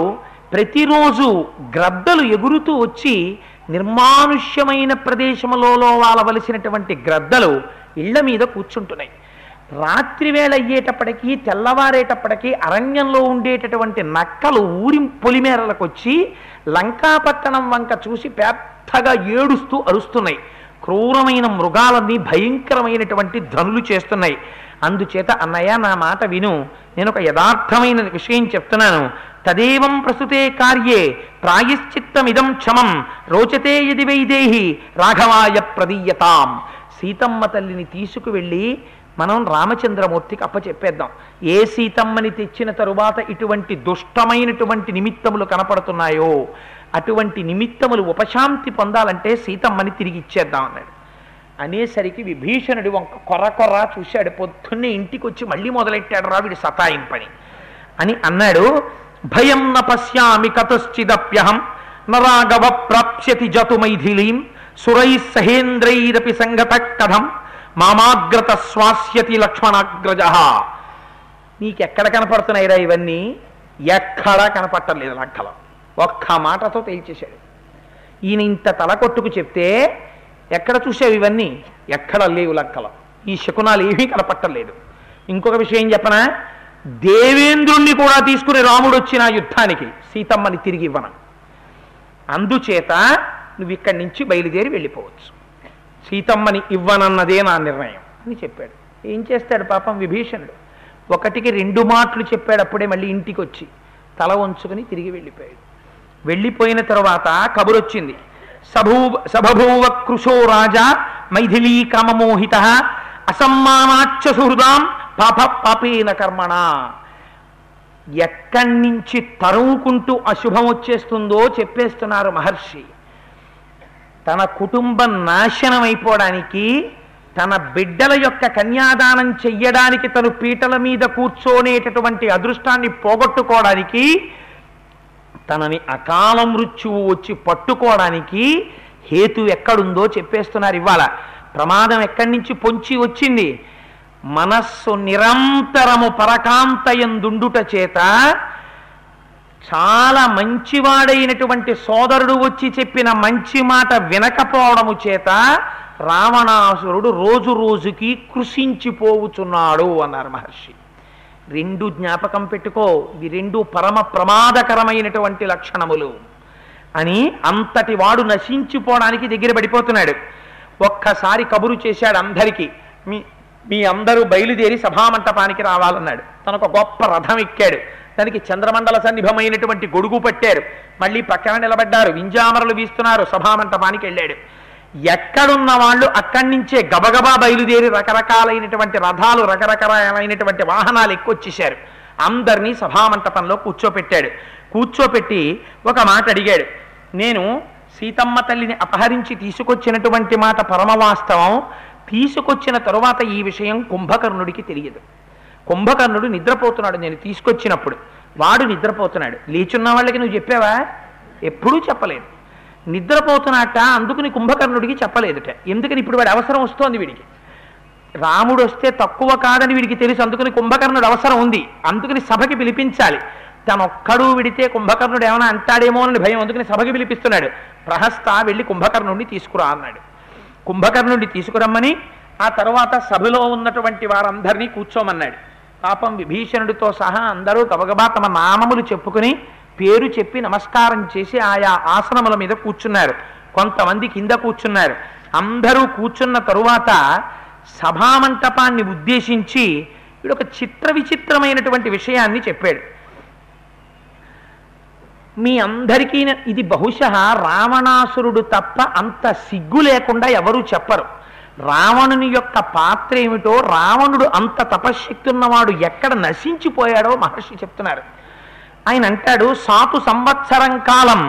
ప్రతిరోజు గ్రద్దలు ఎగురుతూ వచ్చి నిర్మానుష్యమైన ప్రదేశములలో వాలవలసినటువంటి గ్రద్దలు ఇళ్ల మీద కూర్చుంటున్నాయి. రాత్రి వేళ అయ్యేటప్పటికీ తెల్లవారేటప్పటికీ అరణ్యంలో ఉండేటటువంటి నక్కలు ఊరి పొలిమేరలకు వచ్చి లంకాపట్టణం వంక చూసి పెద్దగా ఏడుస్తూ అరుస్తున్నాయి. క్రూరమైన మృగాలన్నీ భయంకరమైనటువంటి ధ్వనులు చేస్తున్నాయి. అందుచేత అన్నయ్య నా మాట విను, నేను ఒక యథార్థమైన విషయం చెప్తున్నాను. తదేవం ప్రస్తుతే కార్యే ప్రాయశ్చిత్తమిదం క్షమం రోచతే యది వైదేహి రాఘవాయ ప్రదీయతాం. సీతమ్మ తల్లిని తీసుకువెళ్ళి మనం రామచంద్రమూర్తికి అప్పచెప్పేద్దాం. ఏ సీతమ్మని తెచ్చిన తరువాత ఇటువంటి దుష్టమైనటువంటి నిమిత్తములు కనపడుతున్నాయో అటువంటి నిమిత్తములు ఉపశాంతి పొందాలంటే సీతమ్మని తిరిగి ఇచ్చేద్దాం అన్నాడు. అనేసరికి విభీషణుడు వంక కొర్ర చూశాడు. పొద్దున్నే ఇంటికి వచ్చి మళ్ళీ మొదలెట్టాడు రా వీడి సతాయింపని అని అన్నాడు. భయం న పశ్యామి కతశ్చిదప్యహం నరాఘవ ప్రాప్స్యతి జతు మైథిలీం సురై సహేంద్రైరపి సంగత కథం మామాగ్రత స్వాస్యతి లక్ష్మణాగ్రజ. నీకెక్కడ కనపడుతున్నాయిరా ఇవన్నీ? ఎక్కడా కనపట్టలేదు లక్కలో. ఒక్క మాటతో తేల్చేశాడు. ఈయన ఇంత తల కొట్టుకు చెప్తే ఎక్కడ చూసావు ఇవన్నీ? ఎక్కడ లేవు లక్కలో. ఈ శకునాలు ఏమీ కనపట్టలేదు. ఇంకొక విషయం చెప్పనా, దేవేంద్రుణ్ణి కూడా తీసుకుని రాముడు వచ్చిన యుద్ధానికి సీతమ్మని తిరిగి ఇవ్వను. అందుచేత నువ్వు ఇక్కడి నుంచి బయలుదేరి వెళ్ళిపోవచ్చు, సీతమ్మని ఇవ్వనన్నదే నా నిర్ణయం అని చెప్పాడు. ఏం చేస్తాడు పాపం విభీషణుడు? ఒకటికి 2 మాటలు చెప్పాడు. అప్పుడే మళ్ళీ ఇంటికి వచ్చి తల వంచుకొని తిరిగి వెళ్ళిపోయాడు. వెళ్ళిపోయిన తర్వాత కబురొచ్చింది. సబభూవ కృశో రాజా మైథిలీ కామమోహిత అసమ్మానాచ్చ సుహృదాం పాప పాపేన కర్మణ. ఎక్కడి నుంచి తరువుకుంటూ అశుభం వచ్చేస్తుందో చెప్పేస్తున్నారు మహర్షి. తన కుటుంబం నాశనం అయిపోవడానికి, తన బిడ్డల యొక్క కన్యాదానం చెయ్యడానికి, తను పీటల మీద కూర్చోనేటటువంటి అదృష్టాన్ని పోగొట్టుకోవడానికి, తనని అకాల మృత్యువు వచ్చి పట్టుకోవడానికి హేతు ఎక్కడుందో చెప్పేస్తున్నారు. ఇవాళ ప్రమాదం ఎక్కడి నుంచి పొంచి వచ్చింది? మనస్సు నిరంతరము పరకాంతయందుండుట చేత, చాలా మంచివాడైనటువంటి సోదరుడు వచ్చి చెప్పిన మంచి మాట వినకపోవడము చేత రావణాసురుడు రోజు రోజుకి కృషించిపోవుచున్నాడు అన్నారు మహర్షి. 2 జ్ఞాపకం పెట్టుకో, ఇవి 2 పరమ ప్రమాదకరమైనటువంటి లక్షణములు అని. అంతటి వాడు నశించిపోవడానికి దగ్గర పడిపోతున్నాడు. ఒక్కసారి కబురు చేశాడు అందరికీ, మీ అందరూ బయలుదేరి సభామంటపానికి రావాలన్నాడు. తనకు గొప్ప రథం ఎక్కాడు. దానికి చంద్రమండల సన్నిభమైనటువంటి గొడుగు పట్టారు. మళ్ళీ పక్కన నిలబడ్డారు, వింజామరలు వీస్తున్నారు. సభామంటపానికి వెళ్ళాడు. ఎక్కడున్న వాళ్ళు అక్కడి నుంచే గబగబా బయలుదేరి రకరకాలైనటువంటి రథాలు, రకరకాలైనటువంటి వాహనాలు ఎక్కువచ్చేశారు. అందరినీ సభామంటపంలో కూర్చోపెట్టాడు. కూర్చోపెట్టి ఒక మాట అడిగాడు. నేను సీతమ్మ తల్లిని అపహరించి తీసుకొచ్చినటువంటి మాట పరమవాస్తవం. తీసుకొచ్చిన తరువాత ఈ విషయం కుంభకర్ణుడికి తెలియదు. కుంభకర్ణుడు నిద్రపోతున్నాడు నేను తీసుకొచ్చినప్పుడు. వాడు నిద్రపోతున్నాడు. లేచున్న వాళ్ళకి నువ్వు చెప్పావా? ఎప్పుడూ చెప్పలేదు. నిద్రపోతున్నట్ట, అందుకని కుంభకర్ణుడికి చెప్పలేదుట. ఎందుకని? ఇప్పుడు వాడి అవసరం వస్తోంది వీడికి. రాముడు వస్తే తక్కువ కాదని వీడికి తెలుసు. అందుకని కుంభకర్ణుడు అవసరం ఉంది. అందుకని సభకి పిలిపించాలి. తనొక్కడు విడితే కుంభకర్ణుడు ఏమైనా అంటాడేమో అని భయం. అందుకని సభకి పిలిపిస్తున్నాడు. ప్రహస్త వెళ్ళి కుంభకర్ణుడిని తీసుకురా అన్నాడు. కుంభకర్ణుడిని తీసుకురమ్మని ఆ తర్వాత సభలో ఉన్నటువంటి వారందరినీ కూర్చోమన్నాడు. పాపం విభీషణుడితో సహా అందరూ గబగబా తమ నామములు చెప్పుకుని పేరు చెప్పి నమస్కారం చేసి ఆయా ఆసనముల మీద కూర్చున్నారు. కొంతమంది కింద కూర్చున్నారు. అందరూ కూర్చున్న తరువాత సభామంటపాన్ని ఉద్దేశించి వీడు ఒక విచిత్రమైనటువంటి విషయాన్ని చెప్పాడు. మీ అందరికీ ఇది బహుశः రావణాసురుడు తప్ప అంత సిగ్గు లేకుండా ఎవరూ చెప్పరు. రావణుని యొక్క పాత్ర ఏమిటో, రావణుడు అంత తపశ్శక్తి ఉన్నవాడు ఎక్కడ నశించిపోయాడో మహర్షి చెప్తున్నారు. ఆయన అంటాడు, సాతు సంవత్సరం కాలం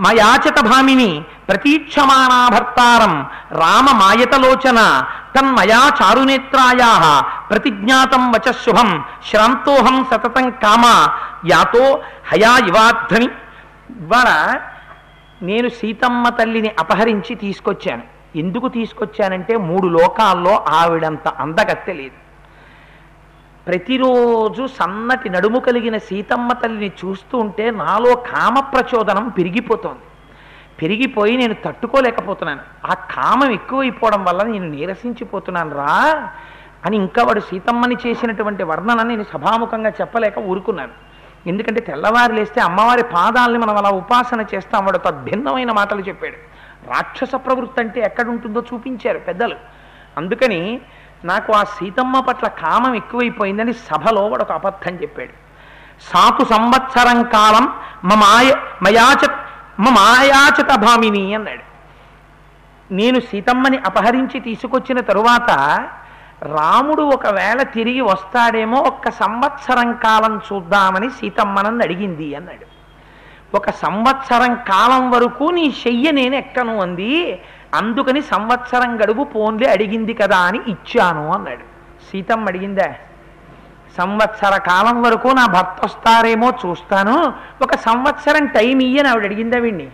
మయాచత భామిని ప్రతీక్షమాణా భర్తారం రామ మాయతలోచన తన్మయా చారునేత్రాయా ప్రతిజ్ఞాతం వచశుభం శ్రాంతోహం సతతం కామ యాతో హయా ఇవాధ్వని. ఇవాళ నేను సీతమ్మ తల్లిని అపహరించి తీసుకొచ్చాను. ఎందుకు తీసుకొచ్చానంటే 3 లోకాల్లో ఆవిడంత అందగత్తె లేదు. ప్రతిరోజు సన్నటి నడుము కలిగిన సీతమ్మ తల్లిని చూస్తూ ఉంటే నాలో కామ ప్రచోదనం పెరిగిపోతోంది. పెరిగిపోయి నేను తట్టుకోలేకపోతున్నాను. ఆ కామం ఎక్కువైపోవడం వల్ల నేను నీరసించిపోతున్నాను రా అని ఇంకా వాడు సీతమ్మని చేసినటువంటి వర్ణన నేను సభాముఖంగా చెప్పలేక ఊరుకున్నాను. ఎందుకంటే తెల్లవారు లేస్తే అమ్మవారి పాదాలని మనం అలా ఉపాసన చేస్తాం. వాడు తద్భిన్నమైన మాటలు చెప్పాడు. రాక్షస ప్రవృత్తి అంటే ఎక్కడుంటుందో చూపించారు పెద్దలు. అందుకని నాకు ఆ సీతమ్మ పట్ల కామం ఎక్కువైపోయిందని సభలో వాడు ఒక అబద్ధం చెప్పాడు. సాతు సంవత్సరం కాలం మాయాచత భామిని అన్నాడు. నేను సీతమ్మని అపహరించి తీసుకొచ్చిన తరువాత రాముడు ఒకవేళ తిరిగి వస్తాడేమో 1 సంవత్సరం కాలం చూద్దామని సీతమ్మనని అడిగింది అన్నాడు. 1 సంవత్సరం కాలం వరకు నీ శయ్య నేను ఎక్కను అంది, అందుకని సంవత్సరం గడువు పోన్లే అడిగింది కదా అని ఇచ్చాను అన్నాడు. సీతమ్మ అడిగిందా? సంవత్సర కాలం వరకు నా భర్త వస్తారేమో చూస్తాను, 1 సంవత్సరం టైం ఇయ్యని ఆవిడ అడిగిందా వీడిని?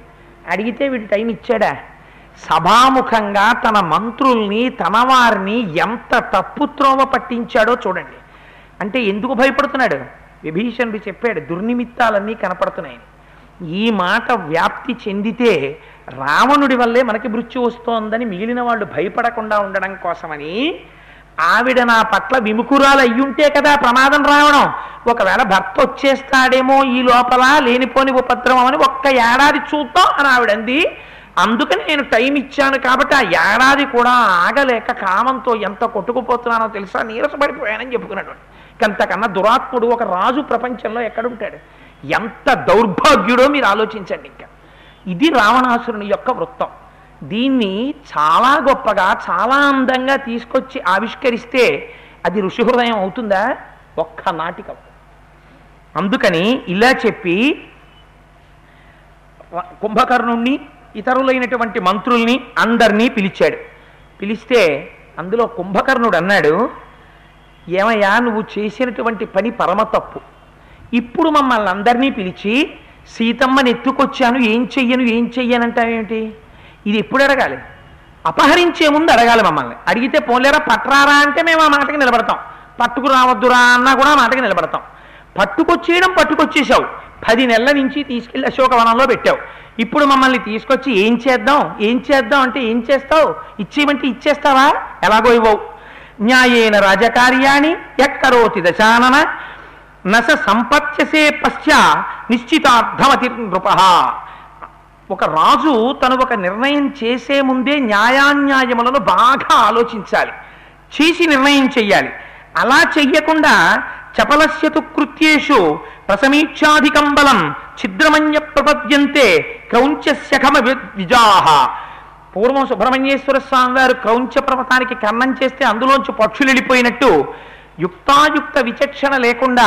అడిగితే వీడు టైం ఇచ్చాడా? సభాముఖంగా తన మంత్రుల్ని తన వారిని ఎంత తప్పుత్రోవ పట్టించాడో చూడండి. అంటే ఎందుకు భయపడుతున్నాడు? విభీషణుడు చెప్పాడు, దుర్నిమిత్తాలన్నీ కనపడుతున్నాయని. ఈ మాట వ్యాప్తి చెందితే రావణుడి వల్లే మనకి మృత్యు వస్తోందని మిగిలిన వాళ్ళు భయపడకుండా ఉండడం కోసమని ఆవిడ నా పట్ల విముఖురాలు అయ్యుంటే కదా ప్రమాదం రావడం. ఒకవేళ భర్త వచ్చేస్తాడేమో ఈ లోపల లేనిపోని ఉపద్రవం అని 1 ఏడాది చూద్దాం అని ఆవిడంది. అందుకని నేను టైం ఇచ్చాను కాబట్టి ఆ ఏడాది కూడా ఆగలేక కామంతో ఎంత కొట్టుకుపోతున్నానో తెలుసా, నీరసపడిపోయానని చెప్పుకున్నాడు. అంతకన్నా దురాత్ముడు ఒక రాజు ప్రపంచంలో ఎక్కడుంటాడు? ఎంత దౌర్భాగ్యుడో మీరు ఆలోచించండి. ఇంకా ఇది రావణాసురుని యొక్క వృత్తం. దీన్ని చాలా గొప్పగా చాలా అందంగా తీసుకొచ్చి ఆవిష్కరిస్తే అది ఋషి హృదయం అవుతుందా? ఒక్క నాటికం. అందుకని ఇలా చెప్పి కుంభకర్ణుణ్ణి ఇతరులైనటువంటి మంత్రుల్ని అందరినీ పిలిచాడు. పిలిస్తే అందులో కుంభకర్ణుడు అన్నాడు, ఏమయ్యా నువ్వు చేసినటువంటి పని పరమ తప్పు. ఇప్పుడు మమ్మల్ని అందరినీ పిలిచి సీతమ్మని ఎత్తుకొచ్చాను ఏం చెయ్యనంటావేమిటి? ఇది ఎప్పుడు అడగాలి? అపహరించే ముందు అడగాలి మమ్మల్ని. అడిగితే పోలేరా పట్టరారా అంటే మేము ఆ మాటకి నిలబడతాం. పట్టుకు రావద్దురా అన్నా కూడా ఆ మాటకి నిలబడతాం. పట్టుకొచ్చేసావు. 10 నెలల నుంచి తీసుకెళ్ళి అశోకవనంలో పెట్టావు. ఇప్పుడు మమ్మల్ని తీసుకొచ్చి ఏం చేద్దాం అంటే ఏం చేస్తావు? ఇచ్చేయమంటే ఇచ్చేస్తావా? ఎలాగో ఇవ్వవు. న్యాయేన రాజకార్యాన్ని ఎక్కరోతి దశానన నస సంపత్యసే పశ్చ నిశ్చితార్థమతి నృప. ఒక రాజు తను ఒక నిర్ణయం చేసే ముందే న్యాయాన్యాయములను బాగా ఆలోచించాలి, చేసి నిర్ణయం చెయ్యాలి. అలా చెయ్యకుండా చపలస్యతు కృత్యేషు ప్రసమీక్షాధికం బలం ఛిద్రమన్య ప్రపద్యంతే క్రౌంచస్యఖమ విజాహ. పూర్వం సుబ్రహ్మణ్యేశ్వర స్వామి వారు క్రౌంచ పర్వతానికి కర్ణం చేస్తే అందులోంచి పక్షులు వెళ్ళిపోయినట్టు యుక్తాయుక్త విచక్షణ లేకుండా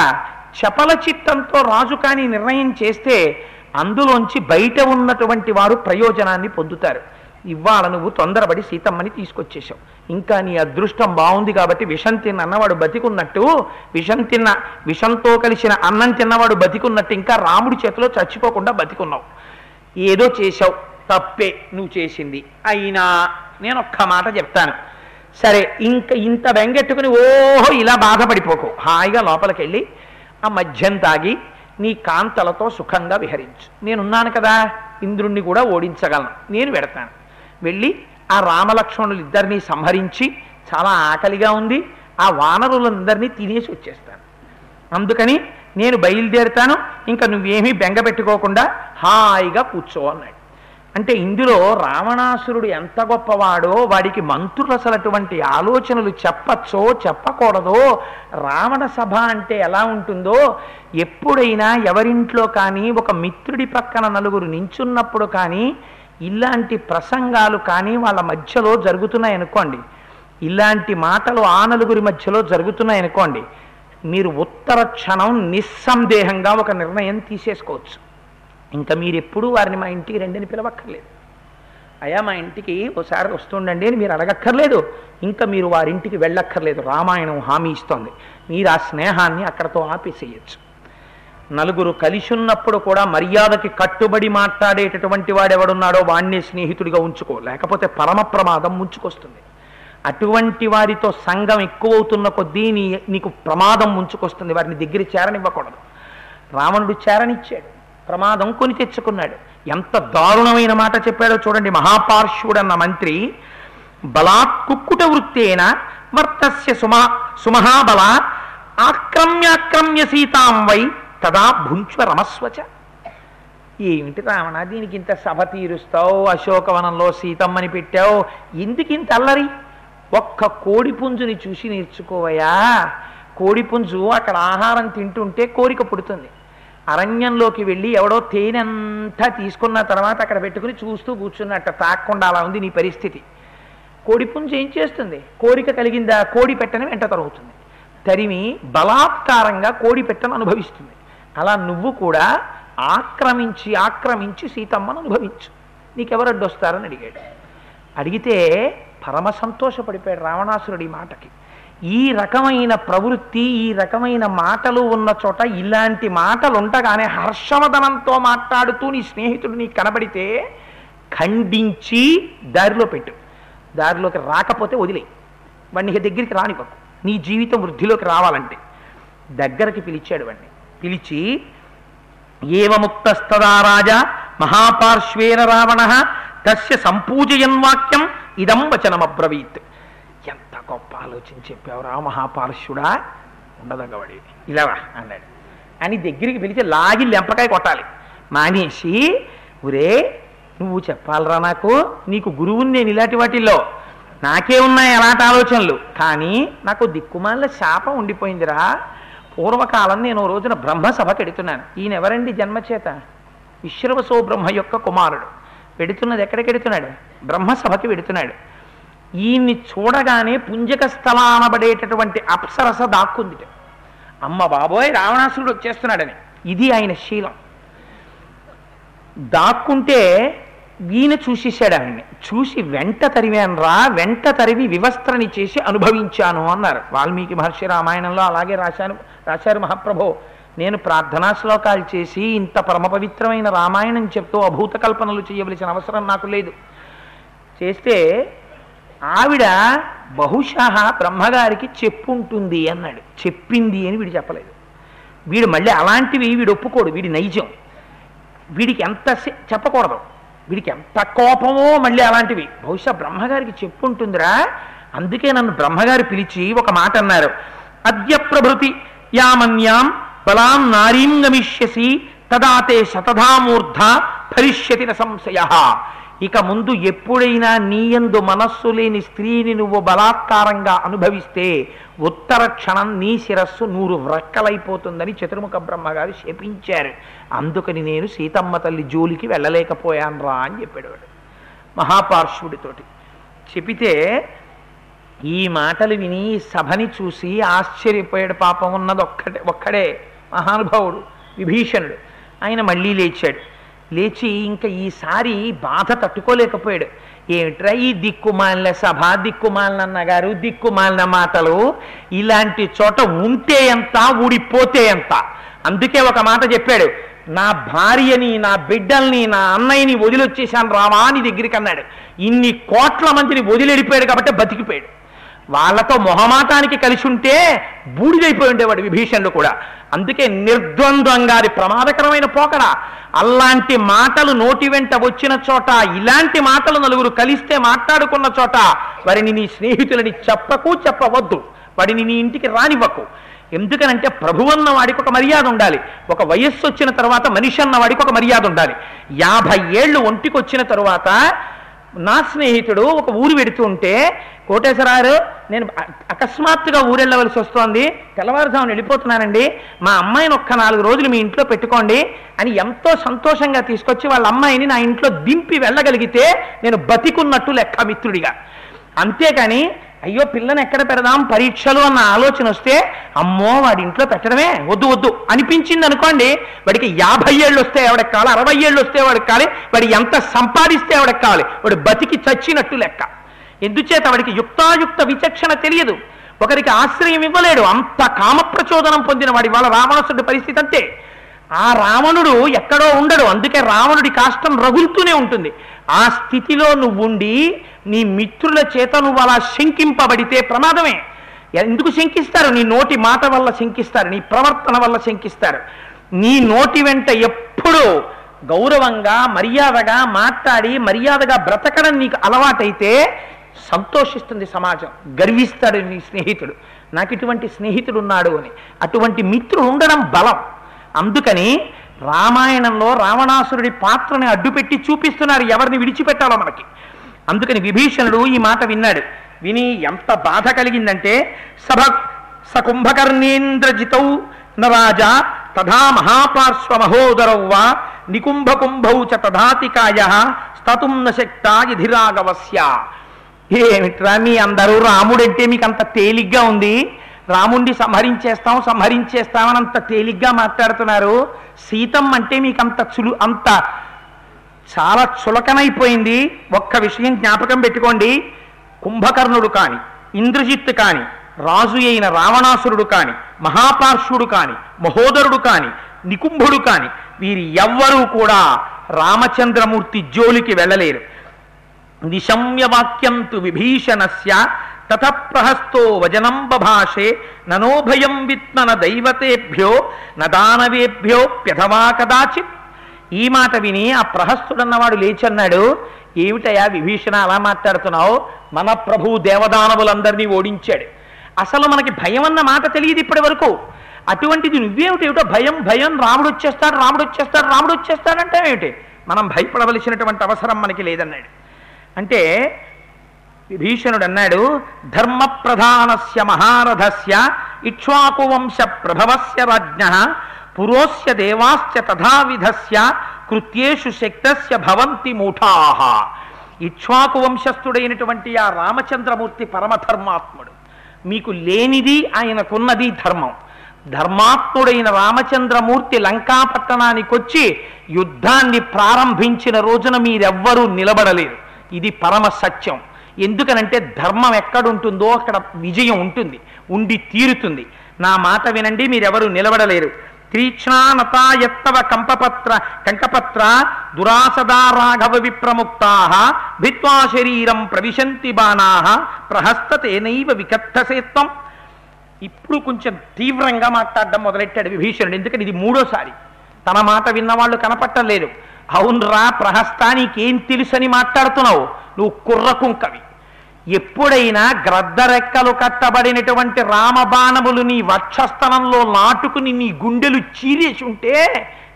చపల చిత్తంతో రాజు కానీ నిర్ణయం చేస్తే అందులోంచి బయట ఉన్నటువంటి వారు ప్రయోజనాన్ని పొందుతారు. ఇవాళ నువ్వు తొందరపడి సీతమ్మని తీసుకొచ్చేసావు. ఇంకా నీ అదృష్టం బాగుంది కాబట్టి విషం తిన్న అన్నవాడు బతికున్నట్టు, విషంతో కలిసిన అన్నం తిన్నవాడు బతికున్నట్టు ఇంకా రాముడి చేతిలో చచ్చిపోకుండా బతికున్నావు. ఏదో చేశావు, తప్పే నువ్వు చేసింది. అయినా నేను ఒక్క మాట చెప్తాను, సరే ఇంకా ఇంత బెంగెట్టుకుని ఓహో ఇలా బాధపడిపోకు. హాయిగా లోపలికి వెళ్ళి ఆ మద్యం తాగి నీ కాంతలతో సుఖంగా విహరించు. నేనున్నాను కదా, ఇంద్రుణ్ణి కూడా ఓడించగలను. నేను వెడతాను. వెళ్ళి ఆ రామలక్ష్మణులు ఇద్దరినీ సంహరించి, చాలా ఆకలిగా ఉంది, ఆ వానరులందరినీ తినేసి వచ్చేస్తాను. అందుకని నేను బయలుదేరుతాను, ఇంకా నువ్వేమీ బెంగ పెట్టుకోకుండా హాయిగా కూర్చో అన్నాడు. అంటే ఇందులో రావణాసురుడు ఎంత గొప్పవాడో, వాడికి మంత్రులు అసలు అటువంటి ఆలోచనలు చెప్పచ్చో చెప్పకూడదో, రావణ సభ అంటే ఎలా ఉంటుందో, ఎప్పుడైనా ఎవరింట్లో కానీ ఒక మిత్రుడి పక్కన నలుగురు నించున్నప్పుడు కానీ ఇలాంటి ప్రసంగాలు కానీ వాళ్ళ మధ్యలో జరుగుతున్నాయనుకోండి, ఇలాంటి మాటలు ఆ నలుగురి మధ్యలో జరుగుతున్నాయనుకోండి, మీరు ఉత్తర క్షణం నిస్సందేహంగా ఒక నిర్ణయం తీసేసుకోవచ్చు. ఇంకా మీరు ఎప్పుడూ వారిని మా ఇంటికి రండిని పిలవక్కర్లేదు. అయ్యా మా ఇంటికి ఒకసారి వస్తుండండి అని మీరు అడగక్కర్లేదు. ఇంకా మీరు వారింటికి వెళ్ళక్కర్లేదు. రామాయణం హామీ ఇస్తోంది. మీరు ఆ స్నేహాన్ని అక్కడతో ఆపేసేయచ్చు. నలుగురు కలిసి ఉన్నప్పుడు కూడా మర్యాదకి కట్టుబడి మాట్లాడేటటువంటి వాడెవడున్నాడో వాణ్ణి స్నేహితుడిగా ఉంచుకో, లేకపోతే పరమ ప్రమాదం ముంచుకొస్తుంది. అటువంటి వారితో సంఘం ఎక్కువవుతున్న కొద్దీ నీకు ప్రమాదం ముంచుకొస్తుంది. వారిని దగ్గర చేరనివ్వకూడదు. రావణుడు చేరనిచ్చాడు, ప్రమాదం కొని తెచ్చుకున్నాడు. ఎంత దారుణమైన మాట చెప్పాడో చూడండి. మహాపార్శ్వుడన్న మంత్రి బలాత్ కుక్కుట వృత్తేన వర్తస్య సుమహాబల ఆక్రమ్యాక్రమ్య సీతాం వై తదా భుంచ్వ రమస్వచ. ఏమిటి రావణ, దీనికి ఇంత సభ తీరుస్తావు, అశోకవనంలో సీతమ్మని పెట్టావు, ఎందుకు ఇంత అల్లరి? ఒక్క కోడిపుంజుని చూసి నేర్చుకోవయా. కోడిపుంజు అక్కడ ఆహారం తింటుంటే కోరిక పుడుతుంది. అరణ్యంలోకి వెళ్ళి ఎవడో తేనెంతా తీసుకున్న తర్వాత అక్కడ పెట్టుకుని చూస్తూ కూర్చున్నట్ట, తాక్కుండా. అలా ఉంది నీ పరిస్థితి. కోడిపుంజు ఏం చేస్తుంది? కోరిక కలిగిందా, కోడి పెట్టని వెంట తరుగుతుంది. తరిమి బలాత్కారంగా కోడి పెట్టను అనుభవిస్తుంది. అలా నువ్వు కూడా ఆక్రమించి సీతమ్మను అనుభవించు, నీకెవరు అడ్డొస్తారని అడిగాడు. అడిగితే పరమ సంతోషపడిపోయాడు రావణాసురుడి మాటకి. ఈ రకమైన ప్రవృత్తి, ఈ రకమైన మాటలు ఉన్న చోట ఇలాంటి మాటలు ఉండగానే హర్షవదనంతో మాట్లాడుతూ నీ స్నేహితుడు నీకు కనబడితే ఖండించి దారిలో పెట్టు. దారిలోకి రాకపోతే వదిలేయి, వాడిని దగ్గరికి రానివ్వకు. నీ జీవితం వృద్ధిలోకి రావాలంటే దగ్గరికి పిలిచాడు. వాడిని పిలిచి ఏవముక్తస్తదా రాజా మహాపార్శ్వేన రావణ తస్య సంపూజయన్ వాక్యం ఇదం వచనమబ్రవీత్. ఎంత గొప్ప ఆలోచన చెప్పావురా మహాపార్శ్వుడా, ఉండదగ్గవాడి ఇలా అన్నాడు. అని దగ్గరికి పిలిచి లాగి లెంపకాయ కొట్టాలి. మానేసి ఒరే నువ్వు చెప్పాలరా, నీకు గురువుని నేను ఇలాంటి వాటిల్లో నాకే ఉన్నాయి అలాంటి ఆలోచనలు, కానీ నాకు దిక్కుమాల శాపం ఉండిపోయిందిరా. పూర్వకాలం నేను రోజున బ్రహ్మసభకి ఎడుతున్నాను. ఈయన ఎవరండి జన్మచేత? విశ్రవసో బ్రహ్మ యొక్క కుమారుడు. పెడుతున్నది ఎక్కడికి ఎడుతున్నాడు? బ్రహ్మసభకి వెడుతున్నాడు. ఈయన్ని చూడగానే పుంజక స్థలానబడేటటువంటి అప్సరస దాక్కుంది. అమ్మ బాబోయ్ రావణాసురుడు వచ్చేస్తున్నాడని. ఇది ఆయన శీలం. దాక్కుంటే ఈయన చూసేశాడు. ఆయన్ని చూసి వెంట తరివాను రా, వెంట తరివి వివస్త్రని చేసి అనుభవించాను అన్నారు వాల్మీకి మహర్షి రామాయణంలో. అలాగే రాశారు మహాప్రభో. నేను ప్రార్థనా శ్లోకాలు చేసి ఇంత పరమ పవిత్రమైన రామాయణం చెప్తూ అభూత కల్పనలు చేయవలసిన అవసరం నాకు లేదు. చేస్తే ఆవిడ బహుశా బ్రహ్మగారికి చెప్పుంటుంది అన్నాడు. చెప్పింది అని వీడు చెప్పలేదు. వీడు మళ్ళీ అలాంటివి వీడు ఒప్పుకోడు. వీడి నైజం. వీడికి ఎంత చెప్పకూడదు, వీడికి ఎంత కోపమో మళ్ళీ అలాంటివి. బహుశా బ్రహ్మగారికి చెప్పుంటుందిరా, అందుకే నన్ను బ్రహ్మగారు పిలిచి ఒక మాట అన్నారు. అద్య ప్రభృతి యామన్యాం బలాం నారీం గమిష్యసి తదాతే శతధామూర్ధ భరిష్యతి న సంశయ. ఇక ముందు ఎప్పుడైనా నీయందు మనస్సు లేని స్త్రీని నువ్వు బలాత్కారంగా అనుభవిస్తే ఉత్తర క్షణం నీ శిరస్సు 100 వ్రక్కలైపోతుందని చతుర్ముఖ బ్రహ్మగారు శపించారు. అందుకని నేను సీతమ్మ తల్లి జోలికి వెళ్ళలేకపోయాను రా అని చెప్పాడు వాడు మహాపార్శ్వుడితోటి. చెపితే ఈ మాటలు విని సభని చూసి ఆశ్చర్యపోయాడు. పాపం ఉన్నది ఒక్కడే మహానుభావుడు విభీషణుడు. ఆయన మళ్ళీ లేచాడు. లేచి ఇంకా ఈసారి బాధ తట్టుకోలేకపోయాడు. ఏమిట్రా ఈ దిక్కుమాలిన సభ, దిక్కుమాలిన అన్నగారు, దిక్కుమాలిన మాటలు, ఇలాంటి చోట ఉంటే ఎంత, ఊడిపోతే ఎంత. అందుకే ఒక మాట చెప్పాడు, నా భార్యని, నా బిడ్డల్ని, నా అన్నయ్యని వదిలొచ్చేశాను రామా అని దగ్గరికి అన్నాడు. ఇన్ని కోట్ల మందిని వదిలేడిపోయాడు కాబట్టి బతికిపోయాడు. వాళ్ళతో మొహమాటానికి కలిసి ఉంటే బూడిదైపోయి ఉండేవాడు విభీషణుడు కూడా. అందుకే నిర్ద్వంద్వంగా అది ప్రమాదకరమైన పోకడ. అలాంటి మాటలు నోటి వెంట వచ్చిన చోట, ఇలాంటి మాటలు నలుగురు కలిస్తే మాట్లాడుకున్న చోట వారిని నీ స్నేహితులని చెప్పవద్దు, వాడిని నీ ఇంటికి రానివ్వకు. ఎందుకనంటే ప్రభు అన్న వాడికి ఒక మర్యాద ఉండాలి. ఒక వయస్సు వచ్చిన తర్వాత మనిషి అన్న వాడికి ఒక మర్యాద ఉండాలి. 50 ఏళ్ళు ఒంటికి వచ్చిన తరువాత నా స్నేహితుడు ఒక ఊరు వెడుతూ ఉంటే, కోటేశ్వరారు నేను అకస్మాత్తుగా ఊరెళ్ళవలసి వస్తోంది, తెల్లవారుజామున వెళ్ళిపోతున్నానండి, మా అమ్మాయిని ఒక్క 4 రోజులు మీ ఇంట్లో పెట్టుకోండి అని ఎంతో సంతోషంగా తీసుకొచ్చి వాళ్ళ అమ్మాయిని నా ఇంట్లో దింపి వెళ్ళగలిగితే నేను బతికున్నట్టు లెక్క మిత్రుడిగా. అంతేకాని అయ్యో పిల్లని ఎక్కడ పెడదాం పరీక్షలు అన్న ఆలోచన వస్తే అమ్మో వాడి ఇంట్లో పెట్టడమే వద్దు వద్దు అనిపించింది అనుకోండి, వాడికి 50 ఏళ్ళు వస్తే ఎవడికి కావాలి, 60 ఏళ్ళు వస్తే వాడికి కావాలి, వాడు ఎంత సంపాదిస్తే ఎవడికి కావాలి, వాడు బతికి చచ్చినట్టు లెక్క. ఎందుచేత వాడికి యుక్తాయుక్త విచక్షణ తెలియదు, ఒకరికి ఆశ్రయం ఇవ్వలేడు, అంత కామప్రచోదనం పొందిన వాడి వాళ్ళ రావణాసుడి పరిస్థితి అంతే. ఆ రావణుడు ఎక్కడో ఉండడు, అందుకే రావణుడి కాష్టం రగులుతూనే ఉంటుంది. ఆ స్థితిలో నువ్వుండి నీ మిత్రుల చేత నువ్వు అలా శంకింపబడితే ప్రమాదమే. ఎందుకు శంకిస్తారు? నీ నోటి మాట వల్ల శంకిస్తారు, నీ ప్రవర్తన వల్ల శంకిస్తారు. నీ నోటి వెంట ఎప్పుడూ గౌరవంగా మర్యాదగా మాట్లాడి మర్యాదగా బ్రతకడం నీకు అలవాటైతే సంతోషిస్తుంది సమాజం, గర్విస్తాడు నీ స్నేహితుడు, నాకు ఇటువంటి స్నేహితుడు ఉన్నాడు అని. అటువంటి మిత్రుడు ఉండడం బలం. అందుకని రామాయణంలో రావణాసురుడి పాత్రని అడ్డుపెట్టి చూపిస్తున్నారు ఎవరిని విడిచిపెట్టాలో మనకి. అందుకని విభీషణుడు ఈ మాట విన్నాడు. విని ఎంత బాధ కలిగిందంటే సకుంభకర్ణేంద్రజితౌ నరాజా తథా మహాపార్శ్వ మహోదరౌ వా నికుంభకుంభౌ చ తథాతికాయ స్తతుం నశక్త యధిరాఘవస్య. ఏమిట్రా మీ అందరూ రాముడంటే మీకు అంత తేలిగ్గా ఉంది, రాముణ్ణి సంహరించేస్తామని అంత తేలిగ్గా మాట్లాడుతున్నారు, సీతం అంటే మీకు అంత చాలా చులకనైపోయింది. ఒక్క విషయం జ్ఞాపకం పెట్టుకోండి, కుంభకర్ణుడు కాని, ఇంద్రజిత్తు కాని, రాజు అయిన రావణాసురుడు కాని, మహాపార్శ్వుడు కాని, మహోదరుడు కాని, నికుంభుడు కాని, వీరి ఎవ్వరూ కూడా రామచంద్రమూర్తి జోలికి వెళ్ళలేరు. నిశమ్యవాక్యంతు విభీషణస్య తత ప్రహస్తో వజనం బభాషే ననోభయం విత్మన దైవతేభ్యో నదానవేభ్యో ప్యథవా కదాచిత్. ఈ మాట విని ఆ ప్రహస్తుడన్నవాడు లేచన్నాడు, ఏమిటయా విభీషణ అలా మాట్లాడుతున్నావు, మన ప్రభువు దేవదానవులందరినీ ఓడించాడు, అసలు మనకి భయం అన్న మాట తెలియదు ఇప్పటి వరకు, అటువంటిది నువ్వేమిటేమిటో భయం భయం రాముడు వచ్చేస్తాడంటే ఏమిటి, మనం భయపడవలసినటువంటి అవసరం మనకి లేదన్నాడు. అంటే విభీషణుడు అన్నాడు, ధర్మ ప్రధానస్య మహారథస్య ఇక్ష్వాకువంశ ప్రభవస్య రాజ్ఞః పురోస్య దేవాశ్చ తథావిధస్య కృత్యేషు శక్తస్య భవంతి మూఢాః. ఇక్ష్వాకు వంశస్థుడైనటువంటి ఆ రామచంద్రమూర్తి పరమధర్మాత్ముడు, మీకు లేనిది ఆయనకున్నది ధర్మం. ధర్మాత్ముడైన రామచంద్రమూర్తి లంకాపట్టణానికి వచ్చి యుద్ధాన్ని ప్రారంభించిన రోజున మీరెవ్వరూ నిలబడలేరు, ఇది పరమ సత్యం. ఎందుకనంటే ధర్మం ఎక్కడుంటుందో అక్కడ విజయం ఉంటుంది, ఉండి తీరుతుంది. నా మాట వినండి, మీరెవరు నిలబడలేరు. తీక్ష్ణానతాయత్తవ కంకపత్ర దురాసదా రాఘవ విప్రముక్తాః భిత్వా శరీరం ప్రవిశంతి బాణాః ప్రహస్తతేనైవ వికత్తసేత్వం. ఇప్పుడు కొంచెం తీవ్రంగా మాట్లాడడం మొదలెట్టాడు విభీషణుడు, ఎందుకంటే ఇది మూడోసారి. తన మాట విన్నవాళ్ళు కనపట్టలేదు. అవునరా ప్రహస్తా, నీకేం తెలుసని మాట్లాడుతున్నావు, నువ్వు కుర్రకుంకవి. ఎప్పుడైనా గ్రద్దరెక్కలు కట్టబడినటువంటి రామబాణములు నీ వక్షస్థలంలో నాటుకుని నీ గుండెలు చీరేసి ఉంటే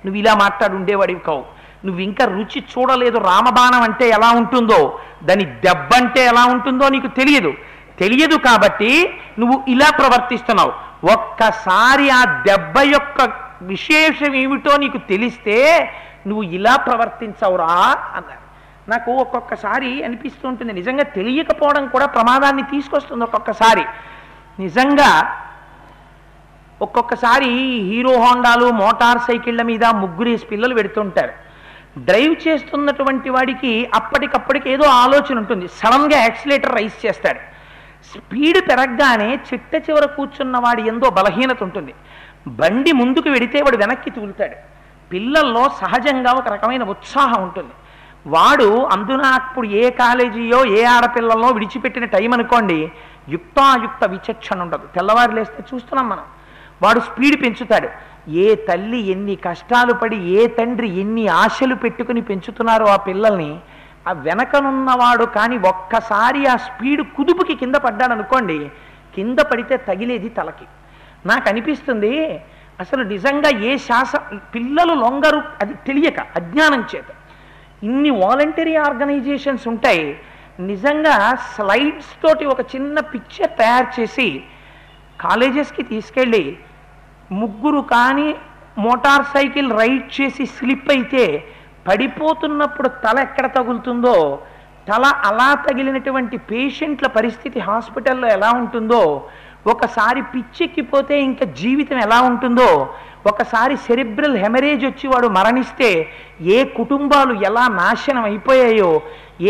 నువ్వు ఇలా మాట్లాడుండేవాడివి కావు. నువ్వు ఇంకా రుచి చూడలేదు, రామబాణం అంటే ఎలా ఉంటుందో, దాని దెబ్బ అంటే ఎలా ఉంటుందో నీకు తెలియదు కాబట్టి నువ్వు ఇలా ప్రవర్తిస్తున్నావు. ఒక్కసారి ఆ దెబ్బ యొక్క విశేషం ఏమిటో నీకు తెలిస్తే నువ్వు ఇలా ప్రవర్తించవురా అన్నారు. నాకు ఒక్కొక్కసారి అనిపిస్తూ ఉంటుంది, నిజంగా తెలియకపోవడం కూడా ప్రమాదాన్ని తీసుకొస్తుంది. నిజంగా ఒక్కొక్కసారి హీరో హోండాలు మోటార్ సైకిళ్ళ మీద ముగ్గురేసి పిల్లలు పెడుతుంటారు. డ్రైవ్ చేస్తున్నటువంటి వాడికి అప్పటికప్పటికి ఏదో ఆలోచన ఉంటుంది, సడన్గా యాక్సిలేటర్ రైస్ చేస్తాడు. స్పీడ్ పెరగగానే చిట్ట చివర కూర్చున్న వాడి ఎంతో బలహీనత ఉంటుంది, బండి ముందుకు వెడితే వాడు వెనక్కి తూలుతాడు. పిల్లల్లో సహజంగా ఒక రకమైన ఉత్సాహం ఉంటుంది. వాడు అందున అప్పుడు ఏ కాలేజీయో ఏ ఆడపిల్లల్లో విడిచిపెట్టిన టైం అనుకోండి, యుక్తాయుక్త విచక్షణ ఉండదు. తెల్లవారు లేస్తే చూస్తున్నాం మనం, వాడు స్పీడ్ పెంచుతాడు. ఏ తల్లి ఎన్ని కష్టాలు పడి, ఏ తండ్రి ఎన్ని ఆశలు పెట్టుకుని పెంచుతున్నారో ఆ పిల్లల్ని, ఆ వెనకనున్నవాడు కానీ ఒక్కసారి ఆ స్పీడ్ కుదుపుకి కింద పడ్డాడు అనుకోండి, కింద పడితే తగిలేది తలకి. నాకు అనిపిస్తుంది అసలు నిజంగా ఏ పిల్లలు లొంగరు, అది తెలియక అజ్ఞానం చేత. ఇన్ని వాలంటరీ ఆర్గనైజేషన్స్ ఉంటాయి, నిజంగా స్లైడ్స్ తోటి ఒక చిన్న పిక్చర్ తయారు చేసి కాలేజెస్కి తీసుకెళ్ళి ముగ్గురు కానీ మోటార్ సైకిల్ రైడ్ చేసి స్లిప్ అయితే పడిపోతున్నప్పుడు తల ఎక్కడ తగులుతుందో తల అలా తగిలినటువంటి పేషెంట్ల పరిస్థితి హాస్పిటల్లో ఎలా ఉంటుందో, ఒకసారి పిచ్చెక్కిపోతే ఇంకా జీవితం ఎలా ఉంటుందో, ఒకసారి సెరిబ్రల్ హెమరేజ్ వచ్చి వాడు మరణిస్తే ఏ కుటుంబాలు ఎలా నాశనం అయిపోయాయో,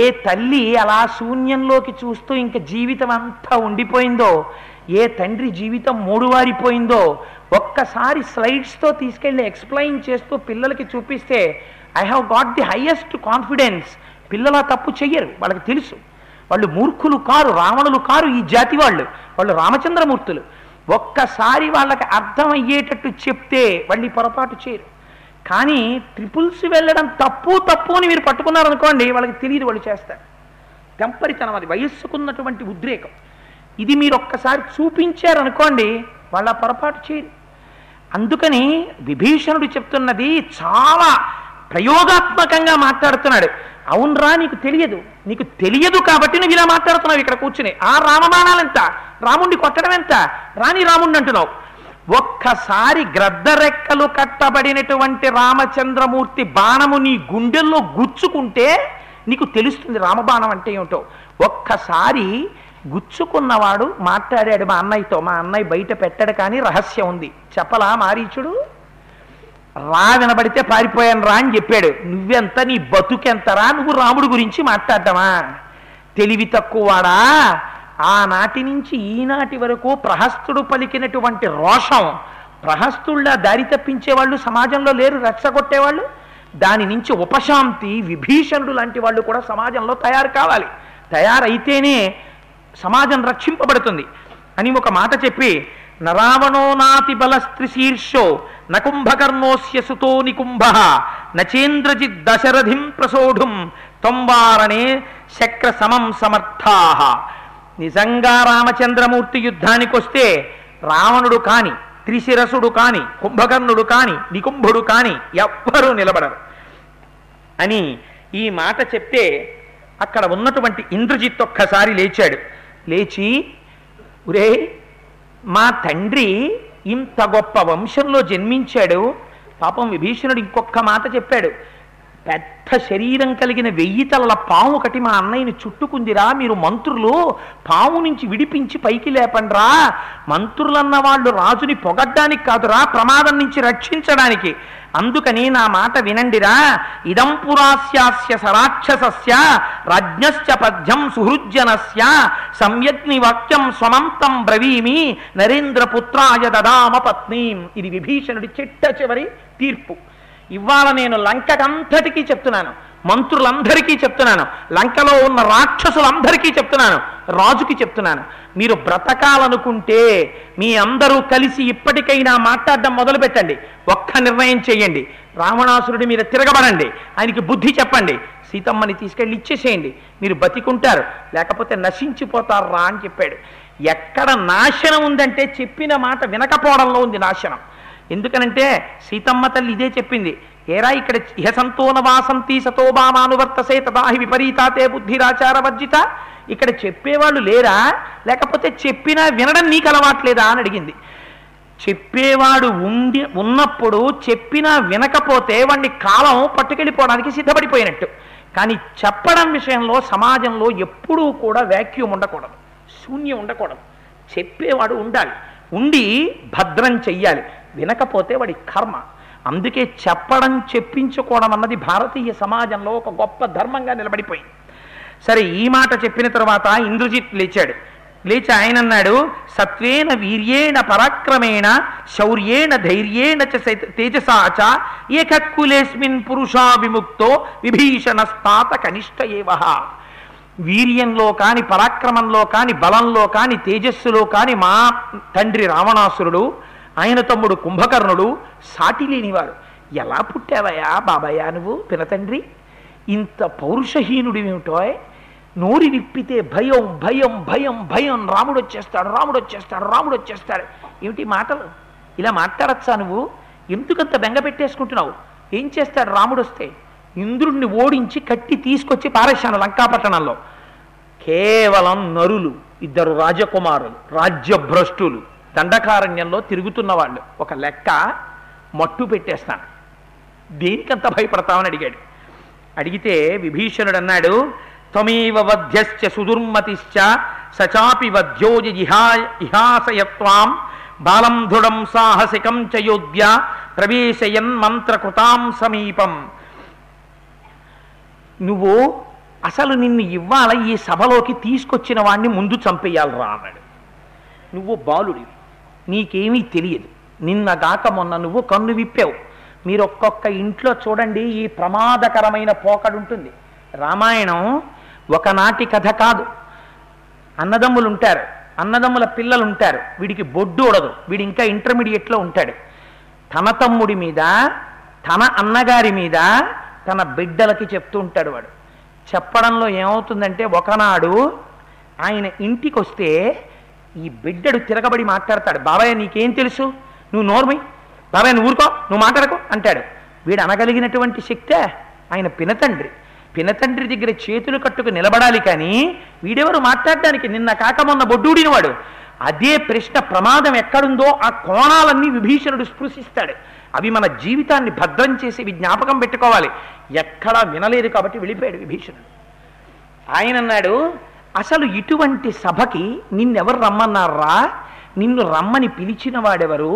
ఏ తల్లి అలా శూన్యంలోకి చూస్తూ ఇంకా జీవితం అంతా ఉండిపోయిందో, ఏ తండ్రి జీవితం మూడువారిపోయిందో, ఒక్కసారి స్లైడ్స్తో తీసుకెళ్ళి ఎక్స్ప్లెయిన్ చేస్తూ పిల్లలకి చూపిస్తే I have got the highest confidence. పిల్లలు తప్పు చెయ్యరు, వాళ్ళకి తెలుసు. వాళ్ళు మూర్ఖులు కారు, రావణులు కారు, ఈ జాతి వాళ్ళు రామచంద్రమూర్తులు. ఒక్కసారి వాళ్ళకి అర్థమయ్యేటట్టు చెప్తే వాళ్ళు ఈ పొరపాటు చేయరు. కానీ ట్రిపుల్స్ వెళ్ళడం తప్పు తప్పు అని మీరు పట్టుకున్నారనుకోండి, వాళ్ళకి తెలియదు, వాళ్ళు చేస్తారు. తెంపరితనం, అది వయస్సుకున్నటువంటి ఉద్రేకం. ఇది మీరు ఒక్కసారి చూపించారనుకోండి, వాళ్ళ పొరపాటు చేయరు. అందుకని విభీషణుడు చెప్తున్నది చాలా ప్రయోగాత్మకంగా మాట్లాడుతున్నాడు. అవునరా, నీకు తెలియదు కాబట్టి నువ్వు ఇలా మాట్లాడుతున్నావు ఇక్కడ కూర్చుని. ఆ రామబాణాలెంత, రాముణ్ణి కొట్టడం ఎంత, రాని రాముణ్ణి అంటున్నావు. ఒక్కసారి గ్రద్దరెక్కలు కట్టబడినటువంటి రామచంద్రమూర్తి బాణము నీ గుండెల్లో గుచ్చుకుంటే నీకు తెలుస్తుంది రామబాణం అంటే ఏమిటో. ఒక్కసారి గుచ్చుకున్నవాడు మాట్లాడాడు మా అన్నయ్యతో. మా అన్నయ్య బయట పెట్టాడు, కానీ రహస్యం ఉంది. చెప్పలా మారీచుడు? రా, వినబడితే పారిపోయాను రా అని చెప్పాడు. నువ్వెంత, నీ బతుకెంతరా, నువ్వు రాముడు గురించి మాట్లాడటమా? తెలివి తక్కువవాడా? ఆనాటి నుంచి ఈనాటి వరకు ప్రహస్తుడు పలికినటువంటి రోషం, ప్రహస్తుళ్ళ దారి తప్పించేవాళ్ళు సమాజంలో లేరు, రెచ్చగొట్టేవాళ్ళు. దాని నుంచి ఉపశాంతి విభీషణుడు లాంటి వాళ్ళు కూడా సమాజంలో తయారు కావాలి. తయారైతేనే సమాజం రక్షింపబడుతుంది అని ఒక మాట చెప్పి, నరావణో నాతి బలస్త్రిశీర్షో నకుంభకర్ణోస్య సుతో నికుంభ నచేంద్రజిత్ దశరథిం ప్రసోఢుం త్వంవారణే శక్ర సమం సమర్థాః. నిజంగా రామచంద్రమూర్తి యుద్ధానికి వస్తే రావణుడు కాని, త్రిశిరసుడు కాని, కుంభకర్ణుడు కాని, నికుంభుడు కాని ఎవ్వరూ నిలబడరు అని ఈ మాట చెప్తే, అక్కడ ఉన్నటువంటి ఇంద్రజిత్ ఒక్కసారి లేచాడు. లేచి, ఒరే, మా తండ్రి ఇంత గొప్ప వంశంలో జన్మించాడు. పాపం విభీషణుడు ఇంకొక మాట చెప్పాడు. పెద్ద శరీరం కలిగిన 1000 తలల పాము ఒకటి మా అన్నయ్యని చుట్టుకుందిరా, మీరు మంత్రులు పాము నుంచి విడిపించి పైకి లేపండ్రా. మంత్రులన్న వాళ్ళు రాజుని పొగడ్డానికి కాదురా, ప్రమాదం నుంచి రక్షించడానికి. అందుకని నా మాట వినండిరా. ఇదం పురాస్యాస్య సరాక్షసస్య రాజ్ఞశ్చ పద్యం సుహృజ్జనస్య సంయజ్ఞి వాక్యం స్వమంతం బ్రవీమి నరేంద్రపుత్రాయ దదామ పత్నీం. ఇది విభీషణుడి చిట్ట చివరి తీర్పు. ఇవాళ నేను లంకకంతటికీ చెప్తున్నాను, మంత్రులందరికీ చెప్తున్నాను, లంకలో ఉన్న రాక్షసులందరికీ చెప్తున్నాను, రాజుకి చెప్తున్నాను. మీరు బ్రతకాలనుకుంటే మీ అందరూ కలిసి ఇప్పటికైనా మాట్లాడడం మొదలు పెట్టండి. ఒక్క నిర్ణయం చేయండి, రావణాసురుడి మీద తిరగబడండి, ఆయనకి బుద్ధి చెప్పండి, సీతమ్మని తీసుకెళ్ళి ఇచ్చేసేయండి, మీరు బతికుంటారు, లేకపోతే నశించిపోతారు రా అని చెప్పాడు. ఎక్కడ నాశనం ఉందంటే చెప్పిన మాట వినకపోవడంలో ఉంది నాశనం. ఎందుకనంటే సీతమ్మ తల్లి ఇదే చెప్పింది. ఏరా, ఇక్కడ ఇహసంతోన వాసంతి సతోబామానువర్తసే తదాహి విపరీతాతే బుద్ధిరాచార వర్జిత. ఇక్కడ చెప్పేవాళ్ళు లేరా, లేకపోతే చెప్పినా వినడం నీకు అలవాట్లేదా అని అడిగింది. చెప్పేవాడు ఉన్నప్పుడు చెప్పినా వినకపోతే వాడిని కాలం పట్టుకెళ్ళిపోవడానికి సిద్ధపడిపోయినట్టు. కానీ చెప్పడం విషయంలో సమాజంలో ఎప్పుడూ కూడా వ్యాక్యూమ్ ఉండకూడదు, శూన్యం ఉండకూడదు. చెప్పేవాడు ఉండాలి, ఉండి భద్రం చెయ్యాలి. వినకపోతే వాడి కర్మ. అందుకే చెప్పడం, చెప్పించుకోవడం అన్నది భారతీయ సమాజంలో ఒక గొప్ప ధర్మంగా నిలబడిపోయింది. సరే, ఈ మాట చెప్పిన తర్వాత ఇంద్రజిత్ లేచాడు. లేచి ఆయన అన్నాడు, సత్వేన వీర్యేణ పరాక్రమేణ శౌర్యేణ ధైర్యేణ చ తేజసా చ ఏకక్కులేస్మిన్ పురుషా విముక్తో విభీషణస్తాత కనిష్ట ఏవః. వీర్యంలో కాని, పరాక్రమంలో కాని, బలంలో కాని, తేజస్సులో కాని మా తండ్రి రావణాసురుడు, ఆయన తమ్ముడు కుంభకర్ణుడు సాటి లేనివారు. ఎలా పుట్టావయ్యా బాబాయ్యా నువ్వు పినతండ్రి? ఇంత పౌరుషహీనుడివేమిటో. నోరి విప్పితే భయం భయం భయం భయం, రాముడు వచ్చేస్తాడు, రాముడు వచ్చేస్తాడు, రాముడు వచ్చేస్తాడు. ఏమిటి మాటలు? ఇలా మాట్లాడచ్చా నువ్వు? ఎందుకంత బెంగ పెట్టేసుకుంటున్నావు? ఏం చేస్తాడు రాముడు వస్తే? ఇంద్రుడిని ఓడించి కట్టి తీసుకొచ్చి పారేశాను లంకాపట్టణంలో. కేవలం నరులు, 2 రాజకుమారులు, రాజ్యభ్రష్టులు, దండకారణ్యంలో తిరుగుతున్న వాళ్ళు. ఒక లెక్క మట్టు పెట్టేస్తాను, దేనికంత భయపడతామని అడిగాడు. అడిగితే విభీషణుడు అన్నాడు, త్వమేవ వధ్యశ్చ సుదుర్మతిశ్చ సచాపి వధ్యోజ ఇహాసయత్వాం బాలం దృఢం సాహసికం చ యోధ్య ప్రవేశయన్ మంత్రకృతాం సమీపం. నువ్వు అసలు నిన్ను ఇవ్వాల ఈ సభలోకి తీసుకొచ్చిన వాడిని ముందు చంపేయాలరా అన్నాడు. నువ్వు బాలుడివి, నీకేమీ తెలియదు. నిన్నగాక మొన్న నువ్వు కన్ను విప్పావు. మీరు ఒక్కొక్క ఇంట్లో చూడండి, ఈ ప్రమాదకరమైన పోకడుంటుంది. రామాయణం ఒకనాటి కథ కాదు. అన్నదమ్ములు ఉంటారు, అన్నదమ్ముల పిల్లలు ఉంటారు, వీడికి బొడ్డు ఉడదు, వీడి ఇంకా ఇంటర్మీడియట్లో ఉంటాడు. తన తమ్ముడి మీద, తన అన్నగారి మీద, తన బిడ్డలకి చెప్తూ ఉంటాడు. వాడు చెప్పడంలో ఏమవుతుందంటే, ఒకనాడు ఆయన ఇంటికి వస్తే ఈ బిడ్డడు తిరగబడి మాట్లాడతాడు. బాబాయ్ నీకేం తెలుసు, నువ్వు నోర్మై, బాబాయ్ నువ్వు ఊరుకో, నువ్వు మాట్లాడకో అంటాడు. వీడు అనగలిగినటువంటి శక్తే. ఆయన పినతండ్రి, పినతండ్రి దగ్గర చేతులు కట్టుకు నిలబడాలి, కానీ వీడెవరు మాట్లాడడానికి? నిన్న కాక మొన్న బొడ్డూడిన వాడు. అదే ప్రశ్న, ప్రమాదం ఎక్కడుందో ఆ కోణాలన్నీ విభీషణుడు స్పృశిస్తాడు. అవి మన జీవితాన్ని భద్రం చేసి జ్ఞాపకం పెట్టుకోవాలి. ఎక్కడా వినలేదు కాబట్టి వెళ్ళిపోయాడు విభీషణుడు. ఆయన అన్నాడు, అసలు ఇటువంటి సభకి నిన్నెవరు రమ్మన్నారా? నిన్ను రమ్మని పిలిచిన వాడెవరు?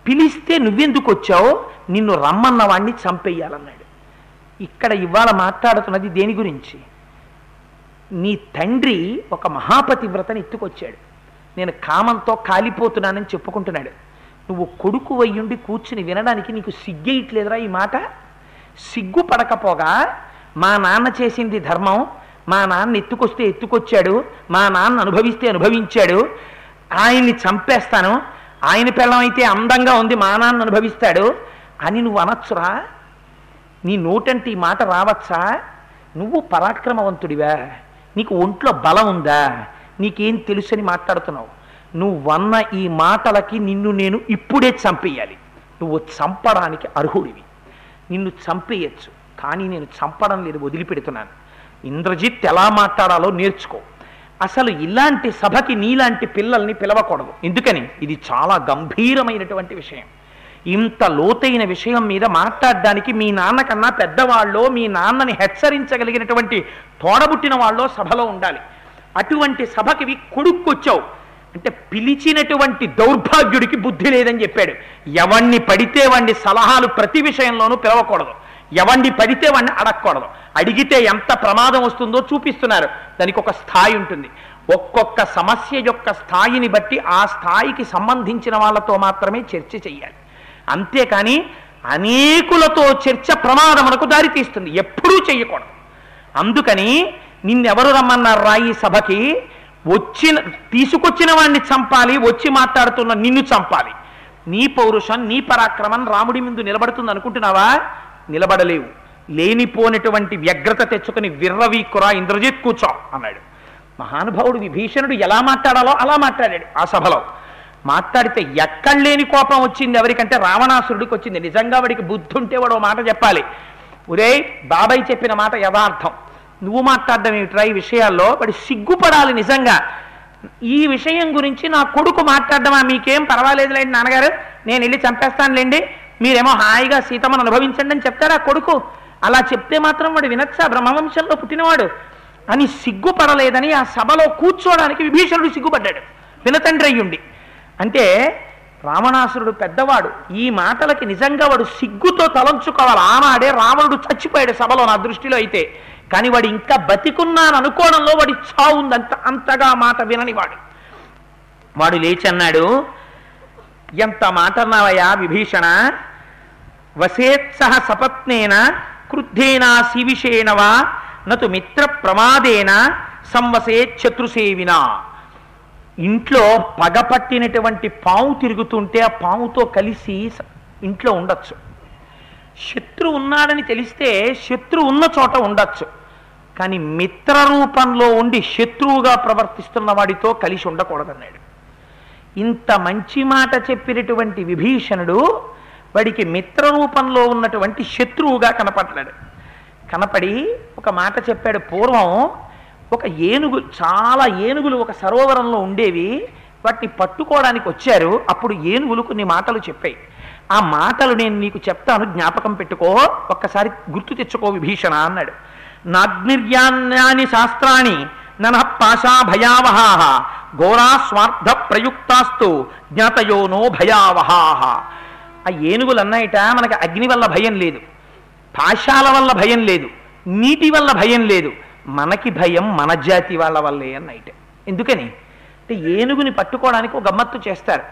పిలిస్తే నువ్వెందుకు వచ్చావు? నిన్ను రమ్మన్న వాడిని చంపేయాలన్నాడు. ఇక్కడ ఇవాళ మాట్లాడుతున్నది దేని గురించి? నీ తండ్రి ఒక మహాపతివ్రతని ఎత్తుకొచ్చాడు. నేను కామంతో కాలిపోతున్నానని చెప్పుకుంటున్నాడు. నువ్వు కొడుకు అయ్యుండి కూర్చుని వినడానికి నీకు సిగ్గేయట్లేదురా ఈ మాట? సిగ్గుపడకపోగా మా నాన్న చేసింది ధర్మం, మా నాన్న ఎత్తుకొస్తే ఎత్తుకొచ్చాడు, మా నాన్న అనుభవిస్తే అనుభవించాడు, ఆయన్ని చంపేస్తాను, ఆయన పిల్లం అయితే అందంగా ఉంది, మా నాన్న అనుభవిస్తాడు అని నువ్వు అనొచ్చురా? నీ నోటంటే ఈ మాట రావచ్చా? నువ్వు పరాక్రమవంతుడివా? నీకు ఒంట్లో బలం ఉందా? నీకేం తెలుసని మాట్లాడుతున్నావు? నువ్వన్న ఈ మాటలకి నిన్ను నేను ఇప్పుడే చంపేయాలి. నువ్వు చంపడానికి అర్హుడివి, నిన్ను చంపేయచ్చు, కానీ నేను చంపడం లేదు, వదిలిపెడుతున్నాను. ఇంద్రజిత్ ఎలా మాట్లాడాలో నేర్చుకో. అసలు ఇలాంటి సభకి నీలాంటి పిల్లల్ని పిలవకూడదు. ఎందుకని? ఇది చాలా గంభీరమైనటువంటి విషయం. ఇంత లోతైన విషయం మీద మాట్లాడడానికి మీ నాన్నకన్నా పెద్దవాళ్ళో, మీ నాన్నని హెచ్చరించగలిగినటువంటి తోడబుట్టిన వాళ్ళో సభలో ఉండాలి. అటువంటి సభకి కొడుక్కొచ్చావు అంటే పిలిచినటువంటి దౌర్భాగ్యుడికి బుద్ధి లేదని చెప్పాడు. ఎవణ్ణి పడితే వాణ్ణి సలహాలు ప్రతి విషయంలోనూ పిలవకూడదు, ఎవణ్ణి పడితే వాణ్ణి అడగకూడదు. అడిగితే ఎంత ప్రమాదం వస్తుందో చూపిస్తున్నారు. దానికి ఒక స్థాయి ఉంటుంది. ఒక్కొక్క సమస్య యొక్క స్థాయిని బట్టి ఆ స్థాయికి సంబంధించిన వాళ్ళతో మాత్రమే చర్చ చెయ్యాలి. అంతేకాని అనేకులతో చర్చ ప్రమాదమునకు దారితీస్తుంది, ఎప్పుడూ చెయ్యకూడదు. అందుకని నిన్నెవరు రమ్మన్నారా ఈ సభకి? తీసుకొచ్చిన వాడిని చంపాలి, వచ్చి మాట్లాడుతున్న నిన్ను చంపాలి. నీ పౌరుషం, నీ పరాక్రమం రాముడి ముందు నిలబడుతుంది అనుకుంటున్నావా? నిలబడలేవు. లేనిపోనటువంటి వ్యగ్రత తెచ్చుకొని విర్రవీక్కురా ఇంద్రజిత్, కూర్చో అన్నాడు. మహానుభావుడు విభీషణుడు ఎలా మాట్లాడాలో అలా మాట్లాడాడు. ఆ సభలో మాట్లాడితే ఎక్కడ లేని కోపం వచ్చింది ఎవరికంటే రావణాసురుడికి వచ్చింది. నిజంగా వాడికి బుద్ధి ఉంటే వాడు మాట చెప్పాలి. ఒరేయ్, బాబాయ్ చెప్పిన మాట యథార్థం, నువ్వు మాట్లాడడం ఏమిట్రా ఈ విషయాల్లో? వాడు సిగ్గుపడాలి నిజంగా. ఈ విషయం గురించి నా కొడుకు మాట్లాడడమా? మీకేం పర్వాలేదులేండి నాన్నగారు, నేను వెళ్ళి చంపేస్తానులేండి, మీరేమో హాయిగా సీతమ్మను అనుభవించండి అని చెప్తాడా కొడుకు? అలా చెప్తే మాత్రం వాడు వినచ్చా? బ్రహ్మవంశంలో పుట్టినవాడు అని సిగ్గుపడలేదని ఆ సభలో కూర్చోడానికి విభీషణుడు సిగ్గుపడ్డాడు, వినతండ్రి అయ్యుండి. అంటే రావణాసురుడు పెద్దవాడు, ఈ మాటలకి నిజంగా వాడు సిగ్గుతో తలంచుకోవాలి. ఆనాడే రావణుడు చచ్చిపోయాడు సభలో నా దృష్టిలో అయితే. కానీ వాడు ఇంకా బతికున్నాను అనుకోవడంలో వాడి చావు ఉంది. అంతగా మాట వినని వాడు. వాడు లేచి అన్నాడు, ఎంత మాట అన్నావయ్యా విభీషణ? వసేత్సహ సపత్నేన క్రుద్ధేనా శివిషేణవా నతు మిత్ర ప్రమాదేన సంవసేత్ శత్రుసేవినా. ఇంట్లో పగపట్టినటువంటి పాము తిరుగుతుంటే ఆ పాముతో కలిసి ఇంట్లో ఉండొచ్చు. శత్రు ఉన్నాడని తెలిస్తే శత్రు ఉన్న చోట ఉండొచ్చు, కానీ మిత్ర రూపంలో ఉండి శత్రువుగా ప్రవర్తిస్తున్న వాడితో కలిసి ఉండకూడదన్నాడు. ఇంత మంచి మాట చెప్పినటువంటి విభీషణుడు వాడికి మిత్ర రూపంలో ఉన్నటువంటి శత్రువుగా కనపడ్డాడు. కనపడి ఒక మాట చెప్పాడు. పూర్వం ఒక ఏనుగు, చాలా ఏనుగులు ఒక సరోవరంలో ఉండేవి, వాటిని పట్టుకోవడానికి వచ్చారు. అప్పుడు ఏనుగులు కొన్ని మాటలు చెప్పాయి. ఆ మాటలు నేను నీకు చెప్తాను, జ్ఞాపకం పెట్టుకో, ఒక్కసారి గుర్తు తెచ్చుకో విభీషణ అన్నాడు. నాగ్నిర్యాన్ని శాస్త్రాన్ని నన పాశా భయావహాహ ఘోరా స్వార్థ ప్రయుక్తాస్తు జ్ఞాతయోనో భయావహాహ. ఆ ఏనుగులు అన్నాయిట, మనకి అగ్ని వల్ల భయం లేదు, పాశాల వల్ల భయం లేదు, నీటి వల్ల భయం లేదు, మనకి భయం మన జాతి వాళ్ళ వల్లే అన్నాయిట. ఎందుకని అంటే ఏనుగుని పట్టుకోవడానికి ఒక గమ్మత్తు చేస్తారు.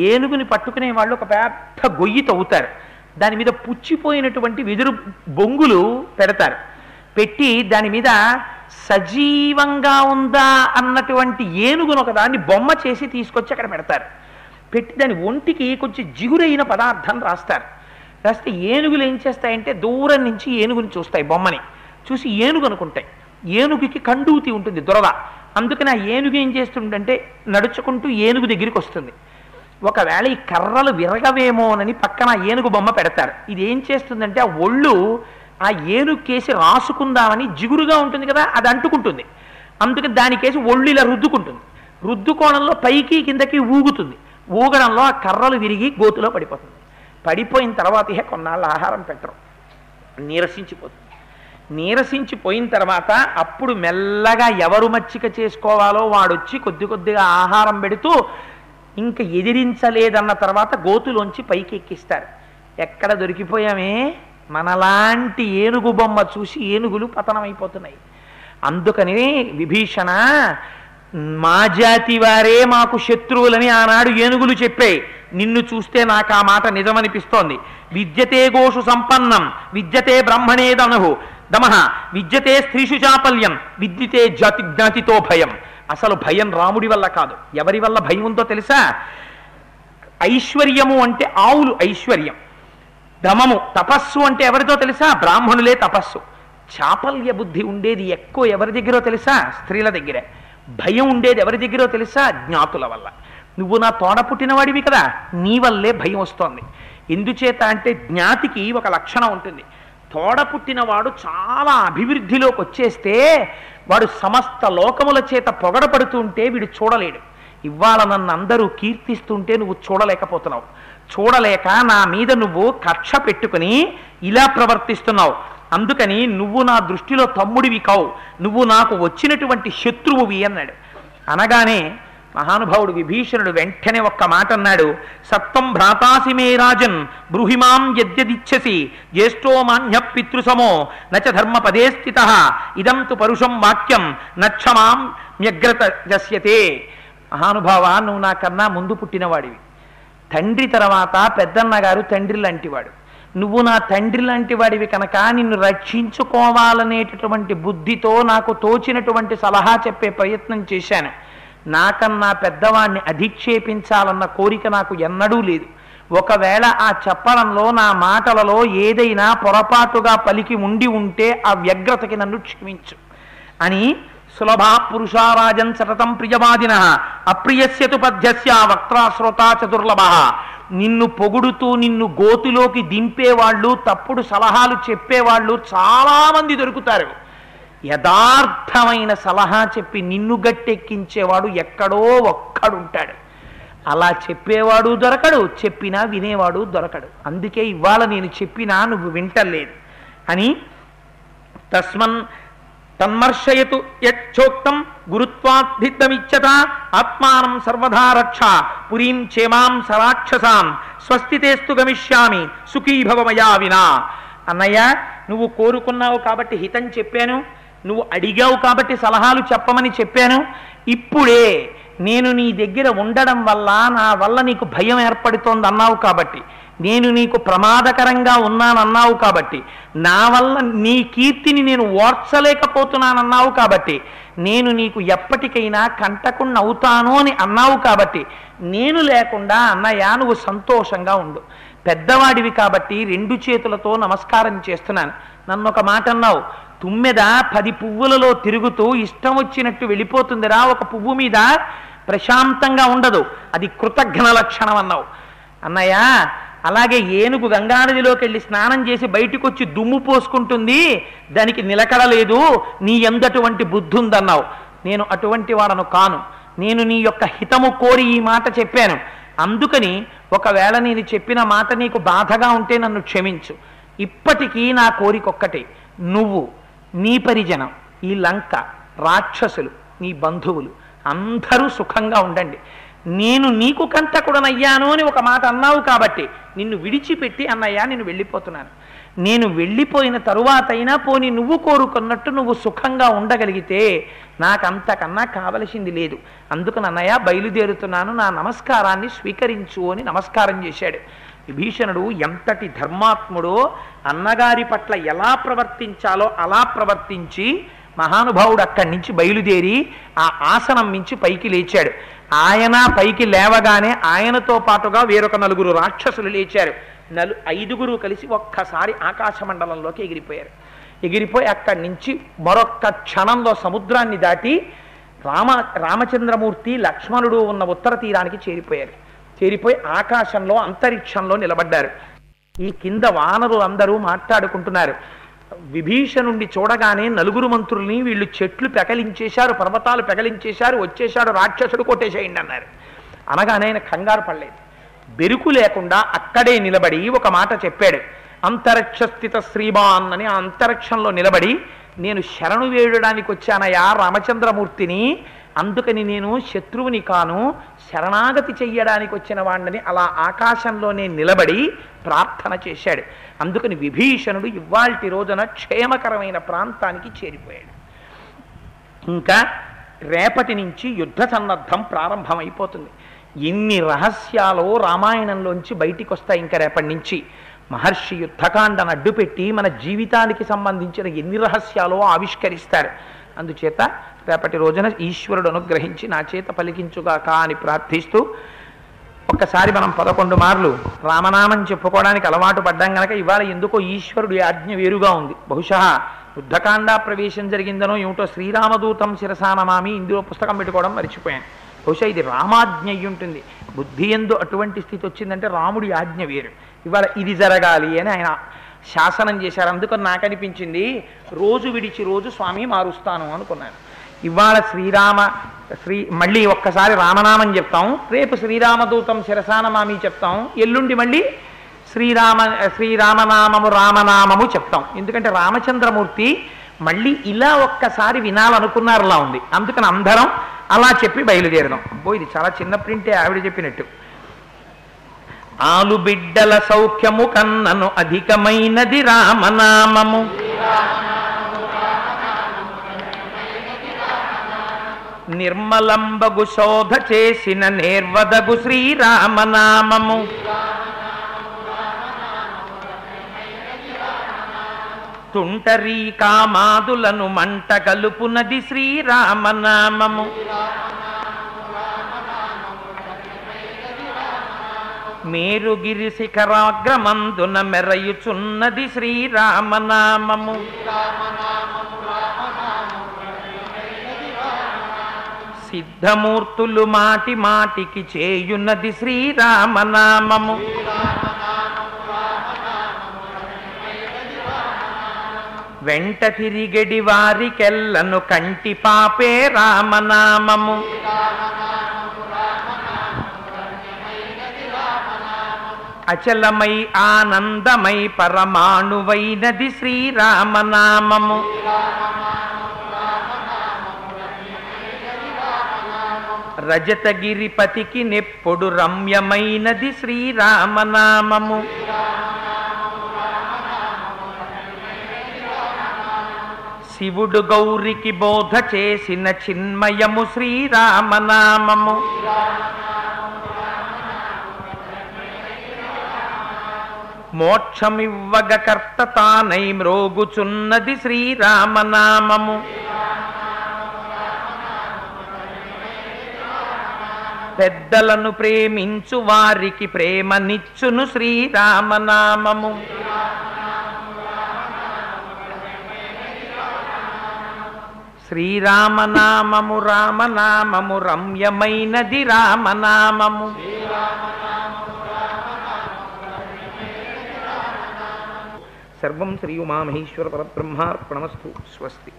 ఏనుగుని పట్టుకునే వాళ్ళు ఒక పెద్ద గొయ్యి తవ్వుతారు, దాని మీద పుచ్చిపోయినటువంటి వెదురు బొంగులు పెడతారు, పెట్టి దాని మీద సజీవంగా ఉందా అన్నటువంటి ఏనుగును ఒకదాన్ని బొమ్మ చేసి తీసుకొచ్చి అక్కడ పెడతారు. పెట్టి దాని ఒంటికి కొంచెం జిగురైన పదార్థం రాస్తారు. రాస్తే ఏనుగులు ఏం చేస్తాయంటే దూరం నుంచి ఏనుగుని చూస్తాయి, బొమ్మని చూసి ఏనుగు అనుకుంటాయి. ఏనుగుకి కండూతి ఉంటుంది, దురద. అందుకని ఆ ఏనుగు ఏం చేస్తుందంటే నడుచుకుంటూ ఏనుగు దగ్గరికి వస్తుంది. ఒకవేళ ఈ కర్రలు విరగవేమోనని పక్కన ఏనుగు బొమ్మ పెడతారు. ఇది ఏం చేస్తుందంటే ఆ ఒళ్ళు ఆ ఏనుగుకేసి రాసుకుందామని జిగురుగా ఉంటుంది కదా, అది అంటుకుంటుంది. అందుకని దానికేసి ఒళ్ళు ఇలా రుద్దుకుంటుంది. రుద్దుకోవడంలో పైకి కిందకి ఊగుతుంది. ఊగడంలో ఆ కర్రలు విరిగి గోతులో పడిపోతుంది. పడిపోయిన తర్వాత కొన్నాళ్ళు ఆహారం పెట్టరు, నీరసించిపోతుంది. నీరసించిపోయిన తర్వాత అప్పుడు మెల్లగా ఎవరు మచ్చిక చేసుకోవాలో వాడొచ్చి కొద్ది కొద్దిగా ఆహారం పెడుతూ ఇంకా ఎదిరించలేదన్న తర్వాత గోతులోంచి పైకి ఎక్కిస్తారు. ఎక్కడ దొరికిపోయామే, మనలాంటి ఏనుగు బొమ్మ చూసి ఏనుగులు పతనమైపోతున్నాయి. అందుకని విభీషణ, మా జాతి వారే మాకు శత్రువులని ఆనాడు ఏనుగులు చెప్పాయి. నిన్ను చూస్తే నాకు ఆ మాట నిజమనిపిస్తోంది. విద్యతే గోషు సంపన్నం విద్యతే బ్రహ్మణేదను దమః విద్యతే స్త్రీషు చాపల్యం విద్యతే జ్ఞాతితో భయం. అసలు భయం రాముడి వల్ల కాదు. ఎవరి వల్ల భయం ఉందో తెలుసా? ఐశ్వర్యము అంటే ఆవులు ఐశ్వర్యం, దమము తపస్సు అంటే ఎవరితో తెలుసా? బ్రాహ్మణులే తపస్సు. చాపల్య బుద్ధి ఉండేది ఎక్కువ ఎవరి దగ్గరో తెలుసా? స్త్రీల దగ్గరే. భయం ఉండేది ఎవరి దగ్గరో తెలుసా? జ్ఞాతుల వల్ల. నువ్వు నా తోడ పుట్టినవాడివి కదా, నీ వల్లే భయం వస్తోంది. ఎందుచేత అంటే జ్ఞాతికి ఒక లక్షణం ఉంటుంది. తోడ పుట్టినవాడు చాలా అభివృద్ధిలోకి వచ్చేస్తే వాడు సమస్త లోకముల చేత పొగడపడుతుంటే వీడు చూడలేడు. ఇవాళ నన్ను అందరూ కీర్తిస్తుంటే నువ్వు చూడలేకపోతున్నావు. చూడలేక నా మీద నువ్వు కక్ష పెట్టుకుని ఇలా ప్రవర్తిస్తున్నావు. అందుకని నువ్వు నా దృష్టిలో తమ్ముడివి కావు, నువ్వు నాకు వచ్చినటువంటి శత్రువువి అన్నాడు. అనగానే మహానుభావుడు విభీషణుడు వెంటనే ఒక్క మాట అన్నాడు. సత్వం భ్రాతాసి మే రాజన్ బ్రూహిమాం యద్యదిచ్ఛసి జ్యేష్ఠో మాన్య పితృసమో నచ ధర్మపదే స్థితః ఇదం తు పరుషం వాక్యం నక్షమాం మ్యగ్రత జస్యతే. మహానుభావ, నువ్వు నాకన్నా ముందు పుట్టినవాడివి. తండ్రి తర్వాత పెద్దన్నగారు తండ్రి లాంటివాడు. నువ్వు నా తండ్రి లాంటి వాడివి కనుక నిన్ను రక్షించుకోవాలనేటటువంటి బుద్ధితో నాకు తోచినటువంటి సలహా చెప్పే ప్రయత్నం చేశాను. నాకన్నా పెద్దవాణ్ణి అధిక్షేపించాలన్న కోరిక నాకు ఎన్నడూ లేదు. ఒకవేళ ఆ చెప్పడంలో నా మాటలలో ఏదైనా పొరపాటుగా పలికి ఉండి ఉంటే ఆ వ్యగ్రతకి నన్ను క్షమించు అని సులభా పురుషారాజన్ సతతం ప్రియవాదిన అప్రియస్యతు పద్యస్య వక్త్రాశ్రోతా చతుర్లభ. నిన్ను పొగుడుతూ నిన్ను గోతులోకి దింపేవాళ్ళు, తప్పుడు సలహాలు చెప్పేవాళ్ళు చాలామంది దొరుకుతారు. యథార్థమైన సలహా చెప్పి నిన్ను గట్టెక్కించేవాడు ఎక్కడో ఒక్కడుంటాడు. అలా చెప్పేవాడు దొరకడు, చెప్పినా వినేవాడు దొరకడు. అందుకే ఇవాళ నేను చెప్పినా నువ్వు వింటలేదు అని తస్మన్ తన్మర్శయతు యచ్చోక్తం గురుత్వాద్ధితమిచ్చత ఆత్మానం సర్వధా రక్ష పురీం క్షేమాం సరాక్షసాం స్వస్తితేస్తు గమిష్యామి సుఖీభవ మయా వినా. అన్నయ్య, నువ్వు కోరుకున్నావు కాబట్టి హితం చెప్పాను, నువ్వు అడిగావు కాబట్టి సలహాలు చెప్పమని చెప్పాను. ఇప్పుడే నేను నీ దగ్గర ఉండడం వల్ల నా వల్ల నీకు భయం ఏర్పడుతోంది అన్నావు కాబట్టి, నేను నీకు ప్రమాదకరంగా ఉన్నానన్నావు కాబట్టి, నా వల్ల నీ కీర్తిని నేను ఓర్చలేకపోతున్నానన్నావు కాబట్టి, నేను నీకు ఎప్పటికైనా కంటకుండా అవుతాను అని అన్నావు కాబట్టి, నేను లేకుండా అన్నయ్య నువ్వు సంతోషంగా ఉండు. పెద్దవాడివి కాబట్టి 2 చేతులతో నమస్కారం చేస్తున్నాను. నన్ను ఒక మాట అన్నావు, తుమ్మెద 10 పువ్వులలో తిరుగుతూ ఇష్టం వచ్చినట్టు వెళ్ళిపోతుందిరా, ఒక పువ్వు మీద ప్రశాంతంగా ఉండదు, అది కృతజ్ఞ లక్షణం అన్నావు. అన్నయ్య, అలాగే ఏనుగు గంగానదిలోకి వెళ్ళి స్నానం చేసి బయటకు వచ్చి దుమ్ము పోసుకుంటుంది, దానికి నిలకడలేదు, నీ ఎందటువంటి బుద్ధి ఉందన్నావు. నేను అటువంటి వాడను కాను. నేను నీ యొక్క హితము కోరి ఈ మాట చెప్పాను. అందుకని ఒకవేళ నేను చెప్పిన మాట నీకు బాధగా ఉంటే నన్ను క్షమించు. ఇప్పటికీ నా కోరికొక్కటే, నువ్వు నీ పరిజనం, ఈ లంక, రాక్షసులు, నీ బంధువులు అందరూ సుఖంగా ఉండండి. నేను నీకు కంటకుడనయ్యాను అని ఒక మాట అన్నావు కాబట్టి నిన్ను విడిచిపెట్టి అన్నయ్యా నేను వెళ్ళిపోతున్నాను. నేను వెళ్ళిపోయిన తరువాతైనా పోని నువ్వు కోరుకున్నట్టు నువ్వు సుఖంగా ఉండగలిగితే నాకంతకన్నా కావలసింది లేదు. అందుకని అన్నయ్య బయలుదేరుతున్నాను, నా నమస్కారాన్ని స్వీకరించు అని నమస్కారం చేశాడు. విభీషణుడు ఎంతటి ధర్మాత్ముడో, అన్నగారి పట్ల ఎలా ప్రవర్తించాలో అలా ప్రవర్తించి మహానుభావుడు అక్కడి నుంచి బయలుదేరి ఆ ఆసనం మించి పైకి లేచాడు. ఆయన పైకి లేవగానే ఆయనతో పాటుగా వేరొక 4 రాక్షసులు లేచారు. 5 కలిసి ఒక్కసారి ఆకాశ మండలంలోకి ఎగిరిపోయి అక్కడి నుంచి మరొక్క క్షణంలో సముద్రాన్ని దాటి రామచంద్రమూర్తి లక్ష్మణుడు ఉన్న ఉత్తర తీరానికి చేరిపోయి ఆకాశంలో అంతరిక్షంలో నిలబడ్డారు. ఈ కింద వానరులు అందరూ మాట్లాడుకుంటున్నారు. విభీషణుణ్ణి చూడగానే 4 మంత్రుల్ని వీళ్ళు చెట్లు పెకలించేశారు, పర్వతాలు పెకలించేశారు, వచ్చేశాడు రాక్షసుడు, కొట్టేసేయండి అన్నారు. అనగానే ఆయన కంగారు పడలేదు. బెరుకు లేకుండా అక్కడే నిలబడి ఒక మాట చెప్పాడు. అంతరిక్ష స్థిత శ్రీమాన్ అని ఆ అంతరిక్షంలో నిలబడి, నేను శరణు వేయడానికి వచ్చానయా రామచంద్రమూర్తిని, అందుకని నేను శత్రువుని కాను, శరణాగతి చెయ్యడానికి వచ్చిన వాడిని అలా ఆకాశంలోనే నిలబడి ప్రార్థన చేశాడు. అందుకని విభీషణుడు ఇవాల్టి రోజున క్షేమకరమైన ప్రాంతానికి చేరిపోయాడు. ఇంకా రేపటి నుంచి యుద్ధ సన్నద్ధం ప్రారంభమైపోతుంది. ఎన్ని రహస్యాలో రామాయణంలోంచి బయటికి వస్తాయి. ఇంకా రేపటి నుంచి మహర్షి యుద్ధకాండను అడ్డుపెట్టి మన జీవితానికి సంబంధించిన ఎన్ని రహస్యాలో ఆవిష్కరిస్తారు. అందుచేత రేపటి రోజున ఈశ్వరుడు అనుగ్రహించి నా చేత పలికించుగాక అని ప్రార్థిస్తూ, ఒక్కసారి మనం 11 మార్లు రామనామం చెప్పుకోవడానికి అలవాటు పడ్డాం కనుక ఇవాళ ఎందుకో ఈశ్వరుడి ఆజ్ఞ వేరుగా ఉంది. బహుశా యుద్ధకాండ ప్రవేశం జరిగిందనో ఏమిటో, శ్రీరామదూతం శిరసానమామి ఇందులో పుస్తకం పెట్టుకోవడం మర్చిపోయాను. బహుశా ఇది రామాజ్ఞ అయి ఉంటుంది. బుద్ధి ఎందు అటువంటి స్థితి వచ్చిందంటే రాముడి ఆజ్ఞ వేరు. ఇవాళ ఇది జరగాలి అని ఆయన శాసనం చేశారు. అందుకని నాకు అనిపించింది రోజు విడిచి రోజు స్వామి మారుస్తాను అనుకున్నాను. ఇవాళ మళ్ళీ ఒక్కసారి రామనామం చెప్తాం, రేపు శ్రీరామదూతం శిరసానమామి చెప్తాం, ఎల్లుండి మళ్ళీ శ్రీరామనామము రామనామము చెప్తాం. ఎందుకంటే రామచంద్రమూర్తి మళ్ళీ ఇలా ఒక్కసారి వినాలనుకున్నారులా ఉంది. అందుకని అందరం అలా చెప్పి బయలుదేరదాం. అబ్బో ఇది చాలా చిన్న ప్రింటే ఆవిడ చెప్పినట్టు. ఆలుబిడ్డల సౌఖ్యము కన్నను అధికమైనది రామనామము, నిర్మలంబగు శోధ చేసిన నేర్వదగు శ్రీరామనామము, తుంటరీ కామాదులను మంట కలుపునది శ్రీరామనామము, మేరుగిరి శిఖరాగ్రమందున మెరయుచున్నది శ్రీరామనామము, సిద్ధమూర్తులు మాటి మాటికి చేయున్నది శ్రీరామనామము, వెంట తిరిగడి వారికెల్లను కంటి పాపే రామనామము, అచలమై ఆనందమై పరమాణువైనది శ్రీరామనామము, రజతగిరిపతికి నెప్పుడు రమ్యమైనది శ్రీరామనామము, శివుడు గౌరికి బోధ చేసిన చిన్మయము శ్రీరామనామము, మోక్షమివ్వగ కర్త తానై మ్రోగుచున్నది శ్రీరామనామము, పెద్దలను ప్రేమించు వారికి ప్రేమనిచ్చును శ్రీరామనామము, శ్రీరామనామము రామనామము రమ్యమైనది రామనామము, సర్వం శ్రీ ఉమామహేశ్వర పరబ్రహ్మార్పణమస్తు. స్వస్తి.